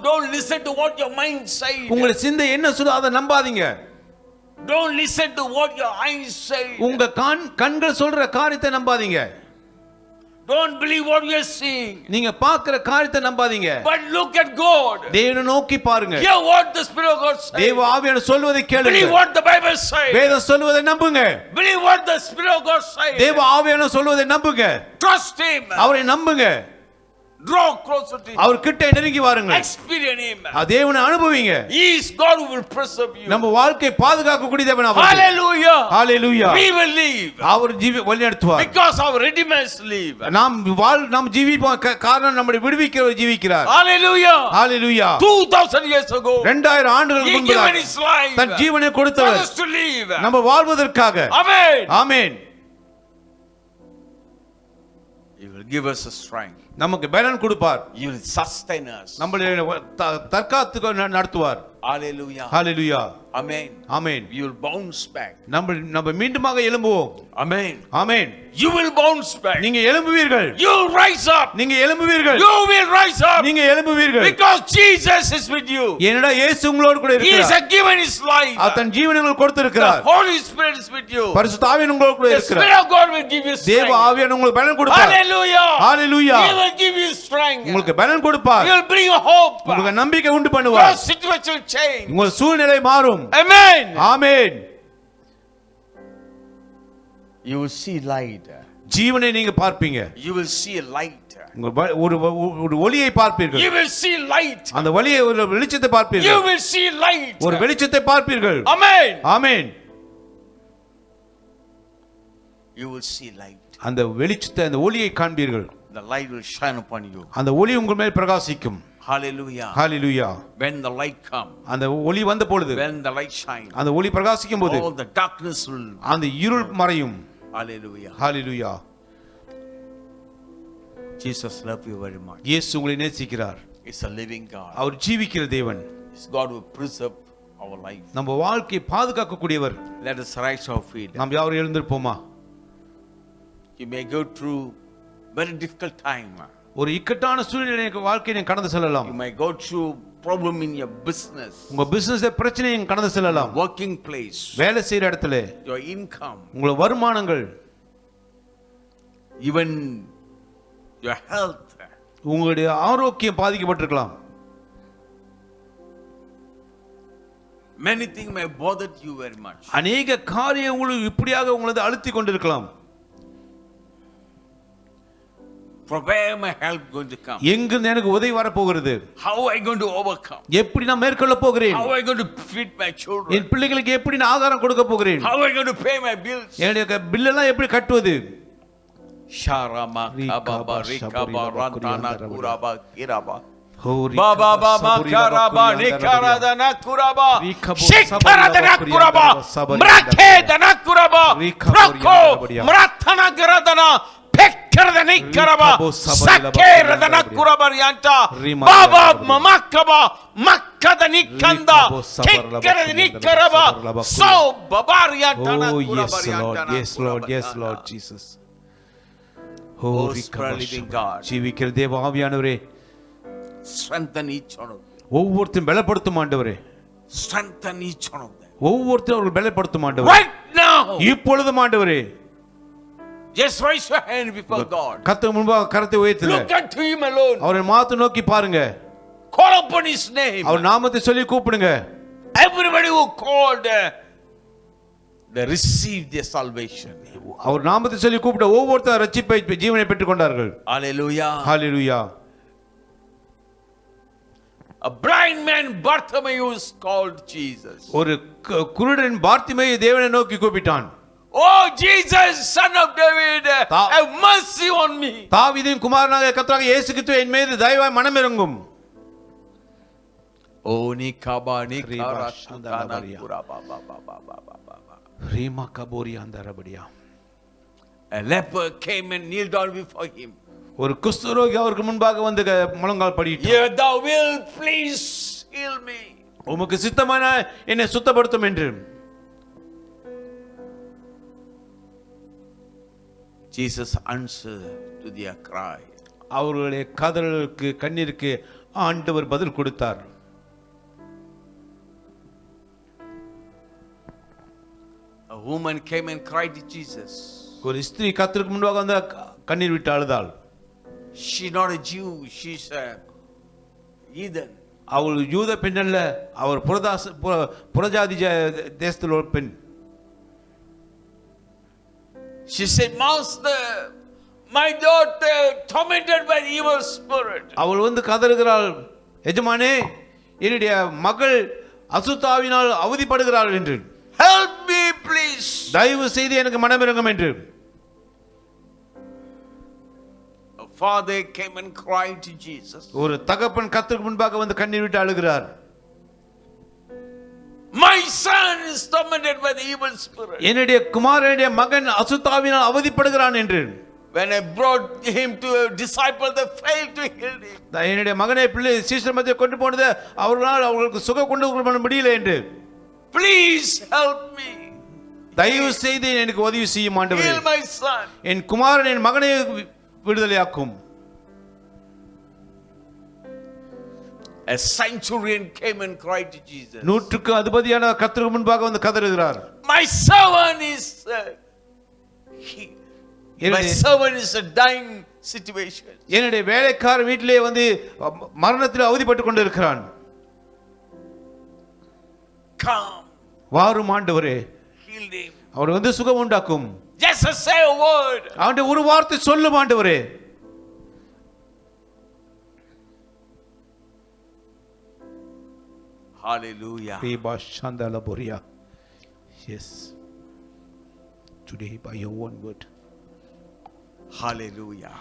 Don't listen to what your mind says. உங்க சிந்தை என்ன சொல்லுதோ அதை நம்பாதீங்க. Don't listen to what your eyes say. உங்க கண்கள் சொல்ற காரியத்தை நம்பாதீங்க. Don't believe what you are seeing. நீங்க பார்க்கிற காரியத்தை நம்பாதீங்க. But look at God. தேவனை நோக்கி பாருங்க. Hear what the Spirit of God says. தேவ ஆவியானவர் சொல்வதை கேளுங்க. Believe what the Bible says. வேதம் சொல்வதை நம்புங்க. Believe what the Spirit of God says. தேவ ஆவியானவர் சொல்வதை நம்புங்க. Trust him. அவரை நம்புங்க. Draw closer to him. அவர் கிட்ட நெருங்கி வாருங்க. Experience him. தேவனை அனுபவிங்க. He is God who will preserve you. நம்ம வாழ்க்கை பாதுகாக்கக்கூடிய தேவன் அவர். Hallelujah. Hallelujah. We will live. அவர் வழிநடத்துவார். Because our redeemers live. நாம் ஜீவிப்போம் காரணம் நம்மை விடுவிக்கிறவர் ஜீவிக்கிறார். Hallelujah. Hallelujah. 2000 years ago. 2000 ஆண்டுகளுக்கு முன்பு தன் ஜீவனை கொடுத்தவர். For us to live. நம்ம வாழ்வதற்காக. Amen. Amen. He will give us a strength. நமக்கு பலன் கொடுப்பார். He will sustain us. நம்மளை தற்காத்து நடத்துவார். Hallelujah. Hallelujah. Amen. Amen. We will bounce back. நம்ம மீண்டுமாக எழும்புவோம். Amen. Amen. You will bounce back. நீங்க எழும்புவீர்கள். You will rise up. நீங்க எழும்புவீர்கள். You will rise up. நீங்க எழும்புவீர்கள். Because Jesus is with you. ஏனடா இயேசு உங்களோடு கூட He இருக்கிறார். has given his life. அவர் தன் ஜீவனை உங்களுக்கு கொடுத்திருக்கிறார். The Holy Spirit is with you. பரிசுத்த ஆவியானவர் உங்களோடு கூட The இருக்கிறார். Spirit of God will give you strength. தேவ ஆவியானவர் உங்களுக்கு பலன் கொடுப்பார். Hallelujah. Hallelujah. He will give you strength. உங்களுக்கு பலன் கொடுப்பார். He will bring you hope. உங்களுக்கு நம்பிக்கை உண்டு Your பண்ணுவார். situation will change. உங்கள் சூழ்நிலை மாறும். Amen. Amen. You will see light. ஜீவனை நீங்க பார்ப்பீங்க. You will see a light. ஒரு ஒளியை பார்ப்பீர்கள். You will see light. அந்த ஒளியை ஒரு வெளிச்சத்தை You பார்ப்பீர்கள். will see light. ஒரு வெளிச்சத்தை பார்ப்பீர்கள். Amen. Amen. You will see light. அந்த வெளிச்சத்தை அந்த ஒளியை காண்பீர்கள். The light will shine upon you. அந்த ஒளி உங்கள் மேல் பிரகாசிக்கும். Hallelujah. Hallelujah. When the light come. அந்த ஒளி வந்த பொழுது, When the light shine. அந்த ஒளி பிரகாசிக்கும் போது all the darkness will. அந்த இருள் மறையும். Hallelujah. Hallelujah. Jesus love you very much. இயேசு உங்களை நேசிக்கிறார். It's a living God. அவர் ஜீவிக்கிற தேவன். It's God who preserve our life. நம்ம வாழ்க்கையை பாதுகாக்கக்கூடியவர். Let us rise our feet. நாம் யாரும் எழுந்திருப்போமா? You may go through very difficult time. ஒரு இக்கட்டான சூழ்நிலை வாழ்க்கையை கடந்து செல்லலாம். You may go through problem in your business. உங்க பிசினஸ் பிரச்சனையை கடந்து செல்லலாம். Working place. வேலை செய்யற இடத்துல. Your income. உங்க வருமானங்கள். Even your health. உங்களுடைய ஆரோக்கியம் பாதிக்கப்பட்டிருக்கலாம். Many things may bother you very much. அநேக காரியங்கள் இப்படியாக உங்களை அழுத்திக் கொண்டிருக்கலாம். From where my help going to come? எங்கிருந்து எனக்கு உதவி வர போகிறது? How I going to overcome? எப்படி நான் மேற்கொள்ள போகிறேன்? How I going to feed my children? என் பிள்ளைகளுக்கு எப்படி நான் ஆகாரம் கொடுக்க போகிறேன்? How I going to pay my bills? என்னுடைய பில் எல்லாம் எப்படி கட்டுவது? Sharama kababa rikaba rantana kuraba kiraba. Hori Baba baba karaba nikaradana kuraba. Shikaradana kuraba. Mrakedana kuraba. Prako mratana giradana. Pekkaradana karaba. Sakeradana kuraba yanta. Baba mamakaba makkadani kanda. Kekkaradani karaba. So babariyantana Oh kuraba yes Lord, yantana. yes Lord, yes Lord Jesus. Oh Spirit living God. ஜீவிக்கிற தேவ ஆவியானவரே, Strengthen each one of them. ஒவ்வொருத்தரும் பலப்படுத்தும் ஆண்டவரே, Strengthen each one of them. ஒவ்வொருத்தரும் அவர்கள் பலப்படுத்தும் ஆண்டவரே, Right now. இப்பொழுதும் ஆண்டவரே. Just raise your hand before God. கர்த்தருக்கு முன்பாக கரத்தை உயர்த்துங்க. Look unto Him alone. அவரை மாத்து நோக்கி பாருங்க. Call upon His name. அவர் நாமத்தை சொல்லி கூப்பிடுங்க. Everybody who called, they received their salvation. அவர் நாமத்தை சொல்லி கூப்பிட்ட ஒவ்வொருத்தரும் ரட்சிப்பை ஜீவனை பெற்றுக் கொண்டார்கள். Hallelujah. Hallelujah. A blind man Bartimaeus called Jesus. ஒரு குருடன் பார்த்திமேயு தேவனை நோக்கி கூப்பிட்டான். Oh Jesus, son of David, have mercy on me. தாவீதின் குமாரனாகிய கர்த்தராகிய இயேசு கிறிஸ்துவே, என் மீது தயவாய் மனமிரங்கும். Oh nikaba nikara shantana kuraba ba ba ba ba ba ba. Reema கபோரி அந்தரபடியா. A leper came and kneeled down before him. ஒரு குஷ்டரோகி அவருக்கு முன்பாக வந்து முழங்கால் படியிட்டான். If thou will please heal me. உமக்கு சித்தமான என்னை சுத்தப்படுத்தும் என்று. Jesus answered to their cry. அவர்களுடைய கதறலுக்கு கண்ணீருக்கு ஆண்டவர் பதில் கொடுத்தார். A woman came and cried to Jesus. ஒரு ஸ்திரீ கர்த்தருக்கு முன்பாக வந்து கண்ணீர் விட்டு அழுதாள். She's not a Jew, she's a heathen. அவள் யூத பெண் அல்ல, அவர் புறஜாதி தேசத்தில் ஒரு பெண். She said, Master, my daughter tormented by the evil spirit. அவள் வந்து கதறுகிறாள், எஜமானே, என்னுடைய மகள் அசுத்தாவினால் அவதிப்படுகிறாள் என்று. Help me please. தயவு செய்து எனக்கு மனமிரங்கும் என்று. A father came and cried to Jesus. ஒரு தகப்பன் கர்த்தருக்கு முன்பாக வந்து கண்ணீர் விட்டு அழுகிறார். My son is tormented by the evil spirit. என்னுடைய குமாரனுடைய மகன் அசுத்தாவினால் அவதிப்படுகிறான் என்று. When I brought him to a disciple, they failed to heal him. என்னுடைய மகனை பிள்ளை சீஷர் மத்தியில் கொண்டு போனது அவர்களால் அவர்களுக்கு சுகம் கொண்டு வர முடியல என்று. Please help me. தயவு செய்து எனக்கு உதவி செய்யும் ஆண்டவரே. Heal my son. என் குமாரன் என் மகனை விடுதலையாக்கும். A centurion came and cried to Jesus. நூற்றுக்கு அதிபதியான கர்த்தருக்கு முன்பாக வந்து கதறுகிறார். My servant is a dying situation. என்னுடைய வேலைக்கார வீட்டிலே வந்து மரணத்தில் அவதிப்பட்டு கொண்டிருக்கிறான். Come. வாரும் ஆண்டவரே, Heal him. அவர் வந்து சுகம் உண்டாக்கும். Just say a word. அவனுடைய ஒரு வார்த்தை சொல்லும் ஆண்டவரே. Hallelujah. Yes. Today by your own word. Hallelujah.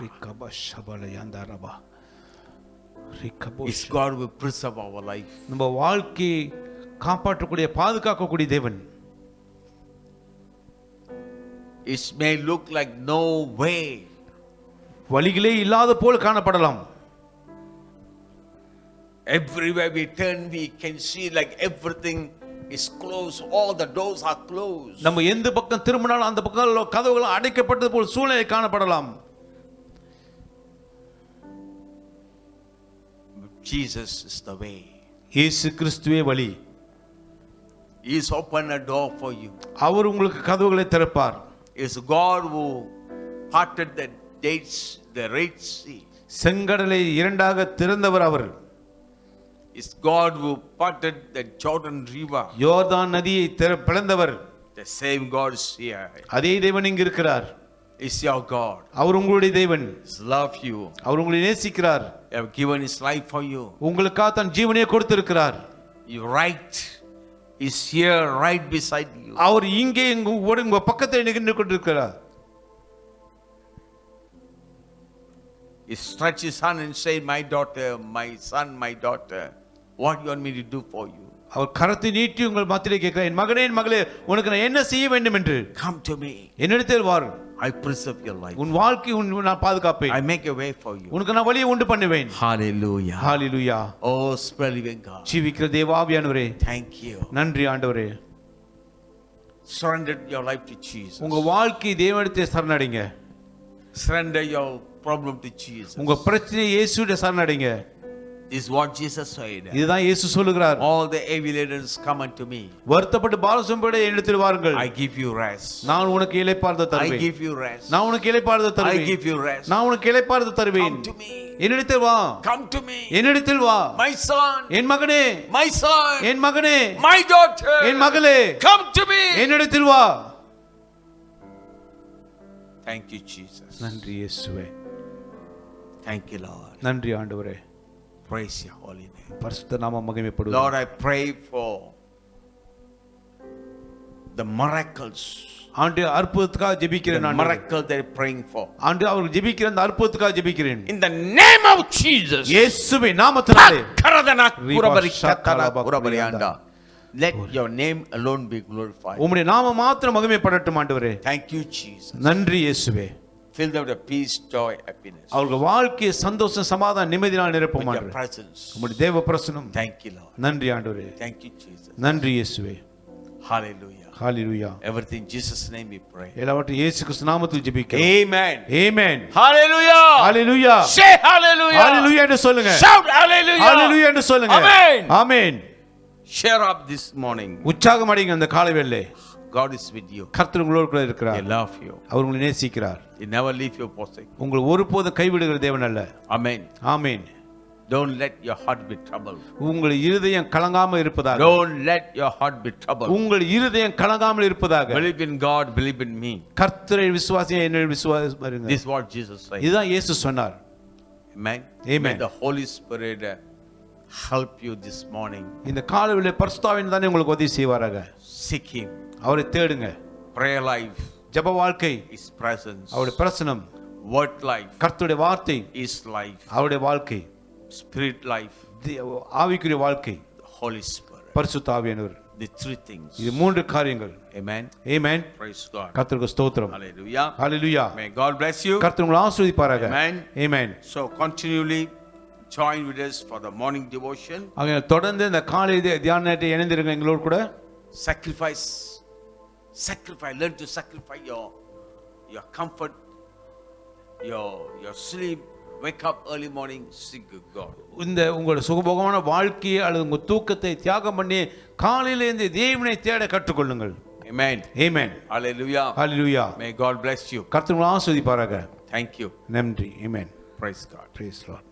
Is God will preserve our life. நம்ம வாழ்க்கையை காப்பாற்றக்கூடிய பாதுகாக்கக்கூடிய தேவன். It may look like no way. வழிகளே இல்லாத போல் காணப்படலாம். Everywhere we turn, we can see like everything is closed. All the doors are closed. நம்ம எந்த பக்கம் திரும்பினாலும் அந்த பக்கம் கதவுகள் அடைக்கப்பட்டது போல் சூழ்நிலை காணப்படலாம். Jesus is the way. இயேசு கிறிஸ்துவே வழி. He is open a door for you. அவர் உங்களுக்கு கதவுகளை திறப்பார். Is God who parted the Red Sea. செங்கடலை இரண்டாக திறந்தவர் அவர். Is God who parted the Jordan River. யோர்தான் நதியை பிளந்தவர். The same God is here. அதே தேவன் இங்கு இருக்கிறார். is your God. அவர் உங்களுடைய தேவன். He loves you. அவர் உங்களை நேசிக்கிறார். He have given his life for you. உங்களுக்காக தன் ஜீவனையே கொடுத்திருக்கிறார். You right is here right beside you. அவர் இங்கே உங்க பக்கத்தில் நின்று கொண்டிருக்கிறார். He stretched his hand and said, my daughter, my son, my daughter, what you want me to do for you? அவர் கரத்தை நீட்டி உங்கள் மத்தியிலே கேட்கிறார், என் மகனே என் மகளே உனக்கு நான் என்ன செய்ய வேண்டும் என்று. Come to me. என்னிடத்தில் வாரு. I preserve your life. உன் வாழ்க்கை நான் பாதுகாப்பேன். I make a way for you. உனக்கு நான் வழியை உண்டு பண்ணுவேன். Hallelujah. Hallelujah. Oh, Spirit living God. ஜீவிக்கிற தேவாவியானவரே, thank you. நன்றி ஆண்டவரே. Surrender your life to Jesus. உங்க வாழ்க்கை தேவனிடத்தில் சரணடைங்க. Surrender your problem to Jesus. உங்க பிரச்சனையை இயேசுவிடம் சரணடைங்க. This is what Jesus said. இதுதான் இயேசு சொல்லுகிறார். All the heavy laden come unto me. வருத்தப்பட்டு பாரம் சுமப்பவர்களே என்னிடத்தில் வாருங்கள். I give you rest. நான் உனக்கு இளைப்பாறுதல் தருவேன். I give you rest. நான் உனக்கு இளைப்பாறுதல் தருவேன். I give you rest. நான் உனக்கு இளைப்பாறுதல் தருவேன். Come to me. என்னிடத்தில் வா. Come to me. என்னிடத்தில் வா. My son. என் மகனே. My son. என் மகனே. My daughter. என் மகளே. Come to me. என்னிடத்தில் வா. Thank you, Jesus. நன்றி இயேசுவே. Thank you, Lord. நன்றி ஆண்டவரே. Praise your holy name. பரிசுத்த நாமம் மகிமைப்படுவது. Lord, I pray for the miracles. ஆண்டு அற்புதத்துக்காக ஜெபிக்கிறேன் The நான். miracle they're praying for. ஆண்டு அவர்கள் ஜெபிக்கிற அந்த அற்புதத்துக்காக ஜெபிக்கிறேன். In the name of Jesus. இயேசுவின் நாமத்தினாலே. Let your name alone be glorified. உம்முடைய நாமம் மாத்திரம் மகிமைப்படட்டும் ஆண்டவரே. Thank you, Jesus. நன்றி இயேசுவே. Fill them with peace, joy, happiness. அவர்கள் வாழ்க்கையை சந்தோஷம் சமாதானம் நிம்மதியால் நிரப்பும் With your ஆண்டவரே. presence. உம்முடைய தேவ பிரசன்னம். Thank you, Lord. நன்றி ஆண்டவரே. Thank you, Jesus. நன்றி இயேசுவே. Hallelujah. Hallelujah. Everything in Jesus' name we pray. எல்லாவற்றையும் இயேசு கிறிஸ்து நாமத்தில் ஜெபிக்கிறோம். Amen. ஆமென். Hallelujah. ஹalleluya. Say hallelujah. ஹalleluya என்று சொல்லுங்க. Shout hallelujah. ஹalleluya என்று சொல்லுங்க. Amen. Amen. Share up this morning. உற்சாகம் அடைங்க அந்த காலை வேளையிலே. God is with you. கர்த்தர் உங்களோடு கூட He இருக்கிறார். loves you. அவர் உங்களை நேசிக்கிறார். He never leave you forsake. உங்களை ஒருபோதும் கைவிடுகிற தேவன் அல்ல. Amen. Amen. Don't let your heart be troubled. உங்கள் இருதயம் கலங்காமல் இருப்பதாக. Don't let your heart be troubled. உங்கள் இருதயம் கலங்காமல் இருப்பதாக. Believe in God, believe in me. கர்த்தரை விசுவாசிங்க, என்னை விசுவாசிங்க. This is what Jesus said. இதுதான் இயேசு சொன்னார். Amen. Amen. May the Holy Spirit help you this morning. இந்த காலையிலே பரிசுத்த ஆவியானவர் தானே உங்களுக்கு உதவி செய்வாராக. Seek him. அவரை தேடுங்க. Prayer life. ஜெப வாழ்க்கை. His presence. அவருடைய பிரசன்னம். Word life. கர்த்தருடைய வார்த்தை. His life. அவருடைய வாழ்க்கை. Spirit life. ஆவிக்குரிய வாழ்க்கை. The Holy Spirit. பரிசுத்த ஆவியானவர். The three things. இது மூன்று காரியங்கள். Amen. ஆமென். Praise God. கர்த்தருக்கு ஸ்தோத்திரம். Hallelujah. Hallelujah. May God bless you. கர்த்தர் உங்களை ஆசீர்வதிப்பாராக. Amen. Amen. So continually join with us for the morning devotion. ஆக தொடர்ந்து இந்த காலை தியானத்தை இணைந்திருங்க எங்களோடு கூட. Sacrifice. Learn to sacrifice your comfort, your sleep. Wake up early morning, seek God. இந்த உங்கள் சுகபோகமான வாழ்க்கையை அல்லது உங்கள் தூக்கத்தை தியாகம் பண்ணி காலையில இந்த தேவனை தேட கற்றுக்கொள்ளுங்கள். Amen. Amen. Hallelujah. Hallelujah. May God bless you. கர்த்தர் உங்களை ஆசீர்வதிப்பாராக. Thank you. நன்றி. ஆமென். Praise God. Praise Lord.